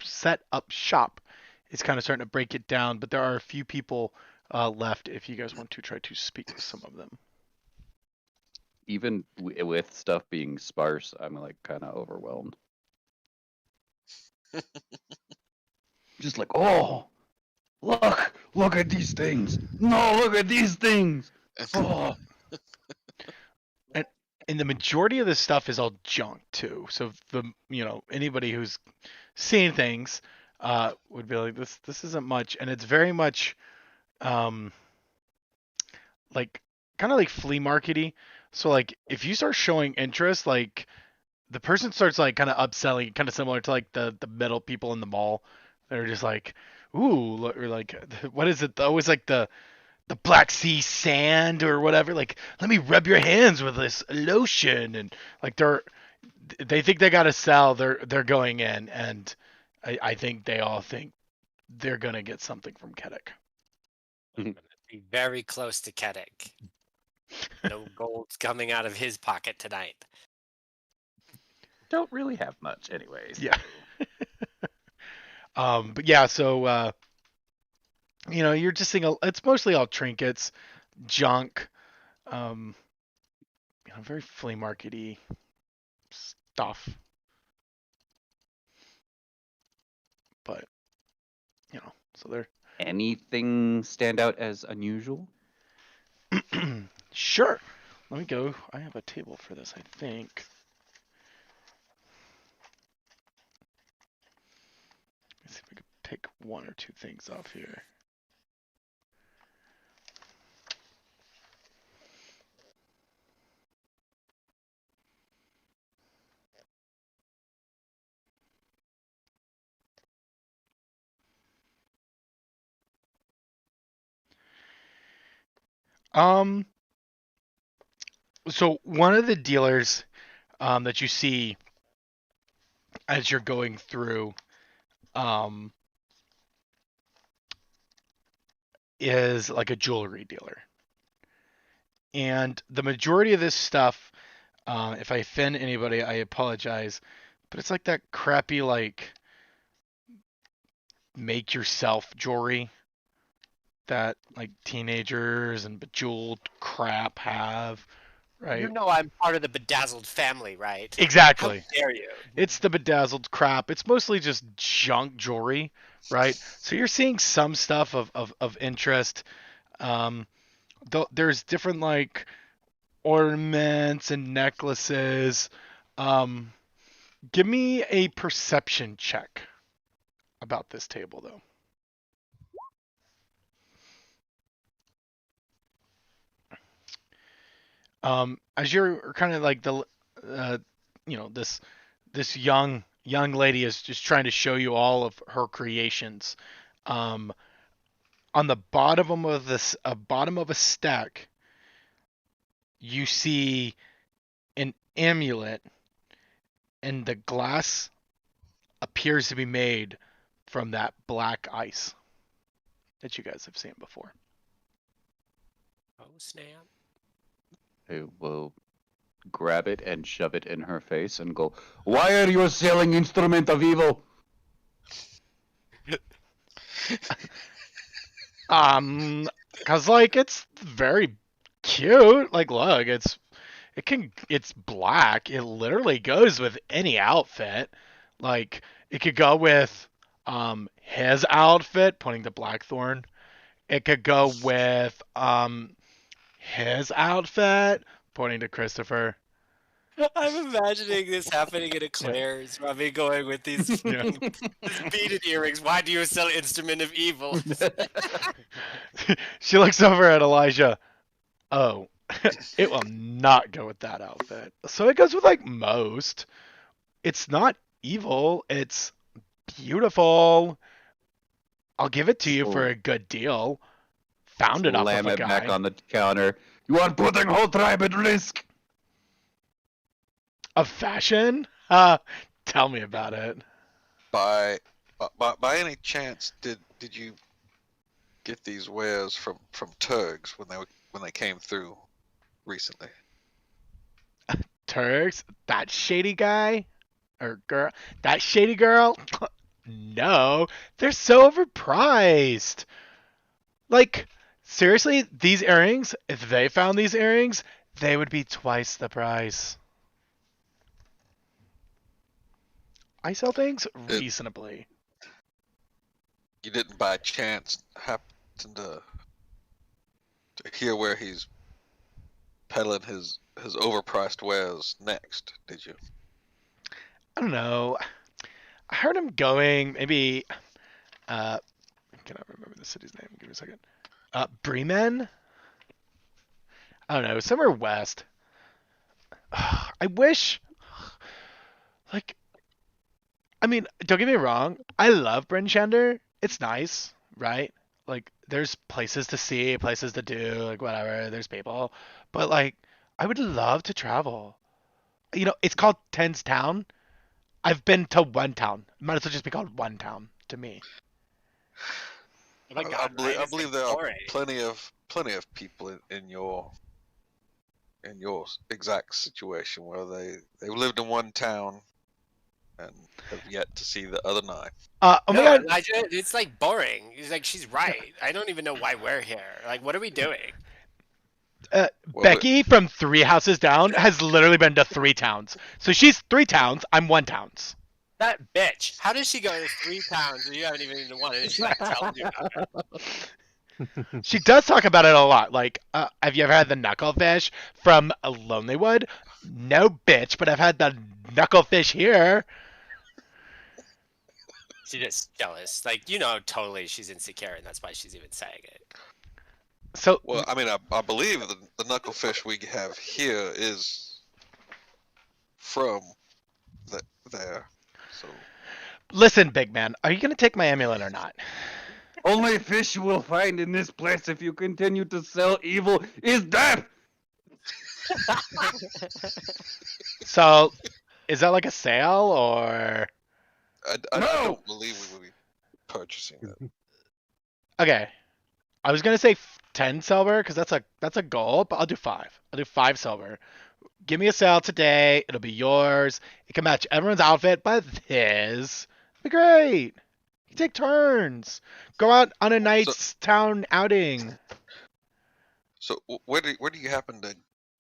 [SPEAKER 1] set up shop is kind of starting to break it down, but there are a few people left if you guys want to try to speak with some of them.
[SPEAKER 6] Even with stuff being sparse, I'm like kind of overwhelmed. Just like, oh, look at these things. No, look at these things. Oh.
[SPEAKER 1] And the majority of this stuff is all junk too. So anybody who's seen things would be like, this isn't much, and it's very much like kind of like flea markety. So like if you start showing interest, like the person starts like kind of upselling, kind of similar to like the metal people in the mall. They're just like, ooh, or like what is it? Always like the Black Sea sand or whatever. Like, let me rub your hands with this lotion, and like they think they gotta sell. They're going in, and I think they all think they're gonna get something from Kedek.
[SPEAKER 3] I'm gonna be very close to Kedek. No gold's coming out of his pocket tonight.
[SPEAKER 6] Don't really have much, anyways.
[SPEAKER 1] Yeah. But yeah, so you're just seeing it's mostly all trinkets, junk, very flea markety stuff. But so they're
[SPEAKER 6] Anything stand out as unusual?
[SPEAKER 1] sure. Let me go. I have a table for this, I think. Let's see if we can take one or two things off here. So one of the dealers that you see as you're going through is like a jewelry dealer. And the majority of this stuff, if I offend anybody, I apologize, but it's like that crappy like make yourself jewelry that like teenagers and bejeweled crap have, right?
[SPEAKER 3] You know I'm part of the bedazzled family, right?
[SPEAKER 1] Exactly.
[SPEAKER 3] How dare you?
[SPEAKER 1] It's the bedazzled crap. It's mostly just junk jewelry, right? So you're seeing some stuff of interest. There's different like ornaments and necklaces. Give me a perception check about this table, though. As you're kind of like this young lady is just trying to show you all of her creations. On the bottom of a stack, you see an amulet, and the glass appears to be made from that black ice that you guys have seen before.
[SPEAKER 3] Oh snap!
[SPEAKER 6] I will grab it and shove it in her face and go, "Why are you selling instrument of evil?"
[SPEAKER 1] Cause like it's very cute. Like, look, it's black. It literally goes with any outfit. Like, it could go with his outfit, pointing to Blackthorn. It could go with his outfit, pointing to Christopher.
[SPEAKER 3] I'm imagining this happening in a Claire's. Robbie going with these
[SPEAKER 1] Yeah.
[SPEAKER 3] beaded earrings. Why do you sell instrument of evil?
[SPEAKER 1] She looks over at Elijah. Oh, it will not go with that outfit. So it goes with like most. It's not evil. It's beautiful. I'll give it to you for a good deal. Found it off
[SPEAKER 6] Slam
[SPEAKER 1] of a
[SPEAKER 6] it back
[SPEAKER 1] guy.
[SPEAKER 6] on the counter. You are putting whole tribe at risk.
[SPEAKER 1] Of fashion? Tell me about it.
[SPEAKER 5] By any chance, did you get these wares from Turgs when they came through recently?
[SPEAKER 1] Turks? That shady guy? Or girl? That shady girl? No, they're so overpriced. Like, seriously, these earrings, if they found these earrings, they would be twice the price. I sell things reasonably.
[SPEAKER 5] You didn't by chance happen to hear where he's peddling his overpriced wares next, did you?
[SPEAKER 1] I don't know. I heard him going, maybe, I cannot remember the city's name. Give me a second. Bremen? I don't know, somewhere west. I wish, like, I mean, don't get me wrong. I love Bryn Shander. It's nice, right? Like, there's places to see, places to do, like, whatever. There's people. But, like, I would love to travel. It's called Tens Town. I've been to one town. Might as well just be called one town to me.
[SPEAKER 3] Oh my
[SPEAKER 5] I
[SPEAKER 3] God,
[SPEAKER 5] believe,
[SPEAKER 3] Ryan
[SPEAKER 5] I
[SPEAKER 3] is
[SPEAKER 5] believe there are
[SPEAKER 3] Victoria.
[SPEAKER 5] plenty of people in your exact situation where they lived in one town and have yet to see the other 9.
[SPEAKER 1] Oh my
[SPEAKER 3] No,
[SPEAKER 1] god.
[SPEAKER 3] Elijah, it's like boring. It's like she's right. I don't even know why we're here. Like, what are we doing?
[SPEAKER 5] Well,
[SPEAKER 1] Becky from 3 houses down has literally been to 3 towns. So she's 3 towns. I'm 1 towns.
[SPEAKER 3] That bitch. How does she go to 3 towns and you haven't even been to one? And she's not telling you about it.
[SPEAKER 1] She does talk about it a lot. Like, have you ever had the knucklefish from Lonelywood? No, bitch, but I've had the knucklefish here.
[SPEAKER 3] She's just jealous. Like, you know, totally she's insecure, and that's why she's even saying it.
[SPEAKER 1] So,
[SPEAKER 5] Well, I mean, I believe the knucklefish we have here is from there. So
[SPEAKER 1] listen, big man, are you gonna take my amulet or not?
[SPEAKER 6] Only fish you will find in this place if you continue to sell evil is death.
[SPEAKER 1] So, is that like a sale or?
[SPEAKER 5] I
[SPEAKER 6] No!
[SPEAKER 5] don't believe we will be purchasing that.
[SPEAKER 1] Okay, I was gonna say 10 silver because that's a goal, but I'll do 5. I'll do 5 silver. Give me a sale today. It'll be yours. It can match everyone's outfit, but his. It'll be great. You take turns. Go out on a nice town outing.
[SPEAKER 5] So where do you happen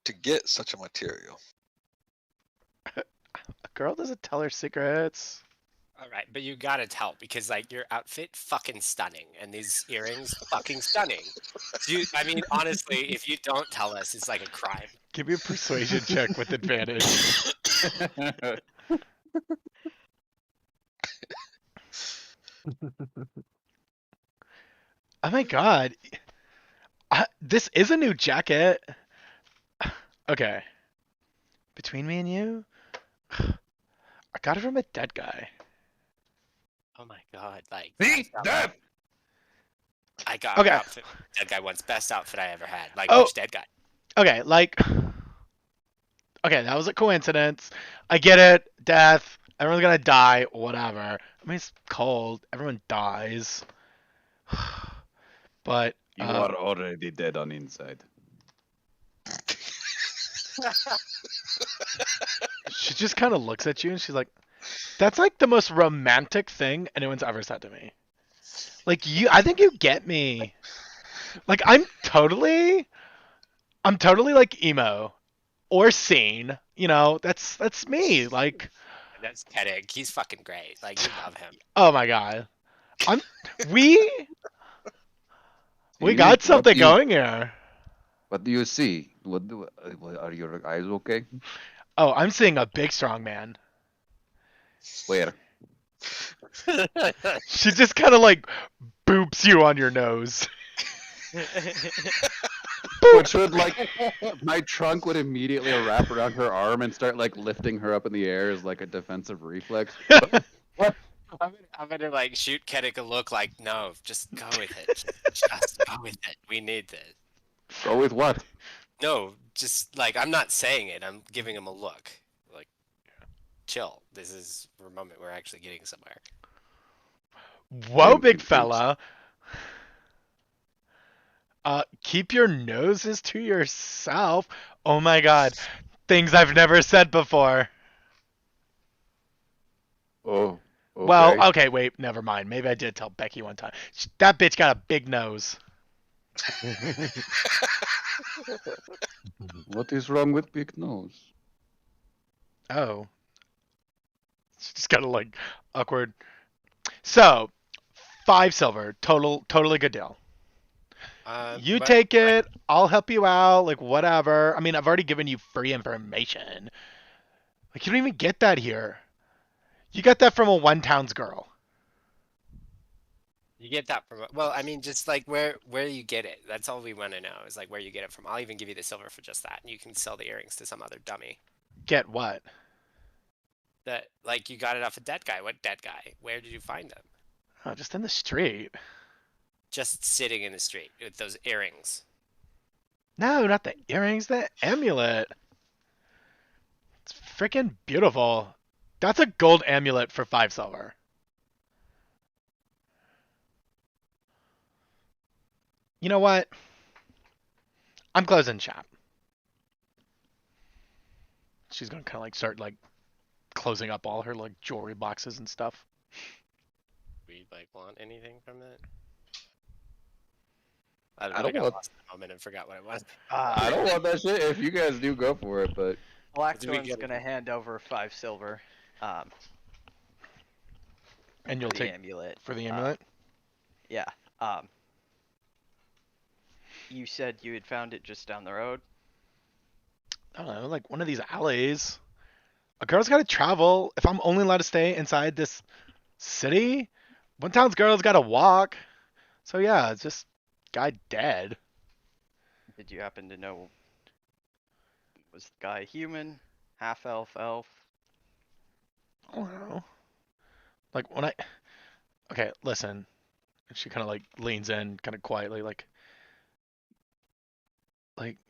[SPEAKER 5] to get such a material?
[SPEAKER 1] A girl doesn't tell her secrets.
[SPEAKER 3] All right, but you gotta tell because like your outfit fucking stunning and these earrings fucking stunning. I mean, honestly, if you don't tell us, it's like a crime.
[SPEAKER 1] Give me a persuasion check with advantage. Oh my god. This is a new jacket. Okay. Between me and you, I got it from a dead guy.
[SPEAKER 3] Oh my god, like
[SPEAKER 6] See?
[SPEAKER 3] best
[SPEAKER 6] Death!
[SPEAKER 3] outfit. I got
[SPEAKER 1] Okay.
[SPEAKER 3] outfit. Dead guy once best outfit I ever had. Like
[SPEAKER 1] Oh.
[SPEAKER 3] which dead guy?
[SPEAKER 1] Okay, like. Okay, that was a coincidence. I get it. Death. Everyone's gonna die. Whatever. I mean, it's cold. Everyone dies. But.
[SPEAKER 6] You are already dead on inside.
[SPEAKER 1] She just kind of looks at you and she's like, that's like the most romantic thing anyone's ever said to me. Like, I think you get me. Like, I'm totally like emo or sane. You know, that's me. Like,
[SPEAKER 3] That's kidding. He's fucking great. Like you love him.
[SPEAKER 1] oh my god, we
[SPEAKER 6] See?
[SPEAKER 1] got
[SPEAKER 6] What
[SPEAKER 1] something
[SPEAKER 6] do you-
[SPEAKER 1] going here.
[SPEAKER 6] What do you see? Are your eyes okay?
[SPEAKER 1] Oh, I'm seeing a big strong man.
[SPEAKER 6] Where?
[SPEAKER 1] She just kind of like boops you on your nose.
[SPEAKER 6] Which would like my trunk would immediately wrap around her arm and start like lifting her up in the air as like a defensive reflex.
[SPEAKER 3] I'm gonna like shoot Kennick a look like no, just go with it. Just go with it. We need this.
[SPEAKER 6] Go with what?
[SPEAKER 3] No, just like I'm not saying it. I'm giving him a look. Like, chill. This is a moment we're actually getting somewhere.
[SPEAKER 1] Whoa,
[SPEAKER 6] Thank
[SPEAKER 1] big
[SPEAKER 6] you,
[SPEAKER 1] fella. Keep your noses to yourself. Oh my god. Things I've never said before.
[SPEAKER 6] Oh. Okay.
[SPEAKER 1] Well, okay, wait, never mind. Maybe I did tell Becky one time. That bitch got a big nose.
[SPEAKER 6] What is wrong with big nose?
[SPEAKER 1] Oh. She's just kind of like awkward. So, 5 silver. Totally good deal. You
[SPEAKER 3] But-
[SPEAKER 1] take it. I'll help you out. Like, whatever. I mean, I've already given you free information. Like, you don't even get that here. You got that from a one towns girl.
[SPEAKER 3] You get that from well, I mean, just like where you get it. That's all we want to know is like where you get it from. I'll even give you the silver for just that, and you can sell the earrings to some other dummy.
[SPEAKER 1] Get what?
[SPEAKER 3] That like you got it off a dead guy. What dead guy? Where did you find him?
[SPEAKER 1] Oh, just in the street.
[SPEAKER 3] Just sitting in the street with those earrings.
[SPEAKER 1] No, not the earrings. The amulet. It's freaking beautiful. That's a gold amulet for 5 silver. You know what? I'm closing shop. She's gonna kind of like start like closing up all her like jewelry boxes and stuff.
[SPEAKER 3] We like want anything from that? I don't
[SPEAKER 6] I
[SPEAKER 3] know. I
[SPEAKER 6] don't
[SPEAKER 3] got
[SPEAKER 6] want-
[SPEAKER 3] lost in a moment and forgot what it was.
[SPEAKER 6] I don't want that shit. If you guys do, go for it. But
[SPEAKER 3] Did we
[SPEAKER 4] Blackthorn's
[SPEAKER 3] get
[SPEAKER 4] gonna
[SPEAKER 3] it?
[SPEAKER 4] hand over 5 silver.
[SPEAKER 1] And you'll
[SPEAKER 4] For the
[SPEAKER 1] take
[SPEAKER 4] amulet.
[SPEAKER 1] for the amulet.
[SPEAKER 4] Yeah. You said you had found it just down the road.
[SPEAKER 1] I don't know, like one of these alleys. A girl's got to travel. If I'm only allowed to stay inside this city, one town's girl's got to walk. So yeah, it's just guy dead.
[SPEAKER 4] Did you happen to know? Was the guy human, half elf, elf?
[SPEAKER 1] I don't know. Like when I, okay, listen. And she kind of like leans in, kind of quietly, like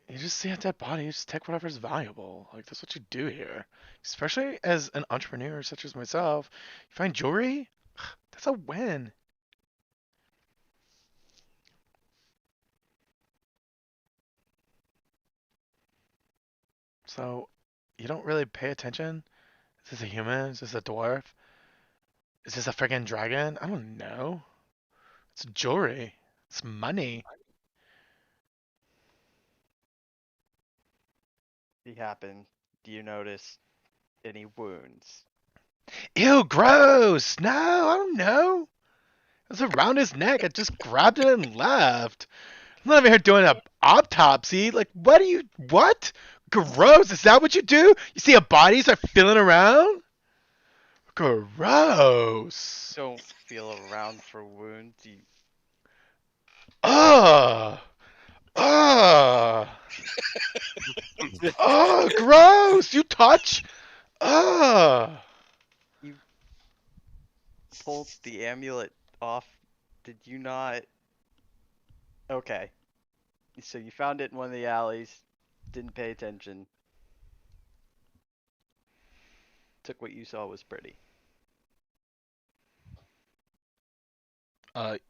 [SPEAKER 1] you just see a dead body, you just take whatever's valuable. Like that's what you do here. Especially as an entrepreneur such as myself, you find jewelry, that's a win. So, you don't really pay attention? Is this a human? Is this a dwarf? Is this a friggin' dragon? I don't know. It's jewelry. It's money.
[SPEAKER 4] He happened. Do you notice any wounds?
[SPEAKER 1] Ew, gross! No, I don't know. It was around his neck. I just grabbed it and left. I'm not over here doing an autopsy. Like, what? Gross. Is that what you do? You see a body, start feeling around? Gross.
[SPEAKER 4] Don't feel around for wounds. You
[SPEAKER 1] Ugh. Ugh. Oh, gross. You touch? Ugh.
[SPEAKER 4] pulled the amulet off. Did you not? Okay. So you found it in one of the alleys. Didn't pay attention. Took what you saw was pretty.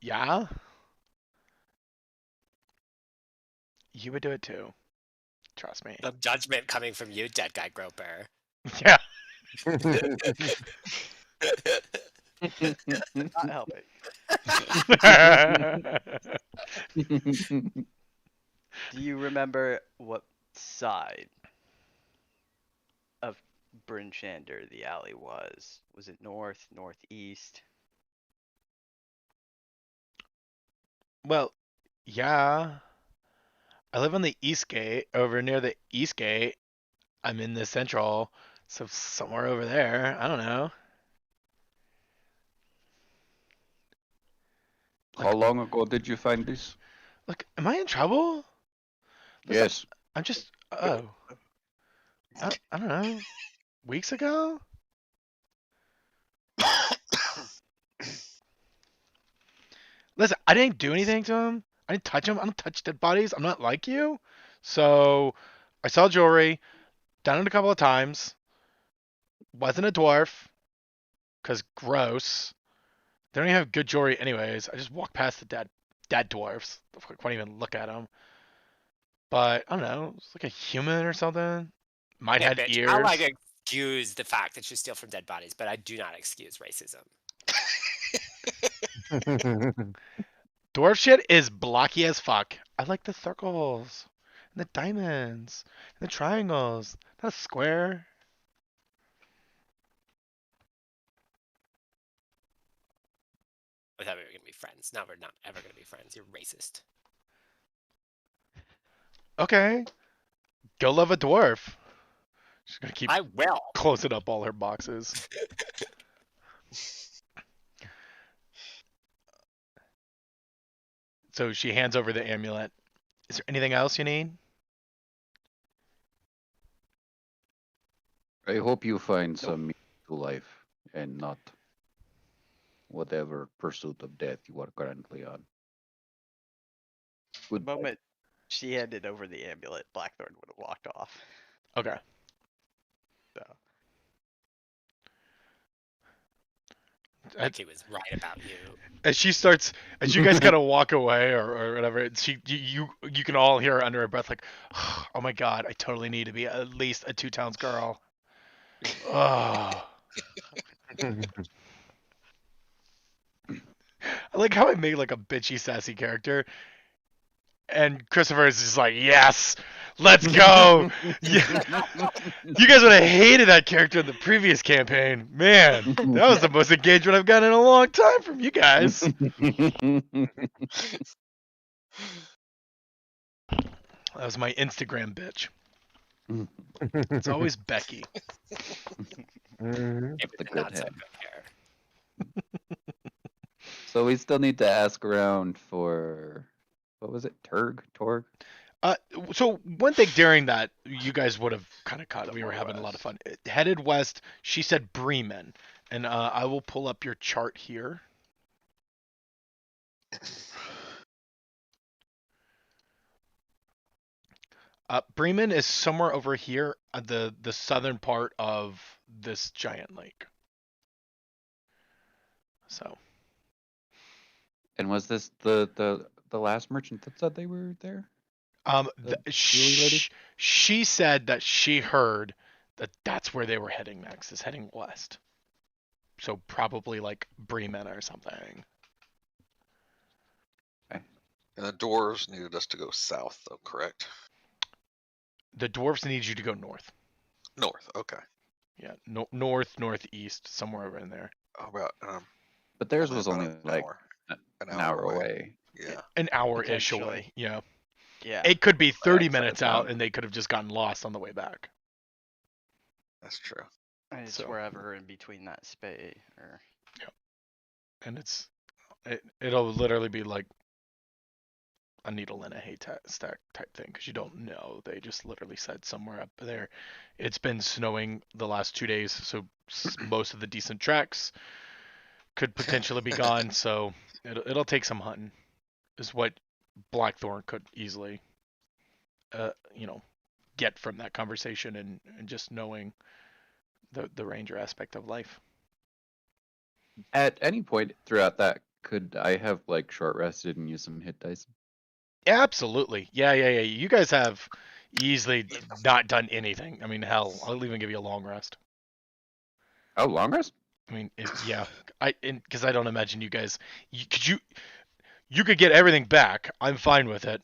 [SPEAKER 1] Yeah? You would do it too. Trust me.
[SPEAKER 3] The judgment coming from you, dead guy groper.
[SPEAKER 1] Yeah.
[SPEAKER 4] Not helping. Do you remember what side of Bryn Shander the alley was? Was it north, northeast?
[SPEAKER 1] Well, yeah. I live on the east gate, over near the east gate. I'm in the central, so somewhere over there. I don't know.
[SPEAKER 6] How long ago did you find this?
[SPEAKER 1] Look, am I in trouble? Listen,
[SPEAKER 6] Yes.
[SPEAKER 1] I'm just. Oh. I don't know. Weeks ago? Listen, I didn't do anything to him. I didn't touch him. I don't touch dead bodies. I'm not like you. So, I saw jewelry. Done it a couple of times. Wasn't a dwarf. Because gross. They don't even have good jewelry anyways. I just walked past the dead dwarfs. I couldn't even look at them. But, I don't know. It's like a human or something. Might
[SPEAKER 3] Yeah,
[SPEAKER 1] have
[SPEAKER 3] bitch,
[SPEAKER 1] ears.
[SPEAKER 3] I like excuse the fact that you steal from dead bodies, but I do not excuse racism.
[SPEAKER 1] Dwarf shit is blocky as fuck. I like the circles. And the diamonds. And the triangles. Not a square.
[SPEAKER 3] I thought we were gonna be friends. Now we're not ever gonna be friends. You're racist.
[SPEAKER 1] Okay. Go love a dwarf. She's gonna keep
[SPEAKER 3] I will.
[SPEAKER 1] closing up all her boxes. So she hands over the amulet. Is there anything else you need?
[SPEAKER 6] I hope you find some meaning to life and not whatever pursuit of death you are currently on.
[SPEAKER 4] The
[SPEAKER 6] Good.
[SPEAKER 4] moment she handed over the amulet, Blackthorn would have walked off.
[SPEAKER 1] Okay.
[SPEAKER 4] So
[SPEAKER 3] Like he was right about you.
[SPEAKER 1] As you guys kind of walk away or whatever, you can all hear her under her breath like, oh my god, I totally need to be at least a 2 towns girl. Oh. I like how I made like a bitchy, sassy character, and Christopher is just like, yes, let's go. Yeah. You guys would have hated that character in the previous campaign. Man, that was the most engagement I've gotten in a long time from you guys. That was my Instagram bitch. It's always Becky.
[SPEAKER 7] Mhm.
[SPEAKER 3] Yeah, but
[SPEAKER 6] The
[SPEAKER 3] the
[SPEAKER 6] good
[SPEAKER 3] not so
[SPEAKER 6] head.
[SPEAKER 3] good hair.
[SPEAKER 6] So we still need to ask around for, what was it? Torg?
[SPEAKER 1] So one thing during that you guys would have kind of caught. We were having a lot of fun. Headed west. She said Bremen, and I will pull up your chart here. Bremen is somewhere over here, the southern part of this giant lake. So
[SPEAKER 6] And was this the last merchant that said they were there? The Julie lady?
[SPEAKER 1] she said that she heard that that's where they were heading next, is heading west. So probably like Bremen or something.
[SPEAKER 5] And the dwarves needed us to go south, though, correct?
[SPEAKER 1] The dwarves need you to go north.
[SPEAKER 5] North. Okay.
[SPEAKER 1] Yeah, north, northeast, somewhere over in there.
[SPEAKER 5] How about
[SPEAKER 6] But theirs
[SPEAKER 5] only
[SPEAKER 6] was
[SPEAKER 5] about
[SPEAKER 6] only
[SPEAKER 5] an
[SPEAKER 6] like
[SPEAKER 5] hour.
[SPEAKER 6] an hour away.
[SPEAKER 5] Yeah.
[SPEAKER 1] An hour-ish
[SPEAKER 4] Potentially.
[SPEAKER 1] away. Yeah.
[SPEAKER 4] Yeah.
[SPEAKER 1] It could be 30
[SPEAKER 6] side of
[SPEAKER 1] minutes out,
[SPEAKER 6] town.
[SPEAKER 1] and they could have just gotten lost on the way back.
[SPEAKER 5] That's true.
[SPEAKER 4] And it's
[SPEAKER 1] So-
[SPEAKER 4] wherever in between that space or
[SPEAKER 1] And it'll literally be like a needle in a haystack type thing, because you don't know. They just literally said somewhere up there. It's been snowing the last 2 days, so most of the decent tracks could potentially be gone. So it'll take some hunting, is what Blackthorn could easily, get from that conversation and just knowing the ranger aspect of life.
[SPEAKER 6] At any point throughout that, could I have like short rested and used some hit dice?
[SPEAKER 1] Absolutely. Yeah. You guys have easily not done anything. I mean, hell, I'll even give you a long rest.
[SPEAKER 6] Oh, long rest?
[SPEAKER 1] I mean, because I don't imagine you guys, you could get everything back. I'm fine with it,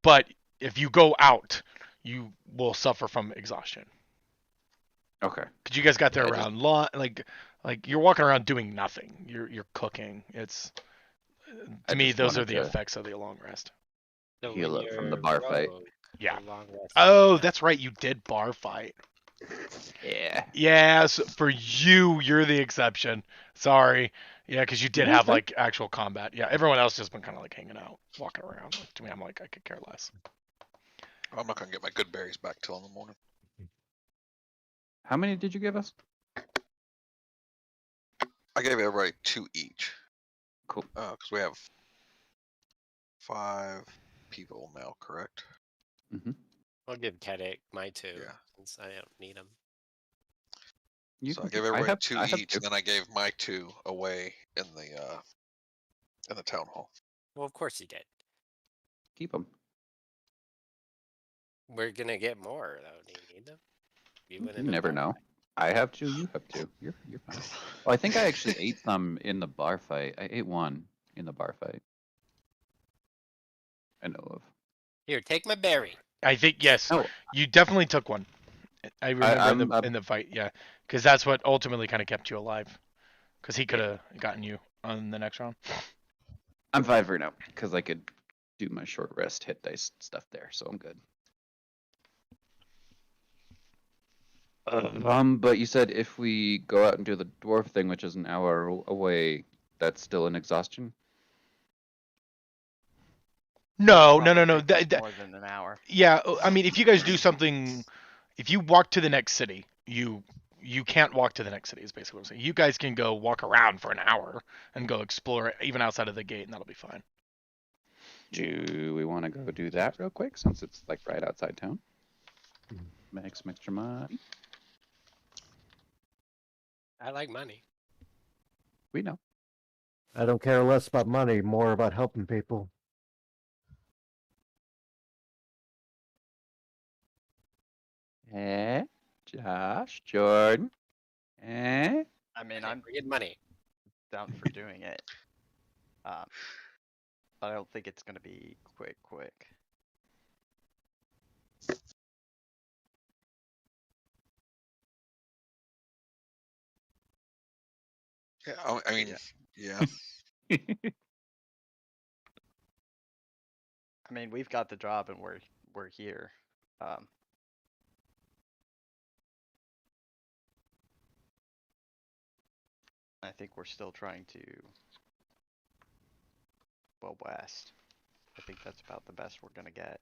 [SPEAKER 1] but if you go out, you will suffer from exhaustion.
[SPEAKER 6] Okay.
[SPEAKER 1] Because you guys got there
[SPEAKER 6] Yeah, just-
[SPEAKER 1] around like you're walking around doing nothing. You're cooking. It's
[SPEAKER 6] I
[SPEAKER 1] to me
[SPEAKER 6] just
[SPEAKER 1] those are
[SPEAKER 6] wanted
[SPEAKER 1] the
[SPEAKER 6] to
[SPEAKER 1] effects of the long rest.
[SPEAKER 3] So
[SPEAKER 6] Heal
[SPEAKER 3] when
[SPEAKER 6] up from the
[SPEAKER 3] you're
[SPEAKER 6] bar fight.
[SPEAKER 3] rogue,
[SPEAKER 1] Yeah.
[SPEAKER 3] the long rest
[SPEAKER 1] Oh,
[SPEAKER 3] is-
[SPEAKER 1] that's right. You did bar fight.
[SPEAKER 6] Yeah.
[SPEAKER 1] Yeah, so for you're the exception. Sorry. Yeah, because you did
[SPEAKER 6] Yeah,
[SPEAKER 1] have
[SPEAKER 6] fair.
[SPEAKER 1] like actual combat. Yeah, everyone else just been kind of like hanging out, walking around. Like, to me, I'm like, I could care less.
[SPEAKER 5] I'm not gonna get my good berries back till in the morning.
[SPEAKER 6] How many did you give us?
[SPEAKER 5] I gave everybody 2 each.
[SPEAKER 6] Cool.
[SPEAKER 5] Because we have 5 people now, correct?
[SPEAKER 3] I'll give Kedek my 2
[SPEAKER 5] Yeah.
[SPEAKER 3] since I don't need them.
[SPEAKER 6] You
[SPEAKER 5] So I
[SPEAKER 6] can
[SPEAKER 5] gave
[SPEAKER 6] keep-
[SPEAKER 5] everybody
[SPEAKER 6] have-
[SPEAKER 5] 2
[SPEAKER 6] I have
[SPEAKER 5] each,
[SPEAKER 6] two.
[SPEAKER 5] and then I gave my 2 away in the town hall.
[SPEAKER 3] Well, of course you did.
[SPEAKER 6] Keep them.
[SPEAKER 3] We're gonna get more though. Do you need them?
[SPEAKER 6] You
[SPEAKER 3] win in a
[SPEAKER 6] never
[SPEAKER 3] bar
[SPEAKER 6] know.
[SPEAKER 3] fight.
[SPEAKER 6] I have 2. You have 2. You're fine. Well, I think I actually ate some in the bar fight. I ate one in the bar fight. I know of.
[SPEAKER 3] Here, take my berry.
[SPEAKER 1] I think yes,
[SPEAKER 6] No,
[SPEAKER 1] you definitely took one. I remember
[SPEAKER 6] I'm-
[SPEAKER 1] in the fight, yeah, because that's what ultimately kind of kept you alive. Because he could have gotten you on the next round.
[SPEAKER 6] I'm fine for now because I could do my short rest hit dice stuff there, so I'm good. But you said if we go out and do the dwarf thing, which is an hour away, that's still an exhaustion.
[SPEAKER 1] No.
[SPEAKER 4] probably take
[SPEAKER 1] That,
[SPEAKER 4] more than an hour.
[SPEAKER 1] yeah, I mean, if you guys do something, if you walk to the next city, you can't walk to the next city. Is basically what I'm saying. You guys can go walk around for an hour and go explore even outside of the gate, and that'll be fine.
[SPEAKER 6] Do we want to go do that real quick since it's like right outside town? Make some extra money.
[SPEAKER 3] I like money.
[SPEAKER 6] We know.
[SPEAKER 7] I don't care less about money, more about helping people.
[SPEAKER 6] Eh, Josh, Jordan. Eh?
[SPEAKER 4] I mean,
[SPEAKER 3] Hey,
[SPEAKER 4] I'm
[SPEAKER 3] bring in money.
[SPEAKER 4] down for doing it. But I don't think it's gonna be quick.
[SPEAKER 5] Yeah, I mean,
[SPEAKER 4] Yeah.
[SPEAKER 5] yeah.
[SPEAKER 4] I mean, we've got the job and we're here. I think we're still trying to go west. I think that's about the best we're gonna get.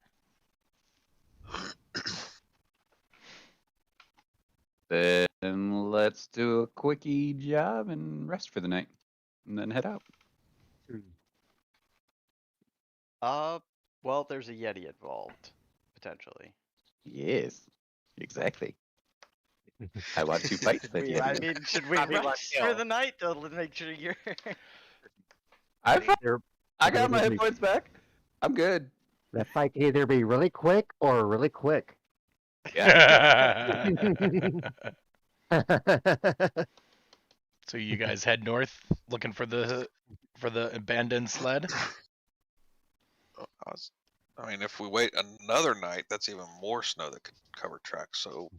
[SPEAKER 6] Then let's do a quickie job and rest for the night, and then head out.
[SPEAKER 4] Well, there's a Yeti involved, potentially.
[SPEAKER 6] Yes, exactly. I want to fight that
[SPEAKER 4] I
[SPEAKER 6] Yeti.
[SPEAKER 4] mean, should we
[SPEAKER 3] Probably want
[SPEAKER 4] rest
[SPEAKER 3] to
[SPEAKER 4] for
[SPEAKER 3] kill.
[SPEAKER 4] the night to make sure you're?
[SPEAKER 6] I
[SPEAKER 7] They're-
[SPEAKER 6] I got my
[SPEAKER 7] they're
[SPEAKER 6] hit points back. I'm good.
[SPEAKER 7] That fight can either be really quick or really quick.
[SPEAKER 1] So you guys head north, looking for the abandoned sled.
[SPEAKER 5] I mean, if we wait another night, that's even more snow that could cover tracks. So,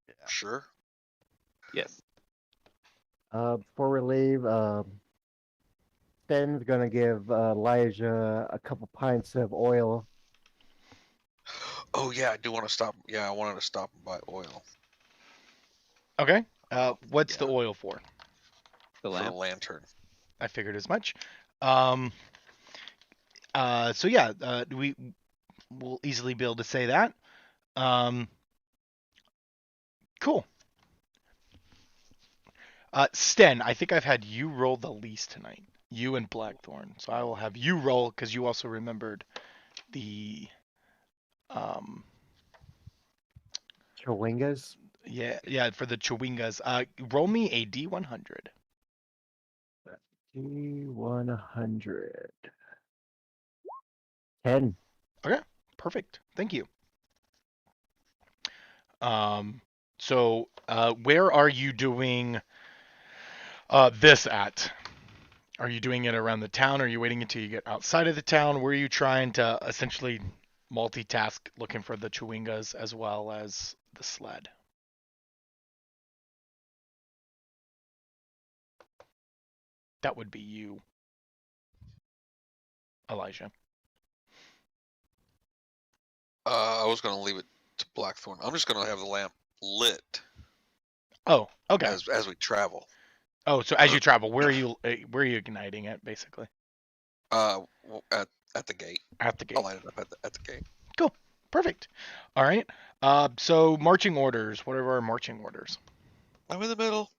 [SPEAKER 4] Yeah.
[SPEAKER 5] sure.
[SPEAKER 6] Yes.
[SPEAKER 7] Before we leave, Ben's gonna give Elijah a couple pints of oil.
[SPEAKER 5] Oh yeah, I do want to stop. Yeah, I wanted to stop and buy oil
[SPEAKER 1] Okay. What's the
[SPEAKER 5] Yeah.
[SPEAKER 1] oil for?
[SPEAKER 6] The
[SPEAKER 5] for the
[SPEAKER 6] lamp.
[SPEAKER 5] lantern.
[SPEAKER 1] I figured as much. So yeah, we will easily be able to say that. Cool. Sten, I think I've had you roll the least tonight. You and Blackthorn. So I will have you roll because you also remembered the
[SPEAKER 7] Chewingas.
[SPEAKER 1] yeah, for the Chewingas. Roll me a D100.
[SPEAKER 7] D100. 10.
[SPEAKER 1] Perfect. Thank you. So where are you doing this at? Are you doing it around the town? Or are you waiting until you get outside of the town? Where are you trying to essentially multitask looking for the Chewingas as well as the sled? That would be you, Elijah.
[SPEAKER 5] I was gonna leave it to Blackthorn. I'm just gonna have the lamp lit
[SPEAKER 1] Oh, okay.
[SPEAKER 5] as we travel.
[SPEAKER 1] Oh, so as you travel, where are you igniting it basically?
[SPEAKER 5] At the gate.
[SPEAKER 1] At the gate.
[SPEAKER 5] I'll light it up at the gate.
[SPEAKER 1] Perfect. All right. So marching orders. What are our marching orders?
[SPEAKER 5] I'm in the middle.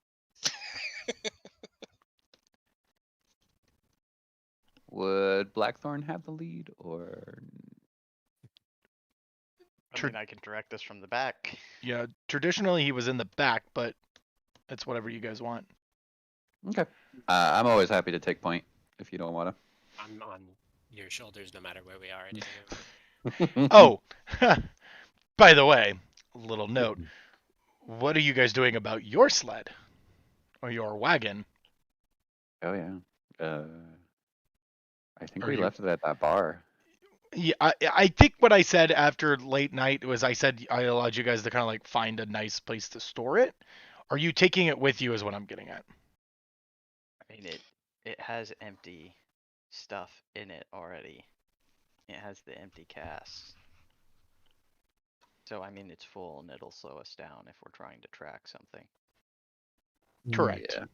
[SPEAKER 6] Would Blackthorn have the lead, or
[SPEAKER 4] I mean, I can direct this from the back.
[SPEAKER 1] Yeah, traditionally he was in the back, but it's whatever you guys want.
[SPEAKER 6] okay? I'm always happy to take point if you don't want
[SPEAKER 3] I'm on your shoulders no matter where we are. Anyway.
[SPEAKER 6] to.
[SPEAKER 1] Oh, by the way, little note. What are you guys doing about your sled? Or your wagon?
[SPEAKER 6] Oh yeah. I think
[SPEAKER 1] Are
[SPEAKER 6] we
[SPEAKER 1] you-
[SPEAKER 6] left it at that bar.
[SPEAKER 1] Yeah, I think what I said after late night was I said I allowed you guys to kind of like find a nice place to store it. Are you taking it with you is what I'm getting at.
[SPEAKER 4] I mean, it has empty stuff in it already. It has the empty casks. So I mean, it's full and it'll slow us down if we're trying to track something.
[SPEAKER 1] Correct.
[SPEAKER 6] Yeah.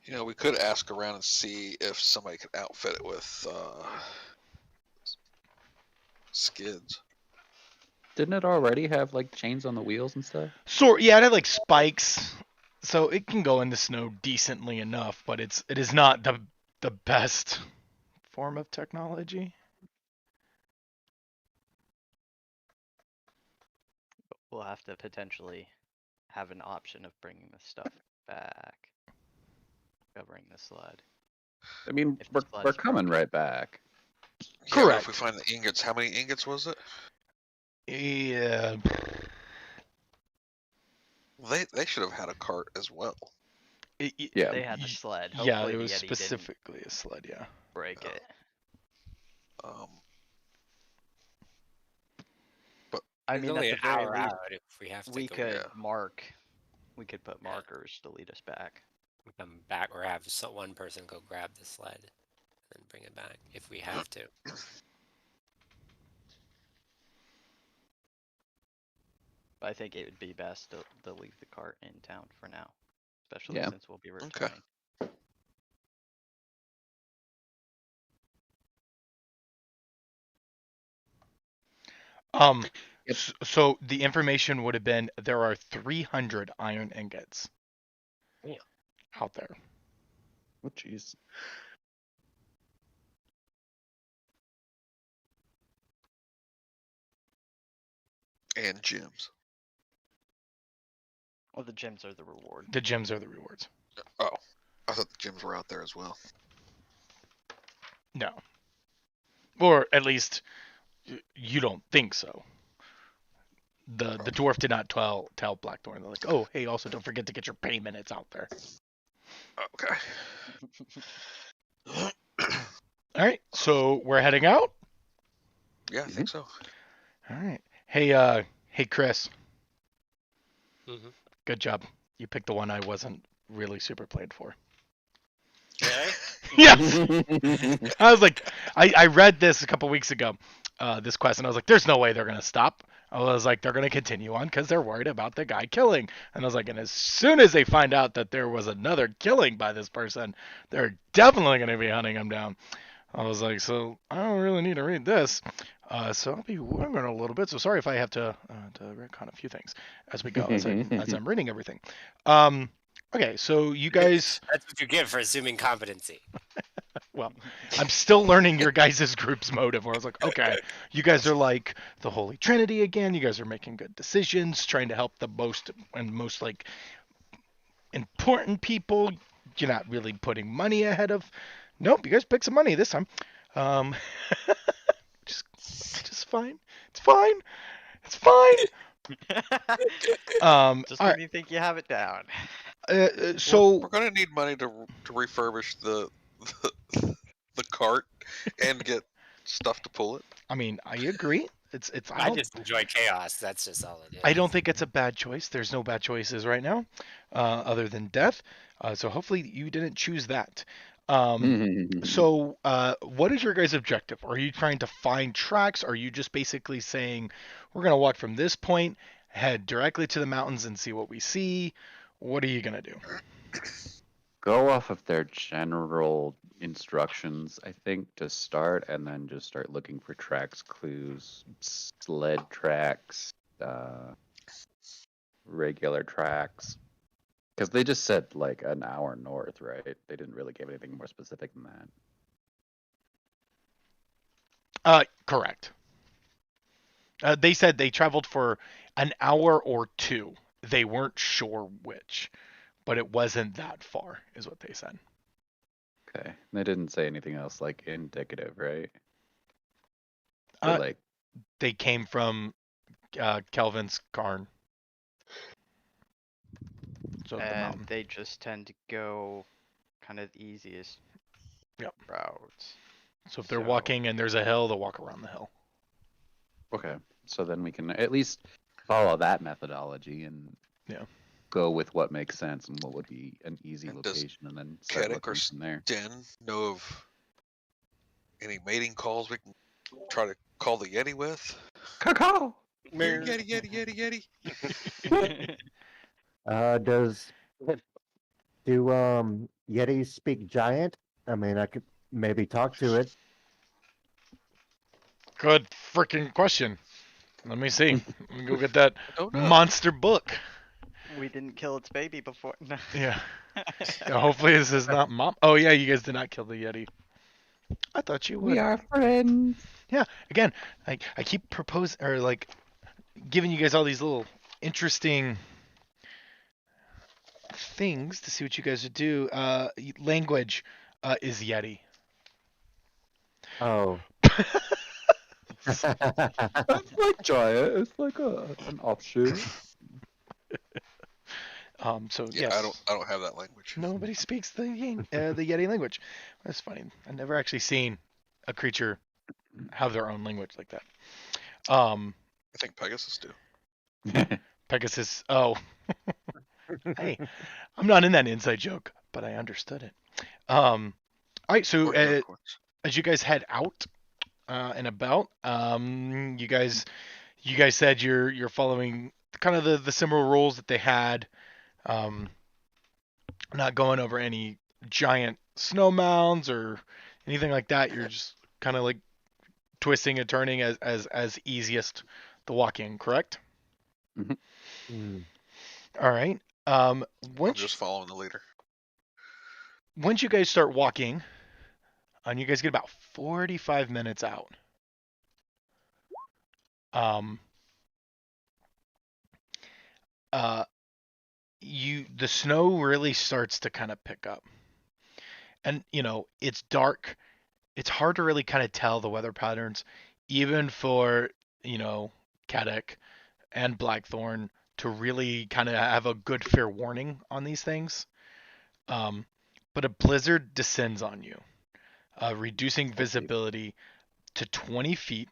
[SPEAKER 5] You know, we could ask around and see if somebody could outfit it with skids.
[SPEAKER 6] Didn't it already have like chains on the wheels and stuff?
[SPEAKER 1] Yeah, it had like spikes, so it can go in the snow decently enough, but it is not the best form of technology.
[SPEAKER 4] We'll have to potentially have an option of bringing the stuff back, covering the sled.
[SPEAKER 6] I mean,
[SPEAKER 4] If the
[SPEAKER 6] we're
[SPEAKER 4] sled's
[SPEAKER 6] coming right back.
[SPEAKER 5] Yeah, but if
[SPEAKER 1] Correct.
[SPEAKER 5] we find the ingots, how many ingots was it?
[SPEAKER 1] Yeah,
[SPEAKER 5] They should have had a cart as well.
[SPEAKER 6] Yeah.
[SPEAKER 4] They had the
[SPEAKER 1] y-
[SPEAKER 4] sled.
[SPEAKER 1] Yeah,
[SPEAKER 4] Hopefully
[SPEAKER 1] it
[SPEAKER 4] the
[SPEAKER 1] was
[SPEAKER 4] Yeti didn't
[SPEAKER 1] specifically a sled. Yeah.
[SPEAKER 4] break it.
[SPEAKER 5] Um,
[SPEAKER 4] I
[SPEAKER 3] It's
[SPEAKER 4] mean,
[SPEAKER 3] only
[SPEAKER 4] at
[SPEAKER 3] an
[SPEAKER 4] the very
[SPEAKER 3] hour
[SPEAKER 4] least,
[SPEAKER 3] out if we have to
[SPEAKER 4] we
[SPEAKER 3] go
[SPEAKER 4] could
[SPEAKER 5] yeah.
[SPEAKER 4] mark. We could put
[SPEAKER 3] Yeah.
[SPEAKER 4] markers to lead us back.
[SPEAKER 3] come back or have one person go grab the sled and bring it back if we have to.
[SPEAKER 4] But I think it would be best to leave the cart in town for now, especially
[SPEAKER 6] Yeah.
[SPEAKER 4] since we'll be returning.
[SPEAKER 1] Um.
[SPEAKER 6] Yep.
[SPEAKER 1] So the information would have been there are 300 iron ingots
[SPEAKER 3] Yeah.
[SPEAKER 1] out there.
[SPEAKER 6] Oh, jeez.
[SPEAKER 5] and gems.
[SPEAKER 4] Well, the gems are the reward.
[SPEAKER 1] The gems are the rewards.
[SPEAKER 5] Oh, I thought the gems were out there as well.
[SPEAKER 1] No. Or at least you don't think so. The dwarf did not tell Blackthorn. They're like, oh, hey, also don't forget to get your payment. It's out there.
[SPEAKER 5] Okay.
[SPEAKER 1] All right, so we're heading out.
[SPEAKER 5] Yeah, I think so.
[SPEAKER 1] All right. Hey, hey, Chris.
[SPEAKER 3] Mm-hmm.
[SPEAKER 1] Good job. You picked the one I wasn't really super played for.
[SPEAKER 3] Really?
[SPEAKER 1] Yes. I was like, I read this a couple weeks ago, this quest, and I was like, there's no way they're gonna stop. I was like, they're gonna continue on because they're worried about the guy killing. And I was like, and as soon as they find out that there was another killing by this person, they're definitely gonna be hunting him down. I was like, so I don't really need to read this. So I'll be wondering a little bit. So sorry if I have to retcon a few things as we go, as I'm reading everything. Okay, so you guys.
[SPEAKER 3] That's what you get for assuming competency.
[SPEAKER 1] Well, I'm still learning your guys' group's motive. Where I was like, okay, you guys are like the Holy Trinity again. You guys are making good decisions, trying to help the most like important people. You're not really putting money ahead of. Nope, you guys pick some money this time. Just fine. It's fine. It's fine.
[SPEAKER 4] Just
[SPEAKER 1] all
[SPEAKER 4] when
[SPEAKER 1] right.
[SPEAKER 4] you think you have it down.
[SPEAKER 1] So
[SPEAKER 5] we're gonna need money to refurbish the cart and get stuff to pull it.
[SPEAKER 1] I mean, I agree. It's
[SPEAKER 3] I just enjoy chaos. That's just all it is.
[SPEAKER 1] I don't think it's a bad choice. There's no bad choices right now, other than death. So hopefully you didn't choose that. So what is your guys' objective? Are you trying to find tracks? Are you just basically saying we're gonna walk from this point, head directly to the mountains and see what we see? What are you gonna do?
[SPEAKER 6] Go off of their general instructions, I think, to start, and then just start looking for tracks, clues, sled tracks, regular tracks. Because they just said like an hour north, right? They didn't really give anything more specific than that.
[SPEAKER 1] Correct. They said they traveled for an hour or two. They weren't sure which, but it wasn't that far, is what they said.
[SPEAKER 6] Okay. They didn't say anything else like indicative, right? Or, like,
[SPEAKER 1] They came from Kelvin's Cairn. So the
[SPEAKER 4] And
[SPEAKER 1] mountain.
[SPEAKER 4] they just tend to go kind of the easiest routes.
[SPEAKER 1] So if they're
[SPEAKER 4] so-
[SPEAKER 1] walking and there's a hill, they'll walk around the hill.
[SPEAKER 6] okay. So then we can at least follow that methodology and
[SPEAKER 1] Yeah.
[SPEAKER 6] go with what makes sense and what would be an easy
[SPEAKER 5] And does
[SPEAKER 6] location, and then start
[SPEAKER 5] Kedek or
[SPEAKER 6] looking from there.
[SPEAKER 5] Den know of any mating calls we can try to call the Yeti with?
[SPEAKER 6] Cacao!
[SPEAKER 5] Yeti, Yeti, Yeti, Yeti.
[SPEAKER 7] Do Yetis speak giant? I mean, I could maybe talk to it.
[SPEAKER 1] Good freaking question. Let me see. Let me go get that
[SPEAKER 5] Don't know.
[SPEAKER 1] monster book.
[SPEAKER 4] We didn't kill its baby before. No.
[SPEAKER 1] Yeah. Yeah, hopefully this is not mom. Oh yeah, you guys did not kill the Yeti. I thought you would.
[SPEAKER 6] We are friends.
[SPEAKER 1] Yeah. Again, I keep proposing or like giving you guys all these little interesting things to see what you guys would do. Language is Yeti.
[SPEAKER 7] Oh.
[SPEAKER 6] It's like giant. It's like an offshoot.
[SPEAKER 1] So
[SPEAKER 5] Yeah,
[SPEAKER 1] yes,
[SPEAKER 5] I don't have that language.
[SPEAKER 1] nobody speaks the Yeti language. That's funny. I've never actually seen a creature have their own language like that.
[SPEAKER 5] I think Pegasus do.
[SPEAKER 1] Pegasus. Oh, hey, I'm not in that inside joke, but I understood it. All right. So
[SPEAKER 5] Or unicorns.
[SPEAKER 1] as you guys head out and about, you guys said you're following kind of the similar rules that they had. Not going over any giant snow mounds or anything like that. You're just kind of like twisting and turning as easiest the walking, correct?
[SPEAKER 7] Mm.
[SPEAKER 1] All right.
[SPEAKER 5] I'm
[SPEAKER 1] Once
[SPEAKER 5] just following the leader.
[SPEAKER 1] once you guys start walking, and you guys get about 45 minutes out. Um. The snow really starts to kind of pick up, and it's dark. It's hard to really kind of tell the weather patterns, even for Kadek and Blackthorn to really kind of have a good fair warning on these things. But a blizzard descends on you, reducing visibility to 20 feet.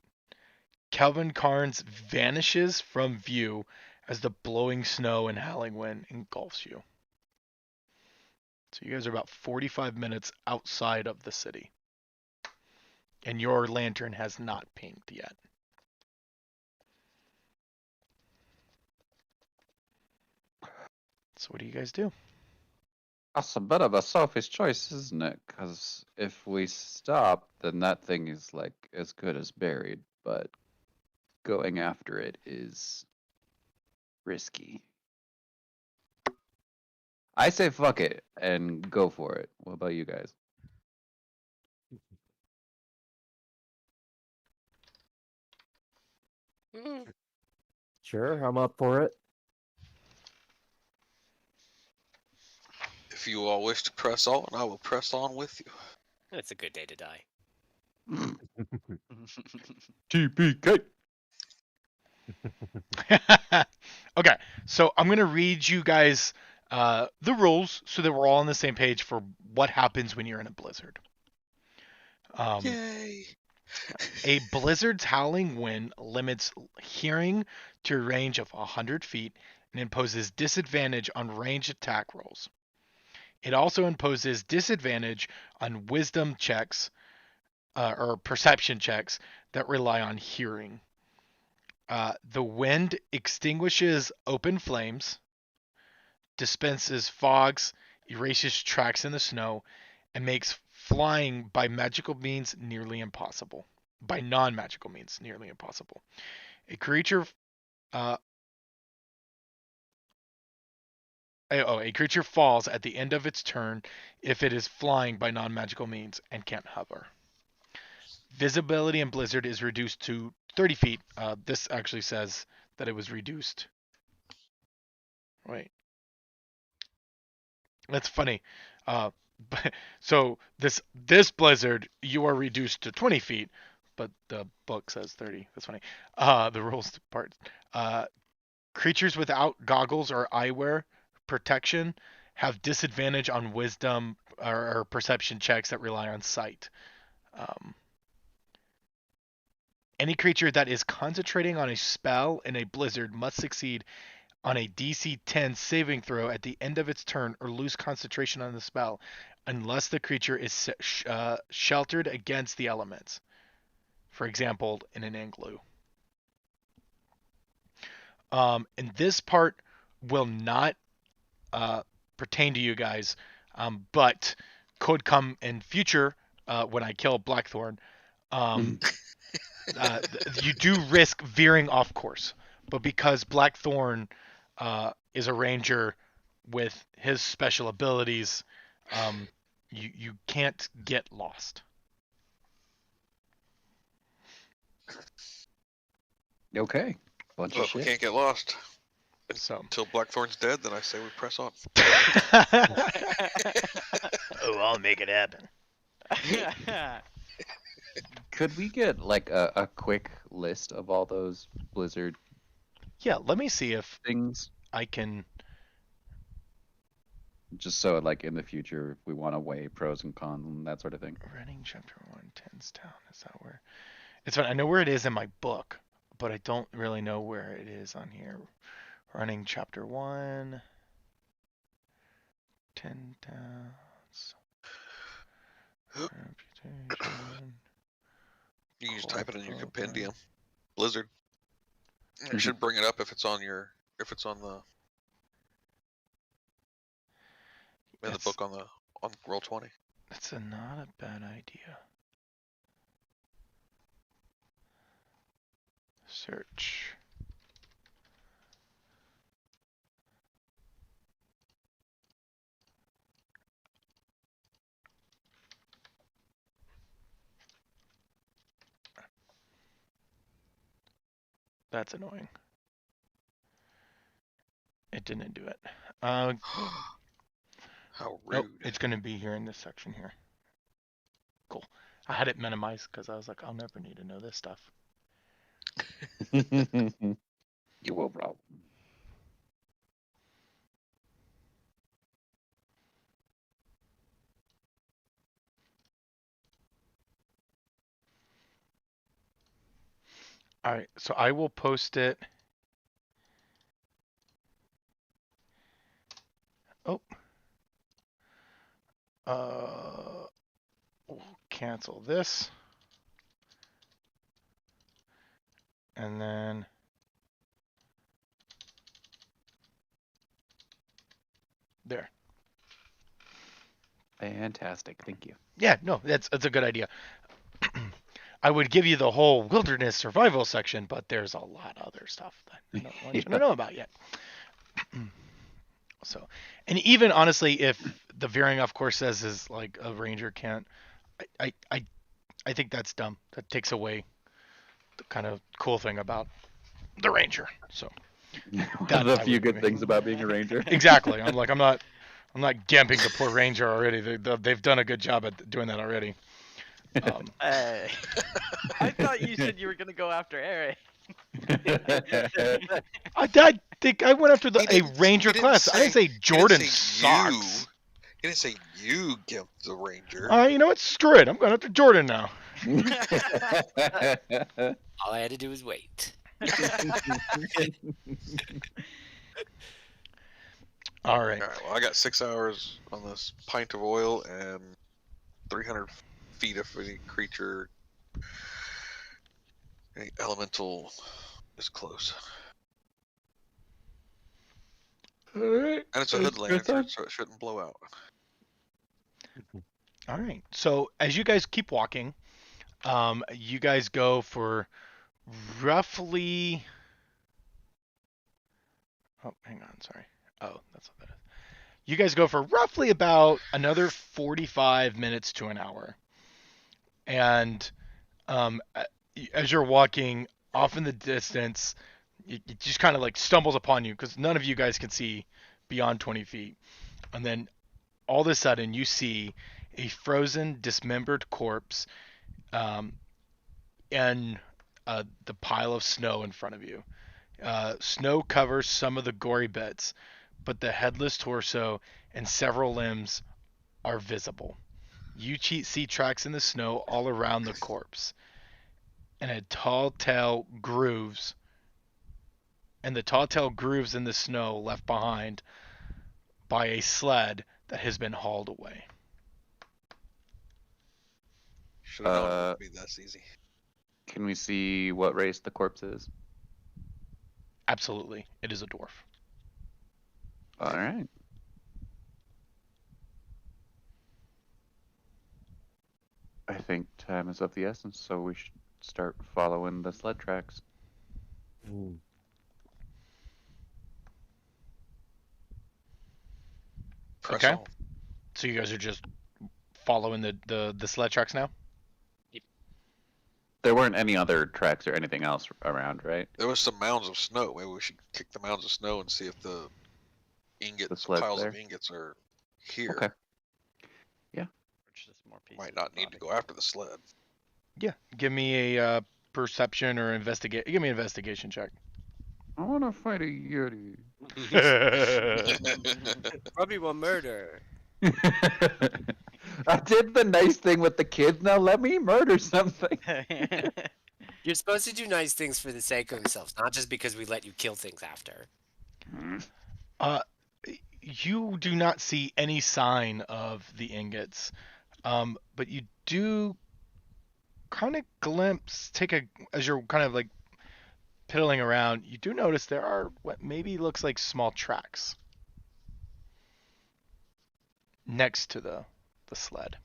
[SPEAKER 1] Calvin Carnes vanishes from view as the blowing snow and howling wind engulfs you. So you guys are about 45 minutes outside of the city. And your lantern has not pinged yet. So what do you guys do?
[SPEAKER 6] That's a bit of a selfish choice, isn't it? Because if we stop, then that thing is like as good as buried. But going after it is risky. I say fuck it and go for it. What about you guys?
[SPEAKER 3] Mm,
[SPEAKER 7] Sure, I'm up for it.
[SPEAKER 5] If you all wish to press on, I will press on with you.
[SPEAKER 3] it's a good day to die.
[SPEAKER 6] TPK.
[SPEAKER 1] Okay, so I'm gonna read you guys the rules so that we're all on the same page for what happens when you're in a blizzard.
[SPEAKER 5] Yay!
[SPEAKER 1] A blizzard's howling wind limits hearing to a range of 100 feet and imposes disadvantage on ranged attack rolls. It also imposes disadvantage on wisdom checks or perception checks that rely on hearing. The wind extinguishes open flames, dispenses fogs, erases tracks in the snow, and makes flying by magical means nearly impossible. By non-magical means nearly impossible. A creature a creature falls at the end of its turn if it is flying by non-magical means and can't hover. Visibility in Blizzard is reduced to 30 feet. This actually says that it was reduced. Wait. That's funny. So this Blizzard, you are reduced to 20 feet, but the book says 30. That's funny. The rules part. Creatures without goggles or eyewear protection have disadvantage on wisdom or perception checks that rely on sight. Any creature that is concentrating on a spell in a blizzard must succeed on a DC 10 saving throw at the end of its turn or lose concentration on the spell unless the creature is sheltered against the elements. For example, in an igloo. And this part will not pertain to you guys, but could come in future when I kill Blackthorn. You do risk veering off course, but because Blackthorn is a ranger with his special abilities, you can't get lost.
[SPEAKER 6] Okay. Bunch
[SPEAKER 5] Well,
[SPEAKER 6] of
[SPEAKER 5] if we
[SPEAKER 6] shit.
[SPEAKER 5] can't get lost
[SPEAKER 1] So.
[SPEAKER 5] until Blackthorn's dead, then I say we press on.
[SPEAKER 1] Oh, I'll make it happen.
[SPEAKER 6] Could we get like a quick list of all those Blizzard
[SPEAKER 1] Yeah, let me see if
[SPEAKER 6] things?
[SPEAKER 1] I can
[SPEAKER 6] just so like in the future if we want to weigh pros and cons and that sort of thing.
[SPEAKER 1] Running chapter 1, Tens Town. Is that where? It's fine. I know where it is in my book, but I don't really know where it is on here. Running chapter 1, 10 Towns. Reputation.
[SPEAKER 5] You can just type it in your
[SPEAKER 1] Program.
[SPEAKER 5] compendium. Blizzard. It should bring it up if it's on the in the
[SPEAKER 1] That's-
[SPEAKER 5] book on Roll20.
[SPEAKER 1] That's not a bad idea. Search. That's annoying. It didn't do it.
[SPEAKER 5] How rude.
[SPEAKER 1] Nope, it's gonna be here in this section here. Cool. I had it minimized because I was like, I'll never need to know this stuff.
[SPEAKER 6] You will, bro.
[SPEAKER 1] All right, so I will post it. Oh. We'll cancel this. And then there.
[SPEAKER 6] Fantastic. Thank you.
[SPEAKER 1] Yeah, no, that's a good idea. I would give you the whole wilderness survival section, but there's a lot of other stuff that I don't want you to know about yet. So, and even honestly, if the veering off course says is like a ranger can't, I think that's dumb. That takes away the kind of cool thing about the ranger. So
[SPEAKER 6] One of the
[SPEAKER 1] I
[SPEAKER 6] few
[SPEAKER 1] would
[SPEAKER 6] good
[SPEAKER 1] be-
[SPEAKER 6] things about being a ranger.
[SPEAKER 1] exactly, I'm not gamping the poor ranger already. They've done a good job at doing that already.
[SPEAKER 4] Hey. I thought you said you were gonna go after Eric.
[SPEAKER 1] I think I went after
[SPEAKER 5] He
[SPEAKER 1] a
[SPEAKER 5] didn't-
[SPEAKER 1] ranger
[SPEAKER 5] he didn't
[SPEAKER 1] class. I didn't say
[SPEAKER 5] He didn't
[SPEAKER 1] Jordan
[SPEAKER 5] say
[SPEAKER 1] sucks.
[SPEAKER 5] He didn't say you gimp the ranger.
[SPEAKER 1] All right, you know what? Screw it. I'm going after Jordan now.
[SPEAKER 3] All I had to do was wait.
[SPEAKER 1] All right.
[SPEAKER 5] All right. Well, I got 6 hours on this pint of oil and 300 feet of any creature, any elemental is close.
[SPEAKER 1] All right.
[SPEAKER 5] And it's a hood lantern, so it shouldn't blow out.
[SPEAKER 1] All right. So as you guys keep walking, you guys go for roughly. Oh, hang on. Sorry. Oh, that's what that is. You guys go for roughly about another 45 minutes to an hour. And as you're walking off in the distance, it just kind of like stumbles upon you because none of you guys can see beyond 20 feet. And then all of a sudden you see a frozen, dismembered corpse and the pile of snow in front of you. Snow covers some of the gory bits, but the headless torso and several limbs are visible. You see tracks in the snow all around the corpse, and the tall tale grooves in the snow left behind by a sled that has been hauled away.
[SPEAKER 5] Should have known it would be this easy.
[SPEAKER 6] Can we see what race the corpse is?
[SPEAKER 1] Absolutely, it is a dwarf.
[SPEAKER 6] All right. I think time is of the essence, so we should start following the sled tracks.
[SPEAKER 5] Press
[SPEAKER 1] Okay.
[SPEAKER 5] on.
[SPEAKER 1] So you guys are just following the sled tracks now?
[SPEAKER 6] There weren't any other tracks or anything else around, right?
[SPEAKER 5] There was some mounds of snow. Maybe we should kick the mounds of snow and see if the ingots,
[SPEAKER 6] sled's
[SPEAKER 5] piles
[SPEAKER 6] there?
[SPEAKER 5] of ingots are here.
[SPEAKER 6] Okay.
[SPEAKER 4] Just more pieces
[SPEAKER 5] Might
[SPEAKER 4] of
[SPEAKER 5] not
[SPEAKER 4] the
[SPEAKER 5] need to
[SPEAKER 4] body.
[SPEAKER 5] go after the sled.
[SPEAKER 1] Yeah. Give me a perception or investigate. Give me an investigation check.
[SPEAKER 6] I want to fight a Yeti.
[SPEAKER 3] Probably will murder.
[SPEAKER 6] I did the nice thing with the kids. Now let me murder something.
[SPEAKER 3] You're supposed to do nice things for the sake of yourselves, not just because we let you kill things after.
[SPEAKER 1] You do not see any sign of the ingots, but you do kind of as you're kind of like piddling around, you do notice there are what maybe looks like small tracks next to the sled.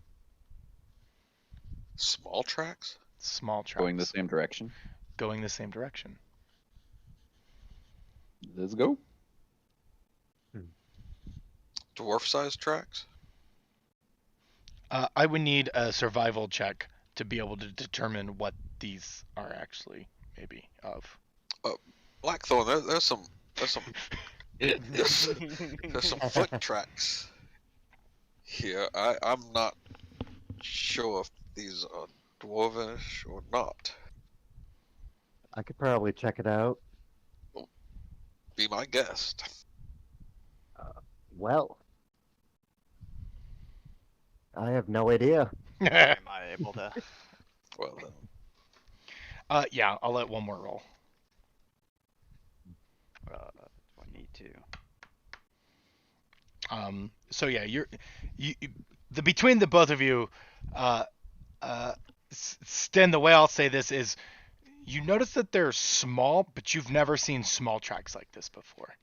[SPEAKER 5] Small tracks?
[SPEAKER 1] Small tracks
[SPEAKER 6] Going the same direction.
[SPEAKER 1] going the same direction.
[SPEAKER 6] Let's go.
[SPEAKER 5] Dwarf-sized tracks?
[SPEAKER 1] I would need a survival check to be able to determine what these are actually maybe of.
[SPEAKER 5] Blackthorn, there's some there's some foot tracks here. I'm not sure if these are dwarvish or not.
[SPEAKER 7] I could probably check it out.
[SPEAKER 5] Be my guest.
[SPEAKER 7] Well, I have no idea.
[SPEAKER 4] Am I able to?
[SPEAKER 5] Well then.
[SPEAKER 1] Yeah, I'll let one more roll.
[SPEAKER 4] 22.
[SPEAKER 1] So yeah, between the both of you, Sten, the way I'll say this is, you notice that they're small, but you've never seen small tracks like this before.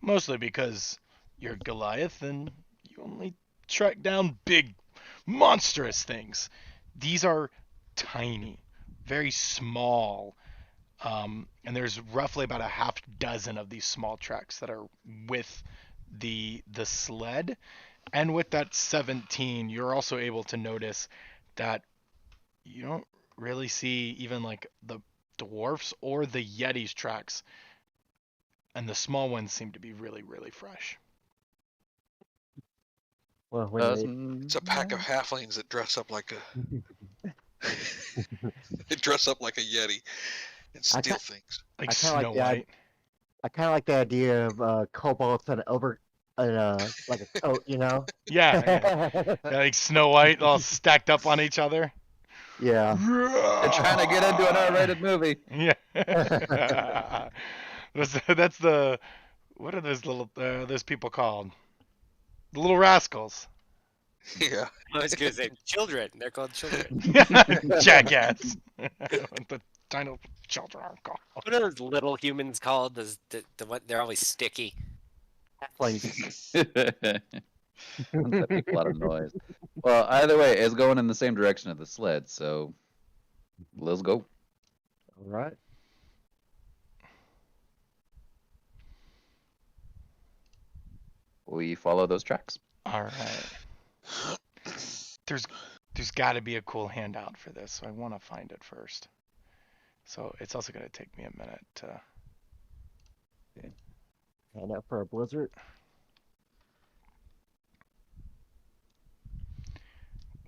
[SPEAKER 1] Mostly because you're Goliath and you only track down big, monstrous things. These are tiny, very small. And there's roughly about a half dozen of these small tracks that are with the sled. And with that 17, you're also able to notice that you don't really see even like the dwarfs or the Yeti's tracks. And the small ones seem to be really, really fresh.
[SPEAKER 7] Well, when
[SPEAKER 5] It's a pack of halflings that dress up like a they dress up like a yeti and
[SPEAKER 7] I
[SPEAKER 5] steal
[SPEAKER 7] ca-
[SPEAKER 5] things.
[SPEAKER 1] Like
[SPEAKER 7] I kinda
[SPEAKER 1] Snow
[SPEAKER 7] like the
[SPEAKER 1] White.
[SPEAKER 7] I kind of like the idea of kobolds and like a coat, you know?
[SPEAKER 1] Yeah, yeah. Yeah, like Snow White all stacked up on each other.
[SPEAKER 7] Yeah.
[SPEAKER 6] They're trying to get into an R-rated movie.
[SPEAKER 1] Yeah. That's the, what are those people called? The Little Rascals.
[SPEAKER 5] Yeah.
[SPEAKER 3] I was gonna say children. They're called children.
[SPEAKER 1] Jackass. The tiny children are called.
[SPEAKER 3] What are those little humans called? The what? They're always sticky.
[SPEAKER 7] Halflings.
[SPEAKER 6] That makes a lot of noise. Well, either way, it's going in the same direction of the sled, so let's go.
[SPEAKER 7] All right.
[SPEAKER 6] We follow those tracks.
[SPEAKER 1] All right. There's got to be a cool handout for this, so I want to find it first. So it's also going to take me a minute to.
[SPEAKER 7] Hand out for a blizzard.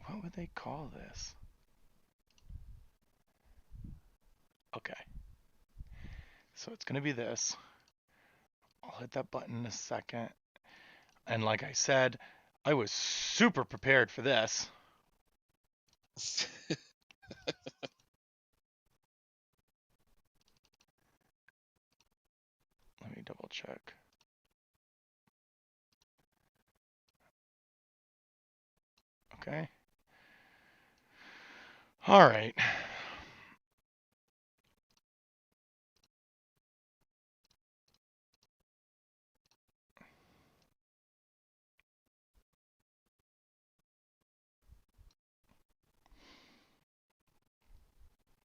[SPEAKER 1] What would they call this? Okay. So it's going to be this. I'll hit that button in a second. And like I said, I was super prepared for this. Let me double check. Okay. All right.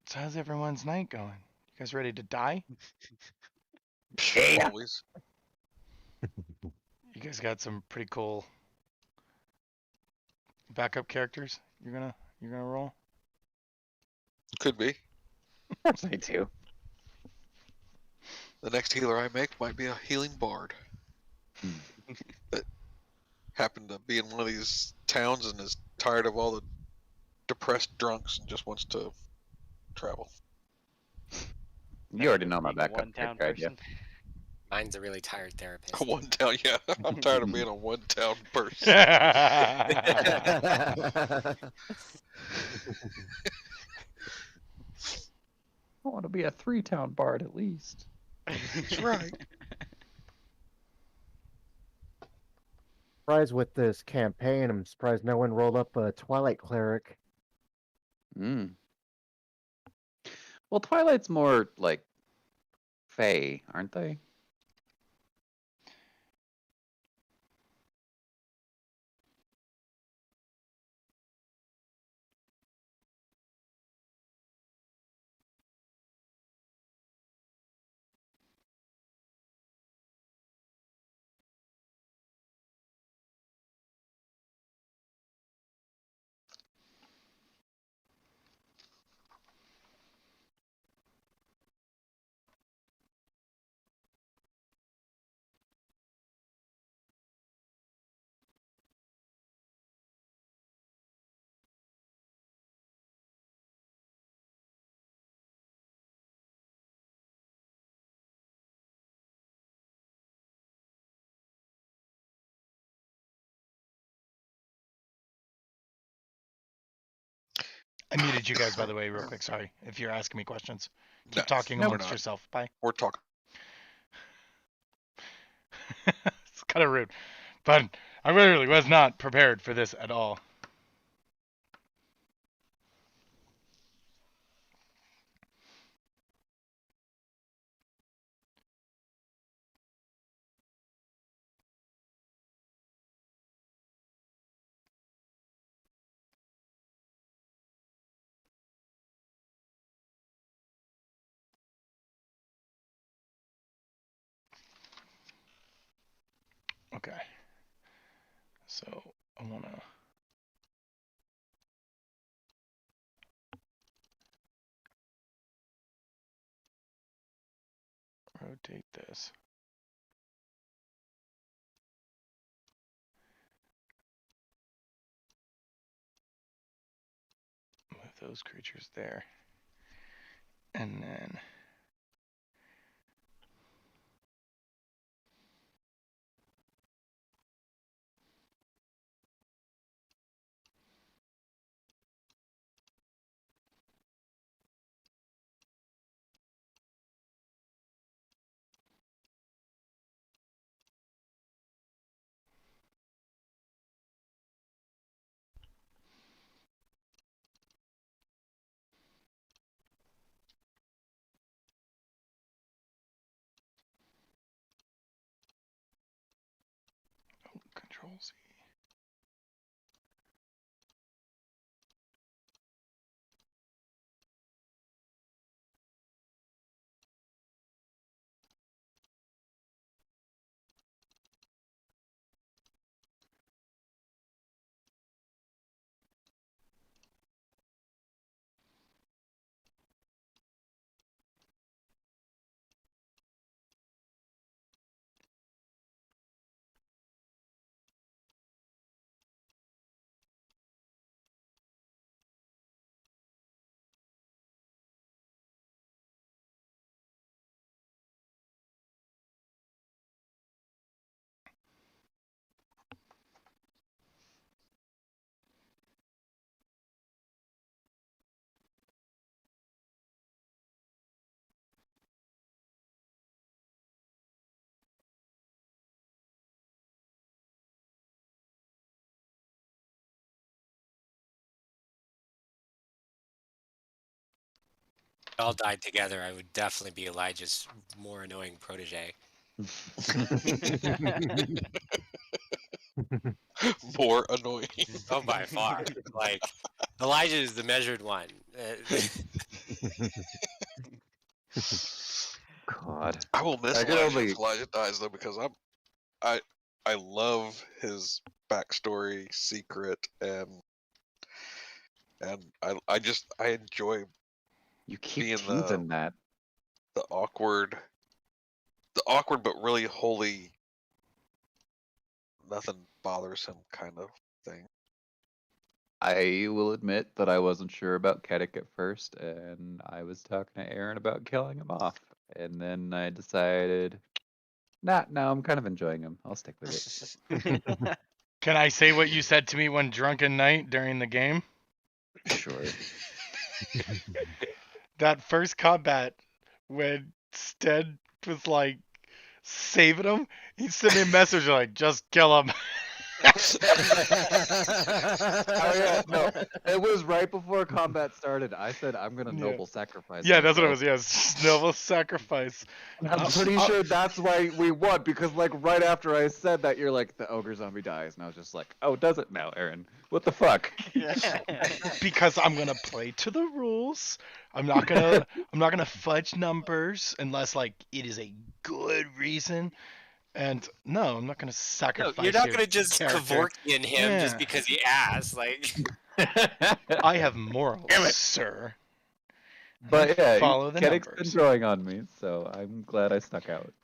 [SPEAKER 1] So how's everyone's night going? You guys ready to die?
[SPEAKER 5] Always.
[SPEAKER 1] You guys got some pretty cool backup characters you're gonna roll?
[SPEAKER 5] Could be.
[SPEAKER 6] Me too.
[SPEAKER 5] The next healer I make might be a healing bard. That happened to be in one of these towns and is tired of all the depressed drunks and just wants to travel.
[SPEAKER 6] You already know my
[SPEAKER 4] Being a
[SPEAKER 6] backup
[SPEAKER 4] one-town
[SPEAKER 6] character idea.
[SPEAKER 4] person.
[SPEAKER 3] Mine's a really tired therapist.
[SPEAKER 5] A one town, yeah. I'm tired of being a one town person.
[SPEAKER 8] I want to be a 3-town bard at least.
[SPEAKER 5] That's right.
[SPEAKER 7] Surprised with this campaign. I'm surprised no one rolled up a Twilight Cleric.
[SPEAKER 6] Mm. Well, Twilight's more like Fae, aren't they?
[SPEAKER 1] I muted you guys, by the way, real quick. Sorry if you're asking me questions. Keep
[SPEAKER 5] Nice.
[SPEAKER 1] talking
[SPEAKER 5] No, we're
[SPEAKER 1] amongst
[SPEAKER 5] not.
[SPEAKER 1] yourself. Bye.
[SPEAKER 5] We're talking.
[SPEAKER 1] It's kind of rude, but I literally was not prepared for this at all. Okay. So I want to rotate this. Move those creatures there. And then Control Z.
[SPEAKER 3] All died together, I would definitely be Elijah's more annoying protege.
[SPEAKER 5] More annoying.
[SPEAKER 3] Oh, by far. Like, Elijah is the measured one.
[SPEAKER 6] God.
[SPEAKER 5] I will miss
[SPEAKER 6] I can
[SPEAKER 5] Elijah
[SPEAKER 6] only-
[SPEAKER 5] if Elijah dies though, because I love his backstory, secret, and I enjoy
[SPEAKER 6] You keep
[SPEAKER 5] being
[SPEAKER 6] teasing that.
[SPEAKER 5] the awkward but really holy, nothing bothers him kind of thing.
[SPEAKER 6] I will admit that I wasn't sure about Kedek at first, and I was talking to Aaron about killing him off. And then I decided, Nah, no, I'm kind of enjoying him. I'll stick with it.
[SPEAKER 1] Can I say what you said to me one drunken night during the game?
[SPEAKER 6] Sure.
[SPEAKER 1] That first combat when Stead was like saving him, he sent me a message like, just kill him.
[SPEAKER 6] Oh yeah, no, it was right before combat started. I said I'm gonna
[SPEAKER 1] Yeah.
[SPEAKER 6] noble sacrifice.
[SPEAKER 1] Yeah, that's what it was.
[SPEAKER 6] myself.
[SPEAKER 1] Yes, noble sacrifice.
[SPEAKER 6] And I'm pretty sure that's why we won, because like right after I said that, you're like, the ogre zombie dies, and I was just like, oh, does it now, Aaron? What the fuck?
[SPEAKER 1] Because I'm gonna play to the rules. I'm not gonna fudge numbers unless like it is a good reason. And no, I'm not gonna
[SPEAKER 3] No,
[SPEAKER 1] sacrifice.
[SPEAKER 3] you're not
[SPEAKER 1] your
[SPEAKER 3] gonna just
[SPEAKER 1] character.
[SPEAKER 3] Kevorkian him just
[SPEAKER 1] Yeah.
[SPEAKER 3] because he asked. Like,
[SPEAKER 1] I have morals,
[SPEAKER 3] Damn it.
[SPEAKER 1] sir.
[SPEAKER 6] But yeah,
[SPEAKER 1] Follow the
[SPEAKER 6] Kennick's been
[SPEAKER 1] numbers.
[SPEAKER 6] growing on me, so I'm glad I stuck it out with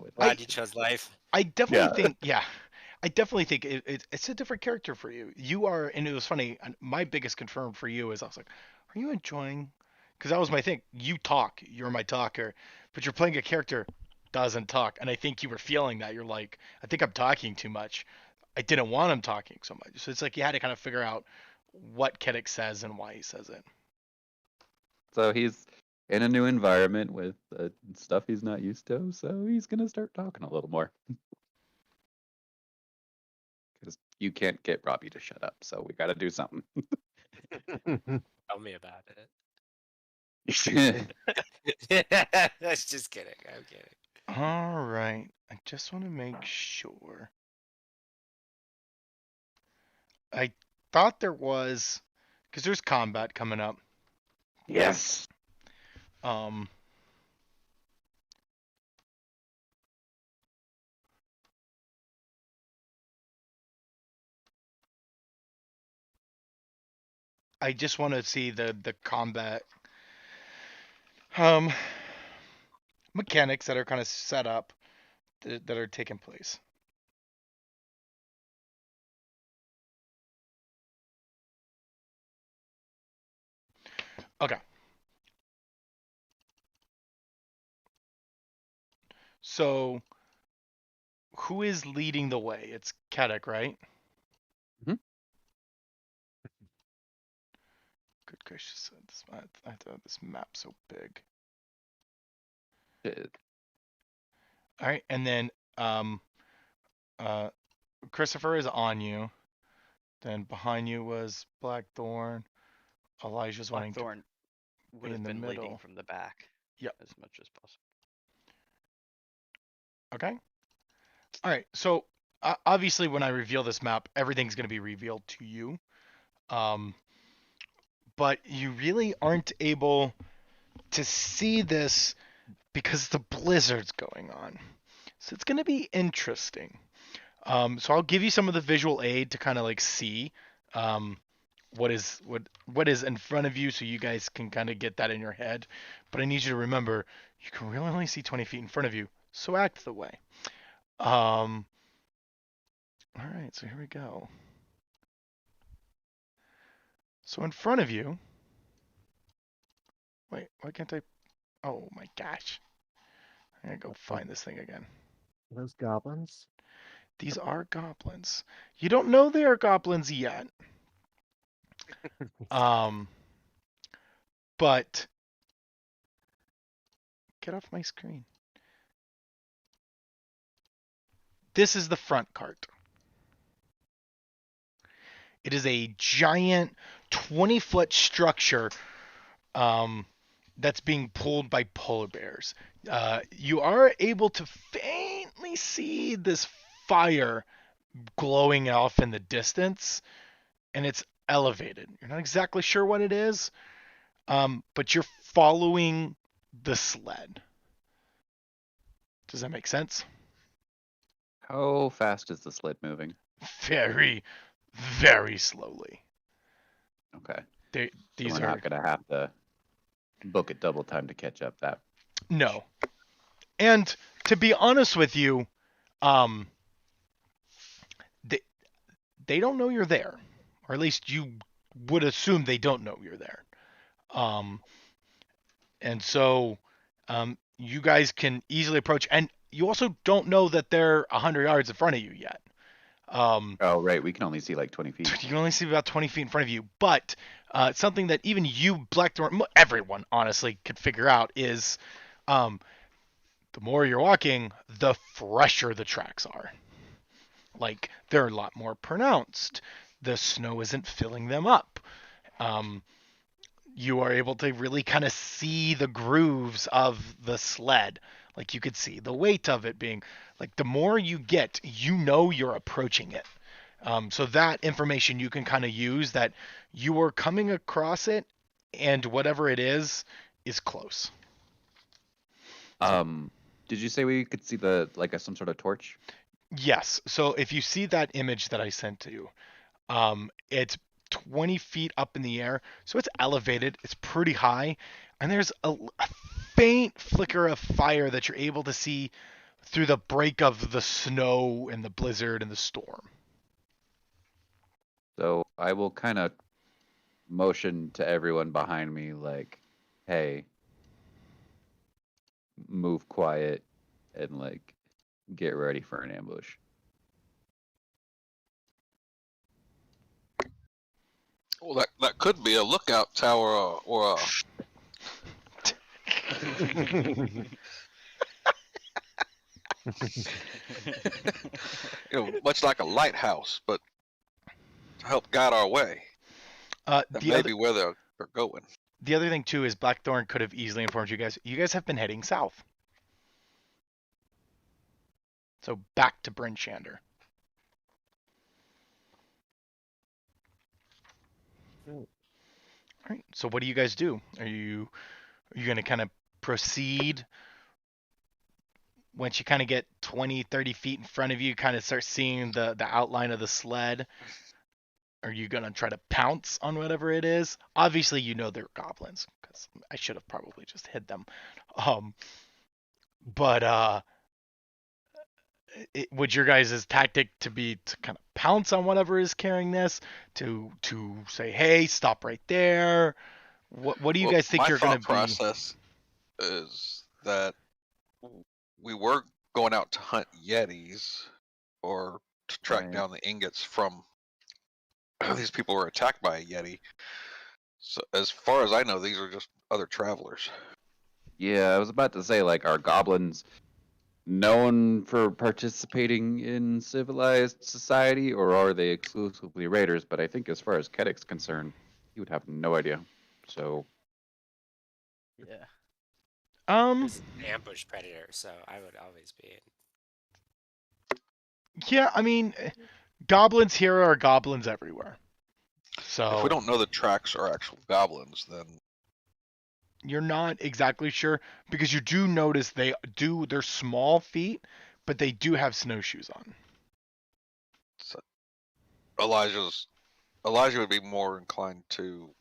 [SPEAKER 6] it.
[SPEAKER 3] glad you chose life.
[SPEAKER 1] I definitely
[SPEAKER 6] Yeah.
[SPEAKER 1] think, yeah, I definitely think it's a different character for you. You are, and it was funny. My biggest concern for you is I was like, are you enjoying? Because that was my thing. You talk, you're my talker, but you're playing a character doesn't talk, and I think you were feeling that. You're like, I think I'm talking too much. I didn't want him talking so much, so it's like you had to kind of figure out what Kennick says and why he says it.
[SPEAKER 6] So he's in a new environment with stuff he's not used to, so he's gonna start talking a little more. Because you can't get Robbie to shut up, so we gotta do something.
[SPEAKER 3] Tell me about it. That's just kidding. I'm kidding.
[SPEAKER 1] All right. I just want to make sure. I thought there was, because there's combat coming up.
[SPEAKER 6] Yes.
[SPEAKER 1] Um. I just want to see the combat mechanics that are kind of set up that are taking place. Okay. So who is leading the way? It's Kennick, right?
[SPEAKER 6] Mhm.
[SPEAKER 1] Good gracious, I thought this map's so big. All right, and then Christopher is on you. Then behind you was Blackthorn. Elijah's wanting to.
[SPEAKER 4] Blackthorn would
[SPEAKER 1] in
[SPEAKER 4] have
[SPEAKER 1] the
[SPEAKER 4] been leading
[SPEAKER 1] middle.
[SPEAKER 4] from the back.
[SPEAKER 1] Yep.
[SPEAKER 4] As much as possible.
[SPEAKER 1] Okay. All right. So obviously, when I reveal this map, everything's going to be revealed to you. But you really aren't able to see this because the blizzard's going on. So it's going to be interesting. So I'll give you some of the visual aid to kind of like see what is in front of you, so you guys can kind of get that in your head. But I need you to remember, you can really only see 20 feet in front of you, so act the way. All right, so here we go. So in front of you, wait, why can't I? Oh my gosh, I gotta go find this thing again.
[SPEAKER 7] Those goblins.
[SPEAKER 1] These are goblins. You don't know they are goblins yet. But get off my screen. This is the front cart. It is a giant 20-foot structure that's being pulled by polar bears. You are able to faintly see this fire glowing off in the distance, and it's elevated. You're not exactly sure what it is, but you're following the sled. Does that make sense?
[SPEAKER 6] How fast is the sled moving?
[SPEAKER 1] Very, very slowly.
[SPEAKER 6] Okay.
[SPEAKER 1] These
[SPEAKER 6] So we're
[SPEAKER 1] are
[SPEAKER 6] not gonna have to book it double time to catch up that.
[SPEAKER 1] no. And to be honest with you, they don't know you're there, or at least you would assume they don't know you're there. And so you guys can easily approach, and you also don't know that they're 100 yards in front of you yet.
[SPEAKER 6] Oh, right. We can only see like 20 feet.
[SPEAKER 1] You can only see about 20 feet in front of you, but something that even you, Blackthorn, everyone honestly could figure out is the more you're walking, the fresher the tracks are. Like, they're a lot more pronounced. The snow isn't filling them up. You are able to really kind of see the grooves of the sled. Like, you could see the weight of it being, like, the more you get, you know you're approaching it. So that information you can kind of use, that you are coming across it, and whatever it is close.
[SPEAKER 6] Did you say we could see the some sort of torch?
[SPEAKER 1] Yes. So if you see that image that I sent to you, it's 20 feet up in the air, so it's elevated. It's pretty high, and there's a faint flicker of fire that you're able to see through the break of the snow and the blizzard and the storm.
[SPEAKER 6] So I will kind of motion to everyone behind me, like, "Hey, move quiet and get ready for an ambush."
[SPEAKER 5] Well, that could be a lookout tower or much like a lighthouse, but to help guide our way. That may be where they're going.
[SPEAKER 1] The other thing too is Blackthorn could have easily informed you guys. You guys have been heading south, so back to Bryn Shander. All right. So what do you guys do? Are you going to kind of proceed? Once you kind of get 20, 30 feet in front of you, kind of start seeing the outline of the sled. Are you going to try to pounce on whatever it is? Obviously, you know they're goblins, because I should have probably just hid them. Would your guys' tactic to be to kind of pounce on whatever is carrying this? To say, hey, stop right there? What do you guys think you're going to be?
[SPEAKER 5] My thought process is that we were going out to hunt yetis or to track down the ingots from these people were attacked by a yeti. So as far as I know, these are just other travelers.
[SPEAKER 6] Yeah, I was about to say, are goblins known for participating in civilized society, or are they exclusively raiders? But I think as far as Kedek's concerned, he would have no idea. So
[SPEAKER 4] Yeah.
[SPEAKER 3] It's an ambush predator, so I would always be in.
[SPEAKER 1] Yeah, I mean, goblins here are goblins everywhere. So
[SPEAKER 5] if we don't know the tracks are actual goblins, then
[SPEAKER 1] you're not exactly sure, because you do notice they're small feet, but they do have snowshoes on.
[SPEAKER 5] so Elijah would be more inclined to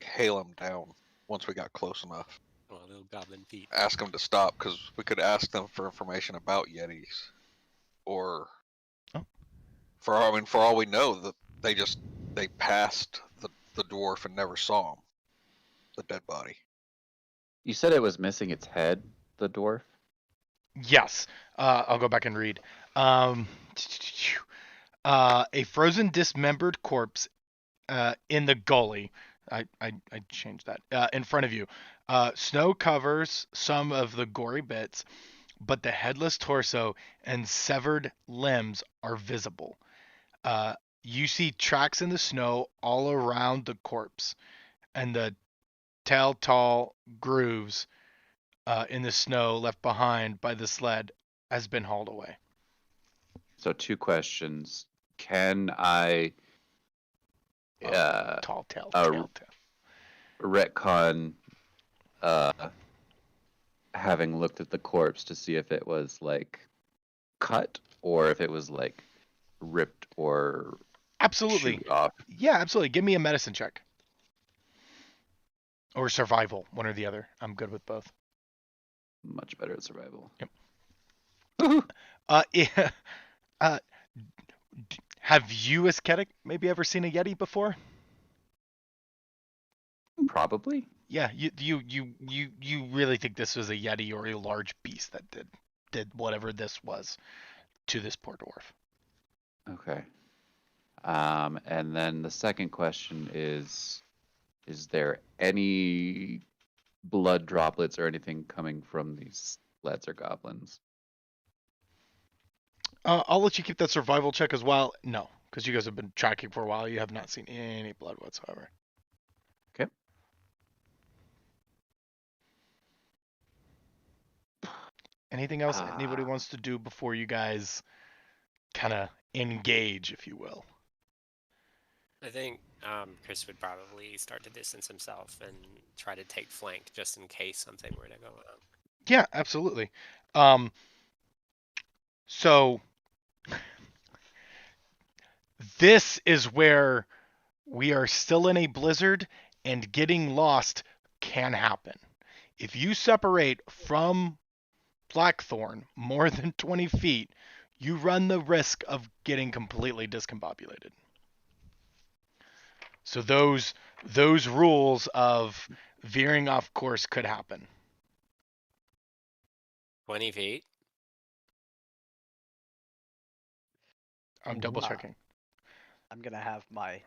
[SPEAKER 5] hail him down once we got close enough.
[SPEAKER 3] Oh, little goblin feet.
[SPEAKER 5] Ask them to stop, because we could ask them for information about yetis, or for all we know, that they passed the dwarf and never saw him, the dead body.
[SPEAKER 6] you said it was missing its head, the dwarf?
[SPEAKER 1] Yes. I'll go back and read. A frozen dismembered corpse in the gully. I changed that. In front of you. Snow covers some of the gory bits, but the headless torso and severed limbs are visible. You see tracks in the snow all around the corpse, and the telltale grooves in the snow left behind by the sled has been hauled away.
[SPEAKER 6] So 2 questions. Can I
[SPEAKER 1] Tall tale.
[SPEAKER 6] retcon having looked at the corpse to see if it was cut, or if it was ripped or
[SPEAKER 1] Absolutely.
[SPEAKER 6] chewed off?
[SPEAKER 1] Yeah, absolutely. Give me a medicine check. Or survival, one or the other. I'm good with both.
[SPEAKER 6] Much better at survival.
[SPEAKER 1] Yep. Have you, as Kedek, maybe ever seen a Yeti before?
[SPEAKER 6] Probably.
[SPEAKER 1] Yeah, you really think this was a yeti or a large beast that did whatever this was to this poor dwarf?
[SPEAKER 6] Okay. And then the second question is there any blood droplets or anything coming from these lads or goblins?
[SPEAKER 1] I'll let you keep that survival check as well. No, because you guys have been tracking for a while. You have not seen any blood whatsoever.
[SPEAKER 6] Okay.
[SPEAKER 1] Anything else anybody wants to do before you guys kind of engage, if you will?
[SPEAKER 3] I think Chris would probably start to distance himself and try to take flank just in case something were to go wrong.
[SPEAKER 1] Yeah, absolutely. So this is where we are still in a blizzard and getting lost can happen. If you separate from Blackthorn more than 20 feet, you run the risk of getting completely discombobulated. So those rules of veering off course could happen.
[SPEAKER 3] 20 feet.
[SPEAKER 1] I'm double checking.
[SPEAKER 4] I'm gonna have my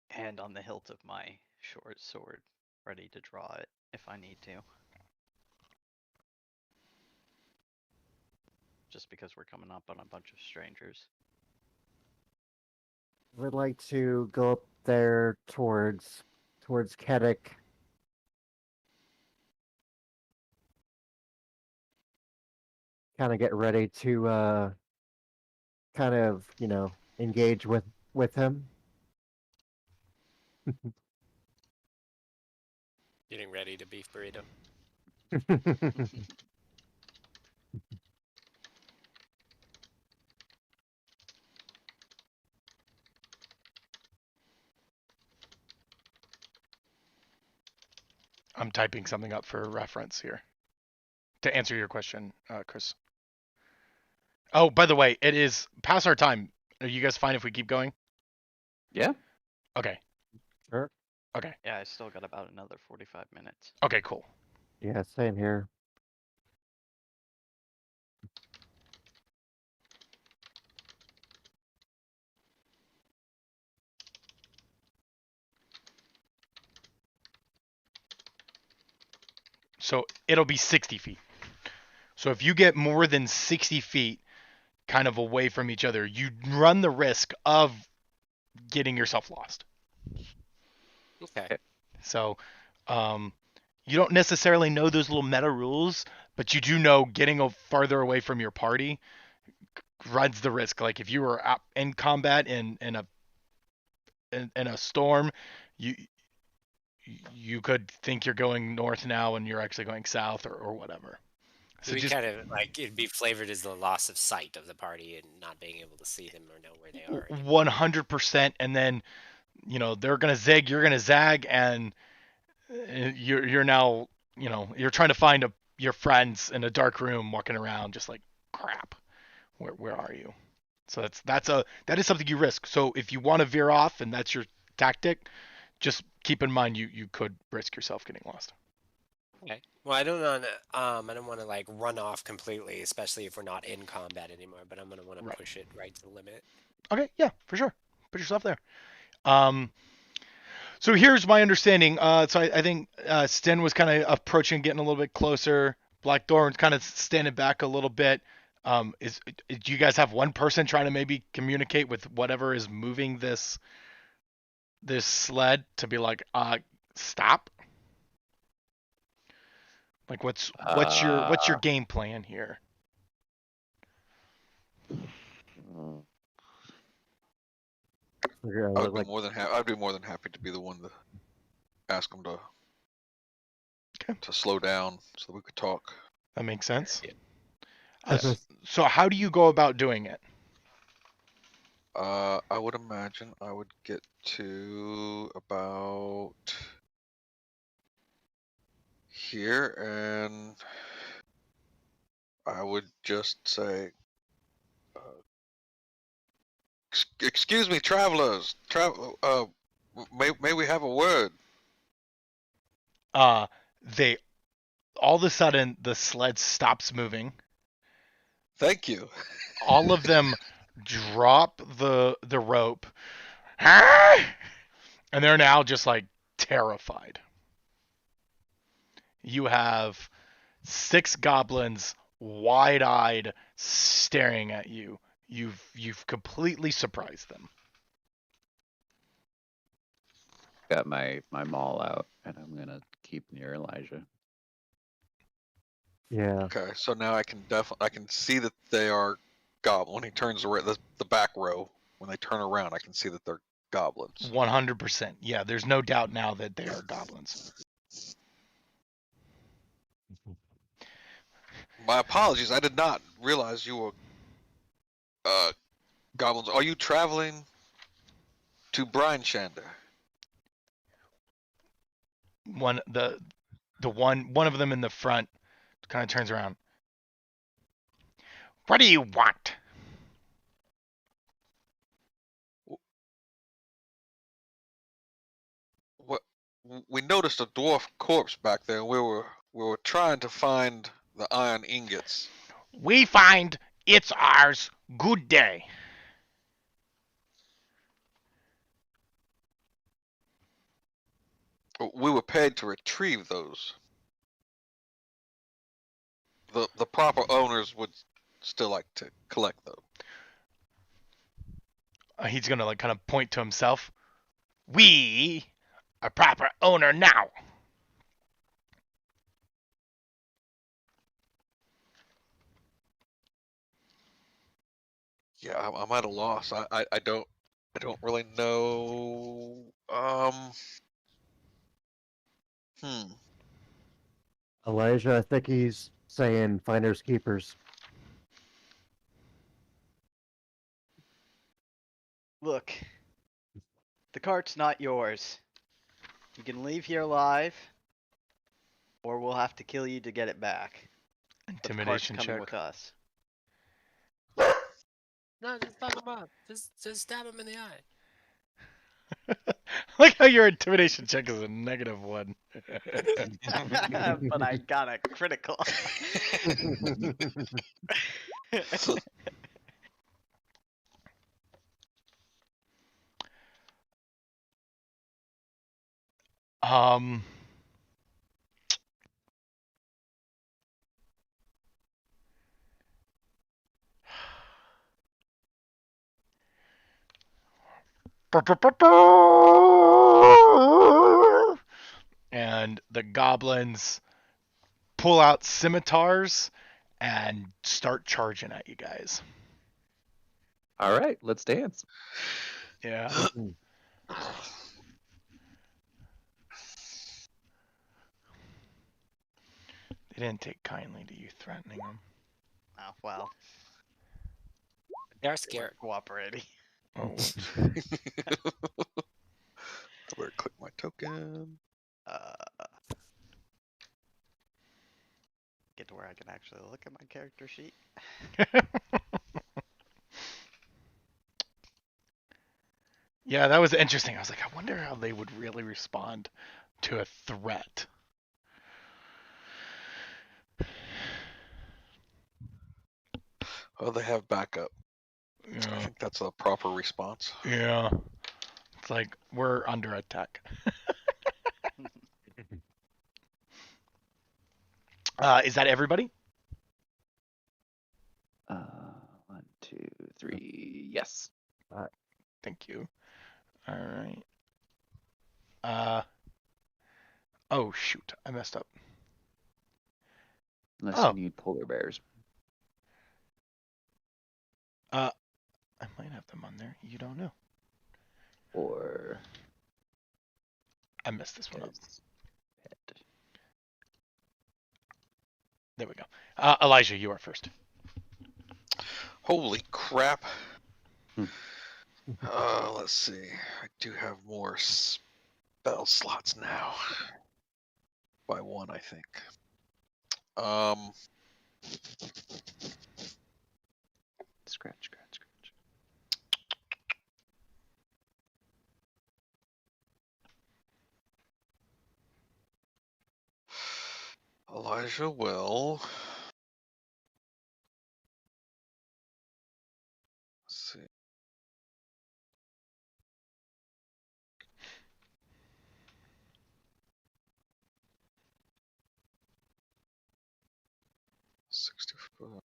[SPEAKER 4] hand on the hilt of my short sword, ready to draw it if I need to. Just because we're coming up on a bunch of strangers.
[SPEAKER 7] I'd like to go up there towards Kedek. Kind of get ready to kind of, engage with him.
[SPEAKER 3] Getting ready to beef burrito.
[SPEAKER 1] I'm typing something up for reference here to answer your question, Chris. Oh, by the way, it is past our time. Are you guys fine if we keep going?
[SPEAKER 6] Yeah.
[SPEAKER 1] Okay.
[SPEAKER 7] Sure.
[SPEAKER 1] Okay.
[SPEAKER 4] Yeah, I still got about another 45 minutes.
[SPEAKER 1] Okay, cool.
[SPEAKER 7] Yeah, same here.
[SPEAKER 1] So it'll be 60 feet. So if you get more than 60 feet kind of away from each other, you run the risk of getting yourself lost.
[SPEAKER 3] Okay.
[SPEAKER 1] So you don't necessarily know those little meta rules, but you do know getting farther away from your party runs the risk. Like if you were in combat in a storm, you could think you're going north now and you're actually going south or whatever.
[SPEAKER 3] So we kind of like it'd be flavored as the loss of sight of the party and not being able to see them or know where they are.
[SPEAKER 1] 100%, and then they're gonna zig, you're gonna zag, and you're now you're trying to find your friends in a dark room walking around just like crap. Where are you? So that is something you risk. So if you want to veer off and that's your tactic, just keep in mind you could risk yourself getting lost.
[SPEAKER 3] Okay. Well, I don't want to like run off completely, especially if we're not in combat anymore. But I'm gonna want to push it right to the limit.
[SPEAKER 1] Okay, yeah, for sure. Put yourself there. So here's my understanding. So I think Sten was kind of approaching, getting a little bit closer. Blackthorn's kind of standing back a little bit. Do you guys have one person trying to maybe communicate with whatever is moving this sled to be like, stop? Like what's your game plan here?
[SPEAKER 5] I'd be more than happy to be the one to ask them to slow down so that we could talk.
[SPEAKER 1] That makes sense.
[SPEAKER 3] Yeah.
[SPEAKER 1] So how do you go about doing it?
[SPEAKER 5] I would imagine I would get to about here and I would just say, excuse me, travelers, may we have a word?
[SPEAKER 1] They all of a sudden the sled stops moving.
[SPEAKER 5] Thank you.
[SPEAKER 1] All of them drop the rope, and they're now just like terrified. You have 6 goblins wide-eyed staring at you. You've completely surprised them.
[SPEAKER 6] Got my maul out, and I'm gonna keep near Elijah.
[SPEAKER 7] Yeah.
[SPEAKER 5] Okay, so now I can see that they are goblin. When he turns the back row, when they turn around, I can see that they're goblins.
[SPEAKER 1] 100%. Yeah, there's no doubt now that they are goblins.
[SPEAKER 5] My apologies. I did not realize you were goblins. Are you traveling to Brine Shander?
[SPEAKER 1] One of them in the front kind of turns around. What do you want?
[SPEAKER 5] What we noticed a dwarf corpse back there. We were trying to find the iron ingots.
[SPEAKER 1] We find it's ours. Good day.
[SPEAKER 5] We were paid to retrieve those. The proper owners would still like to collect them.
[SPEAKER 1] He's gonna like kind of point to himself. We are proper owner now.
[SPEAKER 5] Yeah, I'm at a loss. I don't really know.
[SPEAKER 7] Elijah, I think he's saying finders keepers.
[SPEAKER 4] Look, the cart's not yours. You can leave here alive, or we'll have to kill you to get it back. But the cart's
[SPEAKER 1] Intimidation
[SPEAKER 4] coming
[SPEAKER 1] check.
[SPEAKER 4] with us.
[SPEAKER 3] No, just fuck him up. Just stab him in the eye.
[SPEAKER 1] Like how your intimidation check is a -1.
[SPEAKER 4] But I got a critical.
[SPEAKER 1] Um. And the goblins pull out scimitars and start charging at you guys.
[SPEAKER 6] All right, let's dance.
[SPEAKER 1] Yeah. They didn't take kindly to you threatening them.
[SPEAKER 4] Oh, well,
[SPEAKER 3] They're
[SPEAKER 4] they
[SPEAKER 3] scared.
[SPEAKER 4] weren't cooperating.
[SPEAKER 1] Oh,
[SPEAKER 5] I better click my token.
[SPEAKER 4] Get to where I can actually look at my character sheet.
[SPEAKER 1] yeah, that was interesting. I was like, I wonder how they would really respond to a threat.
[SPEAKER 5] Oh, they have backup. I
[SPEAKER 1] Yeah.
[SPEAKER 5] think that's a proper response.
[SPEAKER 1] Yeah. It's like we're under attack. Is that everybody?
[SPEAKER 6] 1, 2, 3. Yes.
[SPEAKER 1] Thank you. All right. Oh shoot, I messed up.
[SPEAKER 6] Unless
[SPEAKER 1] Oh.
[SPEAKER 6] you need polar bears.
[SPEAKER 1] I might have them on there. You don't know.
[SPEAKER 6] Or
[SPEAKER 1] I messed this one up.
[SPEAKER 6] his pet.
[SPEAKER 1] There we go. Elijah, you are first.
[SPEAKER 5] Holy crap.
[SPEAKER 6] Hmm.
[SPEAKER 5] Let's see. I do have more spell slots now. By 1, I think.
[SPEAKER 6] Scratch, scratch, scratch.
[SPEAKER 5] Elijah will. Let's see. $64.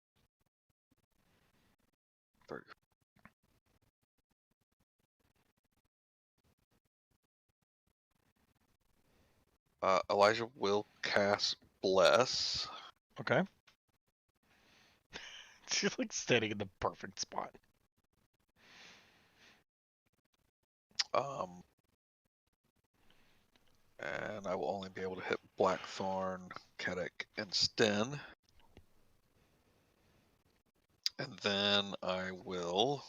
[SPEAKER 5] 30. Elijah will cast Bless.
[SPEAKER 1] Okay. She's like standing in the perfect spot.
[SPEAKER 5] And I will only be able to hit Blackthorn, Kedic, and Sten. And then I will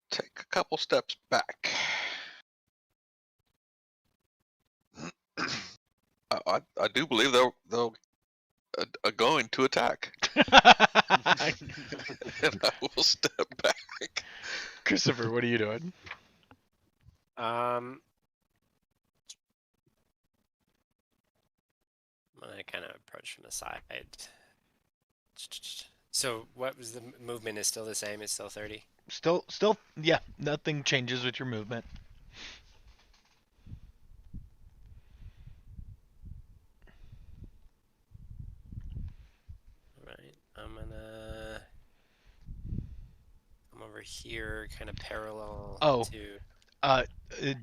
[SPEAKER 5] take a couple steps back. I do believe they'll are going to attack. And I will step back.
[SPEAKER 1] Christopher, what are you doing?
[SPEAKER 3] I'm gonna kind of approach from the side. So what was the movement? Is still the same? It's still 30.
[SPEAKER 1] Still, yeah. Nothing changes with your movement.
[SPEAKER 3] Right. I'm over here, kind of parallel
[SPEAKER 1] Oh.
[SPEAKER 3] to.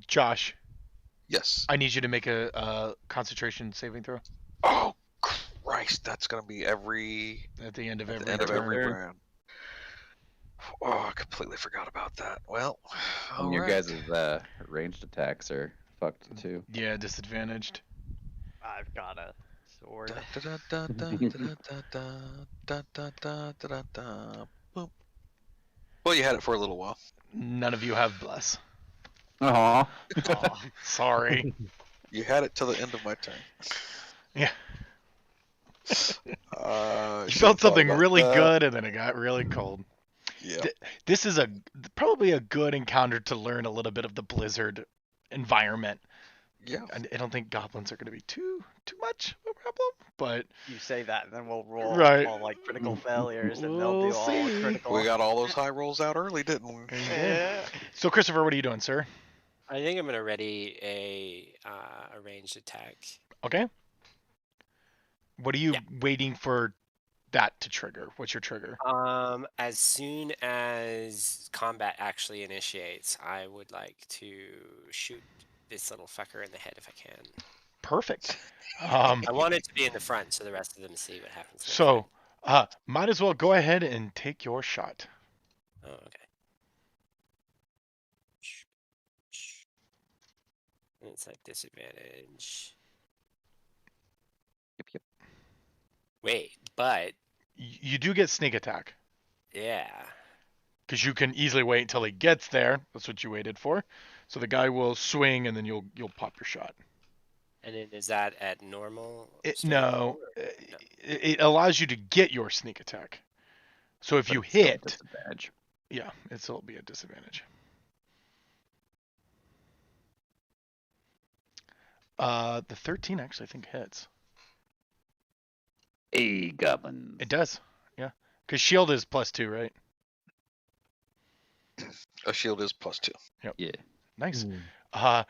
[SPEAKER 1] Josh,
[SPEAKER 5] Yes.
[SPEAKER 1] I need you to make a concentration saving throw
[SPEAKER 5] Oh Christ, that's gonna be every
[SPEAKER 1] at the end of
[SPEAKER 5] at
[SPEAKER 1] every
[SPEAKER 5] the end of every
[SPEAKER 1] turn.
[SPEAKER 5] round. Oh, I completely forgot about that. Well,
[SPEAKER 6] And your
[SPEAKER 5] alright.
[SPEAKER 6] guys' ranged attacks are fucked too.
[SPEAKER 1] Yeah, disadvantaged.
[SPEAKER 4] I've got a sword.
[SPEAKER 5] Boom. Well, you had it for a little while.
[SPEAKER 1] None of you have bless.
[SPEAKER 6] Aw.
[SPEAKER 4] Aw.
[SPEAKER 1] Sorry.
[SPEAKER 5] You had it till the end of my turn.
[SPEAKER 1] Yeah.
[SPEAKER 5] You
[SPEAKER 1] You felt something really good, and then it got really cold.
[SPEAKER 5] Yeah.
[SPEAKER 1] This is probably a good encounter to learn a little bit of the blizzard environment.
[SPEAKER 5] Yeah.
[SPEAKER 1] I don't think goblins are going to be too much of a problem, but
[SPEAKER 4] You say that, and then we'll roll
[SPEAKER 1] Right.
[SPEAKER 4] all like critical failures, and
[SPEAKER 1] We'll
[SPEAKER 4] they'll do all
[SPEAKER 1] see.
[SPEAKER 4] critical.
[SPEAKER 5] We got all those high rolls out early, didn't we?
[SPEAKER 4] Yeah.
[SPEAKER 1] So Christopher, what are you doing, sir?
[SPEAKER 3] I think I'm gonna ready a ranged attack.
[SPEAKER 1] Okay. What are you
[SPEAKER 3] Yeah.
[SPEAKER 1] waiting for that to trigger? What's your trigger?
[SPEAKER 3] As soon as combat actually initiates, I would like to shoot this little fucker in the head if I can.
[SPEAKER 1] Perfect.
[SPEAKER 3] I want it to be in the front so the rest of them see what happens.
[SPEAKER 1] So, might as well go ahead and take your shot.
[SPEAKER 3] Oh, okay. And it's like disadvantage.
[SPEAKER 2] Yep.
[SPEAKER 3] Wait, but
[SPEAKER 1] You do get sneak attack
[SPEAKER 3] yeah.
[SPEAKER 1] because you can easily wait until he gets there. That's what you waited for. So the guy will swing, and then you'll pop your shot.
[SPEAKER 3] And then is that at normal?
[SPEAKER 1] No,
[SPEAKER 3] or-
[SPEAKER 1] it allows you to get your sneak attack. So if
[SPEAKER 6] But
[SPEAKER 1] you
[SPEAKER 6] it's still a
[SPEAKER 1] hit,
[SPEAKER 6] disadvantage.
[SPEAKER 1] yeah, it'll be a disadvantage. The 13 actually I think hits.
[SPEAKER 6] Hey, goblins.
[SPEAKER 1] It does, yeah. Because shield is +2, right?
[SPEAKER 5] A shield is +2.
[SPEAKER 6] Yeah.
[SPEAKER 1] Nice.
[SPEAKER 7] Hmm.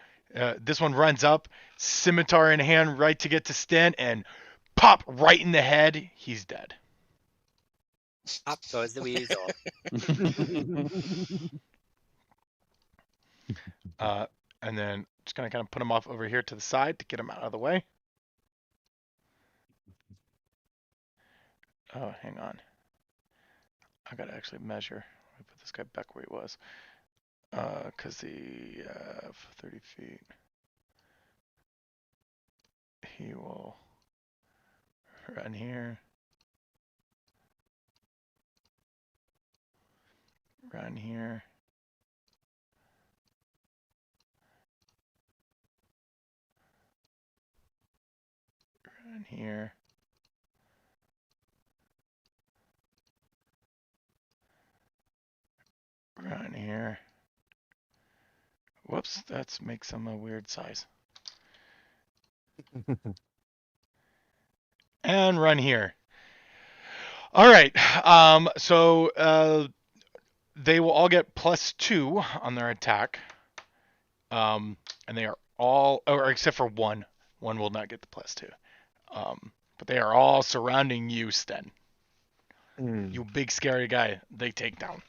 [SPEAKER 1] This one runs up, scimitar in hand, right to get to Sten, and pop right in the head. He's dead.
[SPEAKER 3] Up goes the weasel.
[SPEAKER 1] And then just gonna kind of put him off over here to the side to get him out of the way. Oh, hang on. I gotta actually measure. Let me put this guy back where he was. Cause he 30 feet. He will run here. Run here. Run here. Run here. Whoops, that makes him a weird size. And run here. All right. So they will all get +2 on their attack. And they are all, or except for one. One will not get the +2. But they are all surrounding you, Sten.
[SPEAKER 7] Hmm.
[SPEAKER 1] You big scary guy. They take down.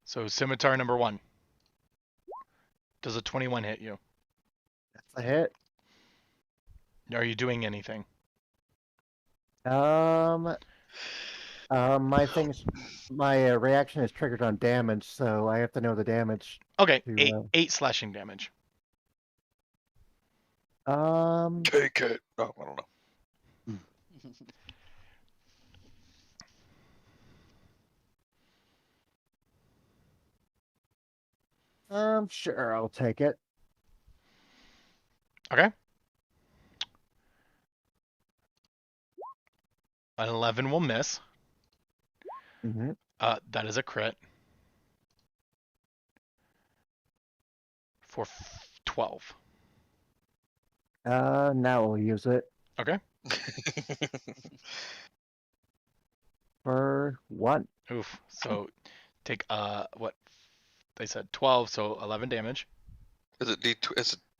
[SPEAKER 1] So scimitar number 1. Does a 21 hit you?
[SPEAKER 7] That's a hit.
[SPEAKER 1] Are you doing anything?
[SPEAKER 7] My reaction is triggered on damage, so I have to know the damage.
[SPEAKER 1] Okay,
[SPEAKER 7] To,
[SPEAKER 1] 8 slashing damage.
[SPEAKER 5] Take it. Oh, I don't know.
[SPEAKER 7] Sure, I'll take it.
[SPEAKER 1] Okay. An 11 will miss.
[SPEAKER 7] Mm-hmm.
[SPEAKER 1] That is a crit. For 12.
[SPEAKER 7] Now we'll use it
[SPEAKER 1] Okay.
[SPEAKER 7] for 1.
[SPEAKER 1] Oof. So take what they said 12, so 11 damage.
[SPEAKER 5] Is it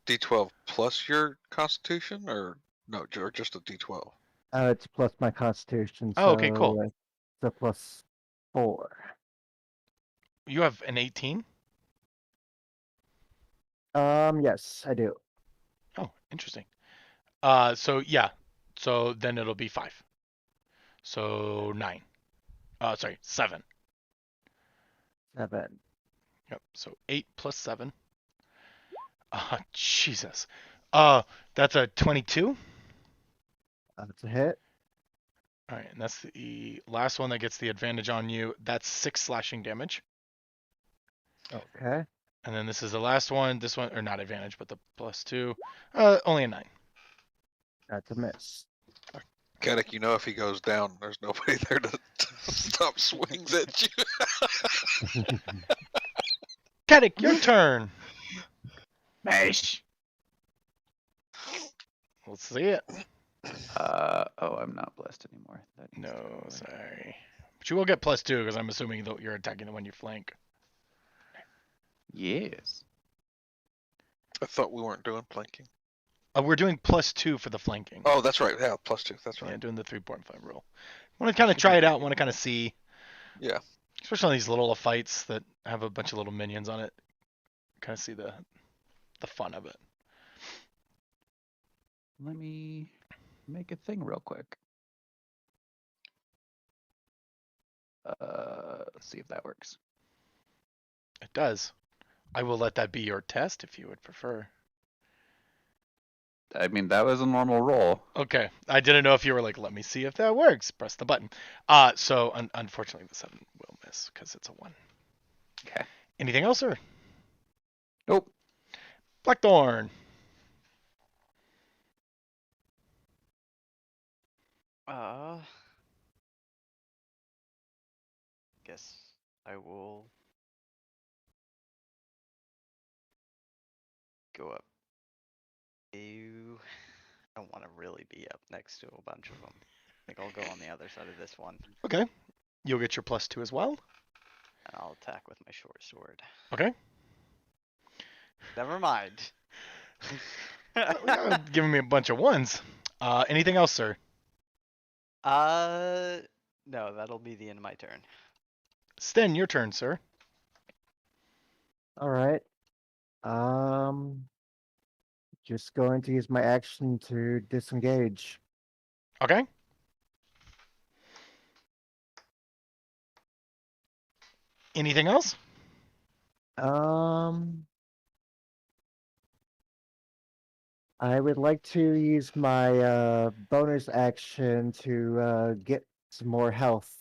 [SPEAKER 5] D12 plus your Constitution, or no, or just a D12?
[SPEAKER 7] It's plus my Constitution.
[SPEAKER 1] Oh, okay, cool.
[SPEAKER 7] So it's a +4.
[SPEAKER 1] You have an 18?
[SPEAKER 7] Yes, I do.
[SPEAKER 1] Oh, interesting. So yeah. So then it'll be 5. So 9. Sorry, 7.
[SPEAKER 7] 7.
[SPEAKER 1] Yep. So 8 plus 7. Jesus. That's a 22.
[SPEAKER 7] That's a hit.
[SPEAKER 1] All right, and that's the last one that gets the advantage on you. That's 6 slashing damage.
[SPEAKER 7] Okay.
[SPEAKER 1] And then this is the last one. This one, or not advantage, but the +2. Only a 9.
[SPEAKER 7] That's a miss.
[SPEAKER 5] Caddick, you know if he goes down, there's nobody there to stop swings at you.
[SPEAKER 1] Caddick, your turn.
[SPEAKER 8] Mash.
[SPEAKER 1] Let's see it.
[SPEAKER 2] Oh, I'm not blessed anymore. That needs to go
[SPEAKER 1] No,
[SPEAKER 2] away.
[SPEAKER 1] sorry. But you will get +2 because I'm assuming that you're attacking the one you flank.
[SPEAKER 2] Yes.
[SPEAKER 5] I thought we weren't doing planking.
[SPEAKER 1] We're doing +2 for the flanking.
[SPEAKER 5] Oh, that's right. Yeah, +2. That's
[SPEAKER 1] Yeah,
[SPEAKER 5] right.
[SPEAKER 1] doing the 3.5 roll. Want to kind of try it out. Want to kind of see.
[SPEAKER 5] Yeah.
[SPEAKER 1] Especially on these little fights that have a bunch of little minions on it. Kind of see the fun of it.
[SPEAKER 8] Let me make a thing real quick. Let's see if that works.
[SPEAKER 1] It does. I will let that be your test if you would prefer.
[SPEAKER 2] I mean, that was a normal roll.
[SPEAKER 1] Okay. I didn't know if you were like, let me see if that works. Press the button. So unfortunately the 7 will miss because it's a 1.
[SPEAKER 2] Okay.
[SPEAKER 1] Anything else, sir?
[SPEAKER 2] Nope.
[SPEAKER 1] Blackthorn.
[SPEAKER 4] Guess I will go up. I don't want to really be up next to a bunch of them. I think I'll go on the other side of this one,
[SPEAKER 1] Okay. You'll get your +2 as well.
[SPEAKER 4] and I'll attack with my short sword.
[SPEAKER 1] Okay.
[SPEAKER 4] Never mind.
[SPEAKER 1] Giving me a bunch of 1s. Anything else, sir?
[SPEAKER 4] No, that'll be the end of my turn.
[SPEAKER 1] Sten, your turn, sir.
[SPEAKER 7] All right. Just going to use my action to disengage.
[SPEAKER 1] Okay. Anything else?
[SPEAKER 7] I would like to use my bonus action to get some more health.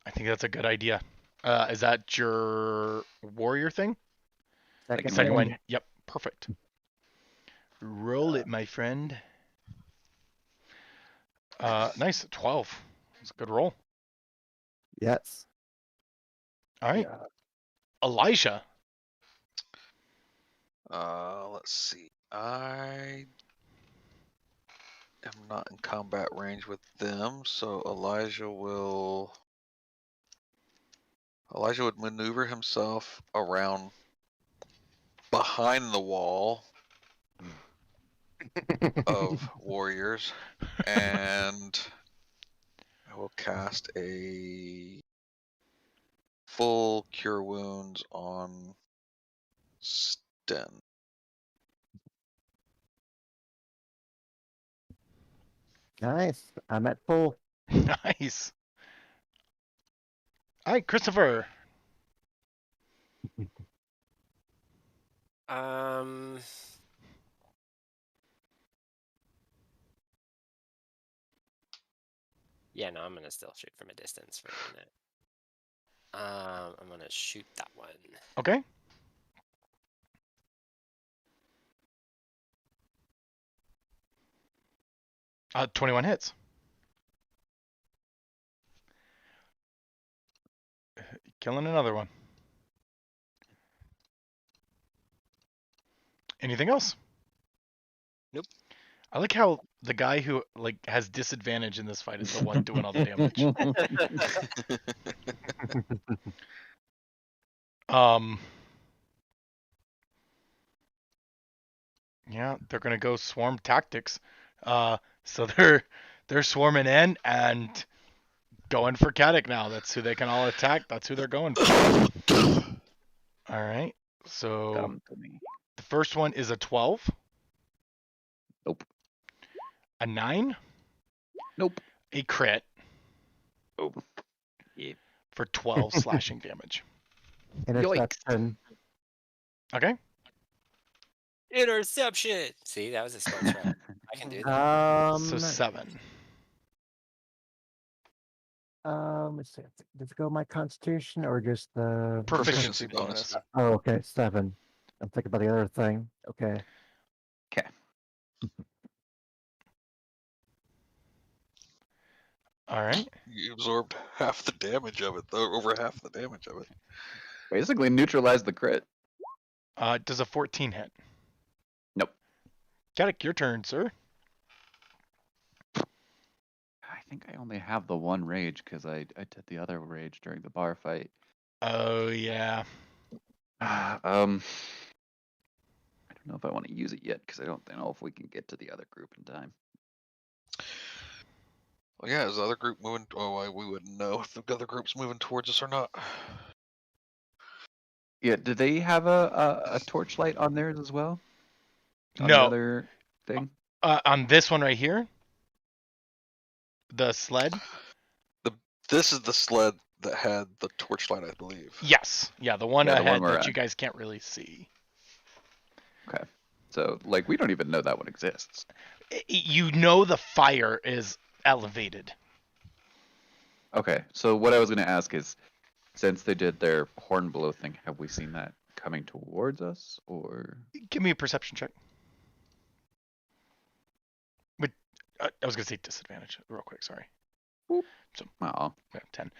[SPEAKER 1] I think that's a good idea. Is that your warrior thing? Second one. Yep. Perfect. Roll it, my friend. Nice. 12. It's a good roll.
[SPEAKER 7] Yes.
[SPEAKER 1] All right.
[SPEAKER 7] Yeah.
[SPEAKER 1] Elijah.
[SPEAKER 5] Let's see. I am not in combat range with them, so Elijah would maneuver himself around behind the wall of warriors, and I will cast a full cure wounds on Sten.
[SPEAKER 7] Nice. I'm at full.
[SPEAKER 1] Nice. All right, Christopher.
[SPEAKER 3] Um. Yeah, no, I'm gonna still shoot from a distance for a minute. I'm gonna shoot that one.
[SPEAKER 1] Okay. 21 hits. Killing another one. Anything else?
[SPEAKER 3] Nope.
[SPEAKER 1] I like how the guy who like has disadvantage in this fight is the one doing all the damage. Yeah, they're gonna go swarm tactics. So they're swarming in and going for Caddick now. That's who they can all attack. That's who they're going for. All right. So
[SPEAKER 2] Dumb to me.
[SPEAKER 1] the first one is a 12.
[SPEAKER 2] Nope.
[SPEAKER 1] A 9.
[SPEAKER 2] Nope.
[SPEAKER 1] A crit
[SPEAKER 2] Oh. Yeah.
[SPEAKER 1] for 12 slashing damage.
[SPEAKER 7] Interception.
[SPEAKER 1] Okay.
[SPEAKER 3] Interception. See, that was a smart try. I can do that.
[SPEAKER 1] So 7.
[SPEAKER 7] Let's see. Does it go my constitution or just the
[SPEAKER 1] Proficiency
[SPEAKER 5] Proficiency
[SPEAKER 1] bonus.
[SPEAKER 5] bonus.
[SPEAKER 7] Oh, okay, 7. I'm thinking about the other thing. Okay.
[SPEAKER 2] Okay.
[SPEAKER 1] All right.
[SPEAKER 5] You absorbed half the damage of it, though, over half the damage of it.
[SPEAKER 2] Basically neutralize the crit.
[SPEAKER 1] Does a 14 hit?
[SPEAKER 2] Nope.
[SPEAKER 1] Caddick, your turn, sir.
[SPEAKER 2] I think I only have the one rage because I did the other rage during the bar fight.
[SPEAKER 1] Oh yeah.
[SPEAKER 2] I don't know if I want to use it yet because I don't know if we can get to the other group in time.
[SPEAKER 5] Well, yeah, is the other group moving? Oh, we wouldn't know if the other group's moving towards us or not.
[SPEAKER 2] Yeah, do they have a torchlight on theirs as well? On
[SPEAKER 1] No.
[SPEAKER 2] the other thing?
[SPEAKER 1] On this one right here, the sled.
[SPEAKER 5] This is the sled that had the torchlight, I believe.
[SPEAKER 1] Yes. Yeah, the one
[SPEAKER 2] Yeah, the one
[SPEAKER 1] ahead
[SPEAKER 2] we're
[SPEAKER 1] that
[SPEAKER 2] at.
[SPEAKER 1] you guys can't really see.
[SPEAKER 2] Okay. So, like, we don't even know that one exists.
[SPEAKER 1] You know the fire is elevated.
[SPEAKER 2] Okay, so what I was going to ask is, since they did their horn blow thing, have we seen that coming towards us, or?
[SPEAKER 1] Give me a perception check. I was gonna say disadvantage real quick. Sorry.
[SPEAKER 2] Oh,
[SPEAKER 1] Yeah, 10.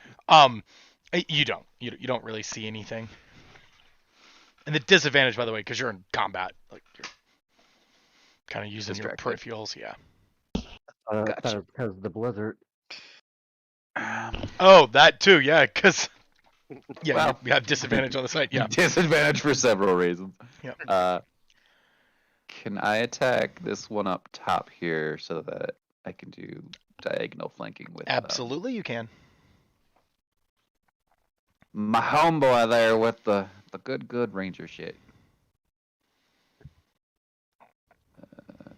[SPEAKER 1] You don't really see anything. And the disadvantage, by the way, because you're in combat, like you're kind of using your
[SPEAKER 2] Distracted.
[SPEAKER 1] peripherals. Yeah.
[SPEAKER 2] Gotcha.
[SPEAKER 7] Because of the blizzard.
[SPEAKER 1] Oh, that too. Yeah, because yeah,
[SPEAKER 2] Well.
[SPEAKER 1] you have disadvantage on the side. Yeah.
[SPEAKER 2] Disadvantage for several reasons.
[SPEAKER 1] Yep.
[SPEAKER 2] Can I attack this one up top here so that I can do diagonal flanking with
[SPEAKER 1] Absolutely, you can.
[SPEAKER 2] my homeboy there with the good ranger shit?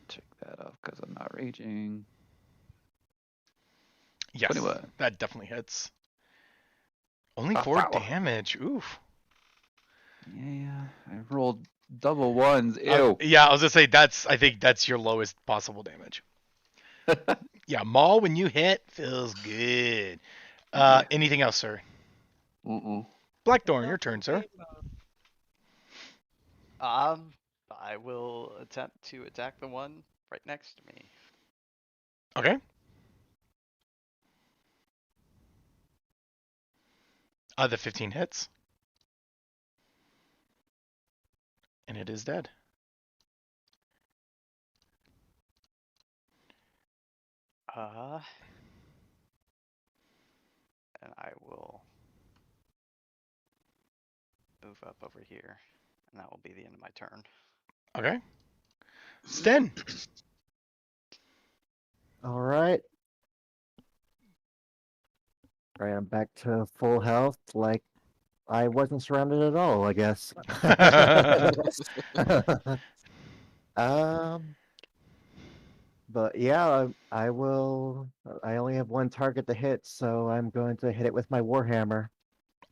[SPEAKER 2] Check that off because I'm not raging.
[SPEAKER 1] Yes.
[SPEAKER 2] 21.
[SPEAKER 1] That definitely hits. Only
[SPEAKER 2] Ah,
[SPEAKER 1] 4
[SPEAKER 2] wow.
[SPEAKER 1] damage. Oof.
[SPEAKER 2] Yeah, I rolled double ones. Ew.
[SPEAKER 1] Yeah, I was gonna say I think that's your lowest possible damage. Yeah, Maul when you hit feels good.
[SPEAKER 2] Yeah.
[SPEAKER 1] Anything else, sir?
[SPEAKER 2] Mm-mm.
[SPEAKER 1] Blackthorn, your turn, sir.
[SPEAKER 4] I will attempt to attack the one right next to me.
[SPEAKER 1] Okay. The 15 hits. And it is dead.
[SPEAKER 4] And I will move up over here, and that will be the end of my turn.
[SPEAKER 1] Okay. Sten.
[SPEAKER 7] All right. All right, I'm back to full health. Like I wasn't surrounded at all, I guess. um, but yeah, I will. I only have one target to hit, so I'm going to hit it with my warhammer.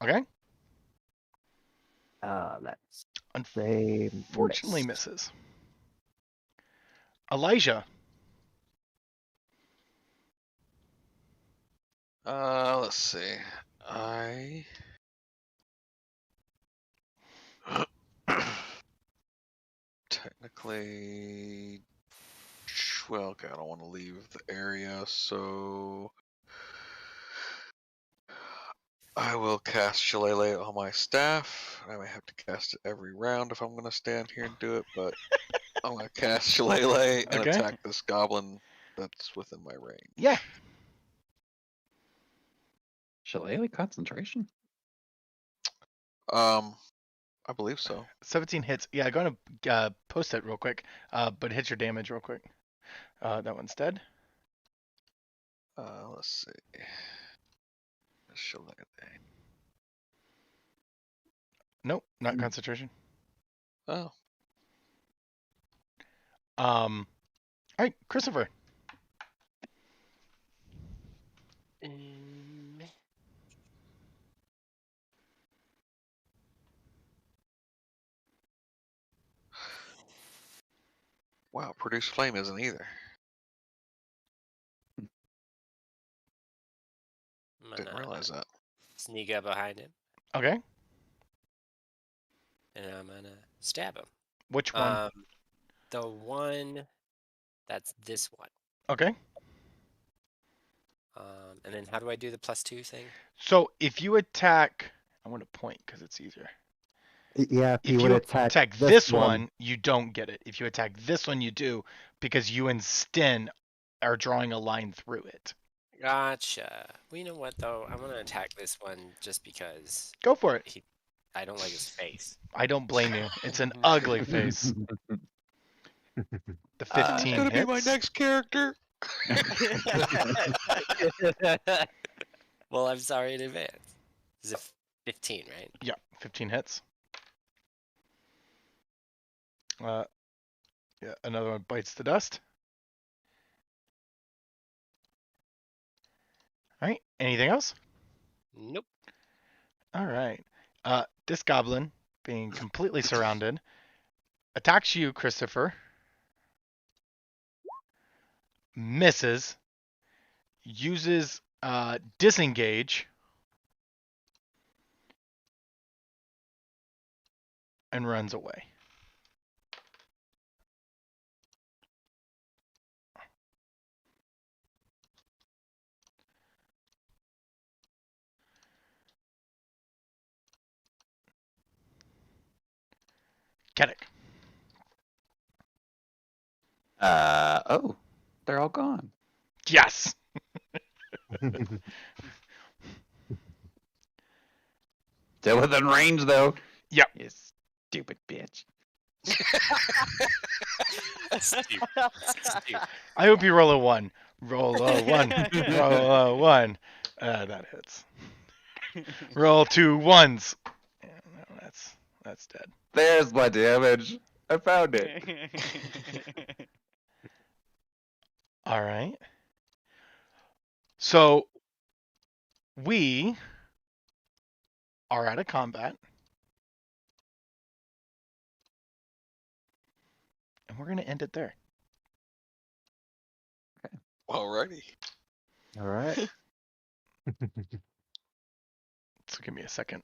[SPEAKER 1] Okay.
[SPEAKER 7] Let's say
[SPEAKER 1] Unfortunately
[SPEAKER 7] miss.
[SPEAKER 1] misses. Elijah.
[SPEAKER 5] Let's see. I technically, well, okay, I don't want to leave the area, so I will cast Shillelagh on my staff. I may have to cast it every round if I'm going to stand here and do it, but I'm going to cast Shillelagh and
[SPEAKER 1] Okay.
[SPEAKER 5] attack this goblin that's within my range.
[SPEAKER 1] Yeah.
[SPEAKER 2] Shillelagh concentration?
[SPEAKER 5] I believe so.
[SPEAKER 1] 17 hits. Yeah, go to post it real quick. But hit your damage real quick. That one's dead.
[SPEAKER 5] Let's see. Shillelagh.
[SPEAKER 1] Nope, not concentration.
[SPEAKER 5] Oh,
[SPEAKER 1] All right, Christopher.
[SPEAKER 5] wow, produce flame isn't either.
[SPEAKER 3] I'm
[SPEAKER 5] Didn't
[SPEAKER 3] gonna
[SPEAKER 5] realize that.
[SPEAKER 3] sneak up behind him,
[SPEAKER 1] Okay.
[SPEAKER 3] and I'm gonna stab him.
[SPEAKER 1] Which one?
[SPEAKER 3] The one that's this one.
[SPEAKER 1] Okay.
[SPEAKER 3] And then how do I do the +2 thing?
[SPEAKER 1] So if you attack, I want to point because it's easier.
[SPEAKER 7] Yeah, if
[SPEAKER 1] If
[SPEAKER 7] you would
[SPEAKER 1] you
[SPEAKER 7] attack
[SPEAKER 1] attack this one, you don't get it. If you attack this one, you do because you and Sten are drawing a line through it.
[SPEAKER 3] Gotcha. Well, you know what though? I'm gonna attack this one just because
[SPEAKER 1] Go for it.
[SPEAKER 3] I don't like his face.
[SPEAKER 1] I don't blame you. It's an ugly face. The 15
[SPEAKER 5] It's gonna be my
[SPEAKER 1] hits.
[SPEAKER 5] next character.
[SPEAKER 3] Well, I'm sorry in advance. Is it 15, right?
[SPEAKER 1] Yeah, 15 hits. Yeah, another one bites the dust. All right. Anything else?
[SPEAKER 3] Nope.
[SPEAKER 1] All right. This goblin, being completely surrounded, attacks you, Christopher. Misses. Uses disengage. And runs away. Kedek.
[SPEAKER 2] Oh, they're all gone.
[SPEAKER 1] Yes.
[SPEAKER 2] Still within range, though.
[SPEAKER 1] Yep.
[SPEAKER 2] You stupid bitch.
[SPEAKER 3] Stupid.
[SPEAKER 1] I hope you roll a 1. Roll a 1. Roll a 1. That hits. Roll 2 1s. Yeah, no, that's dead.
[SPEAKER 2] There's my damage. I found it.
[SPEAKER 1] All right. So we are out of combat. And we're going to end it there.
[SPEAKER 5] Alrighty.
[SPEAKER 7] All right.
[SPEAKER 1] So give me a second.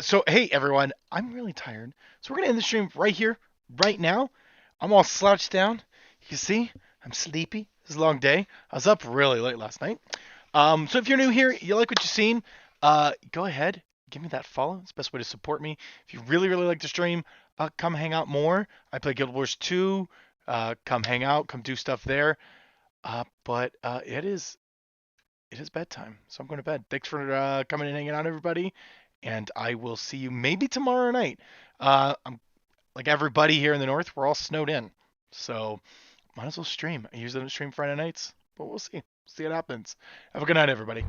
[SPEAKER 1] So hey everyone, I'm really tired. So we're gonna end the stream right here, right now. I'm all slouched down. You see, I'm sleepy. It's a long day. I was up really late last night. So if you're new here, you like what you've seen, go ahead, give me that follow. It's the best way to support me. If you really, really like the stream, come hang out more. I play Guild Wars 2. Come hang out, come do stuff there. But it is bedtime, so I'm going to bed. Thanks for coming and hanging out, everybody, and I will see you maybe tomorrow night. I'm like everybody here in the north, we're all snowed in, so might as well stream. I usually don't stream Friday nights, but we'll see. See what happens. Have a good night, everybody.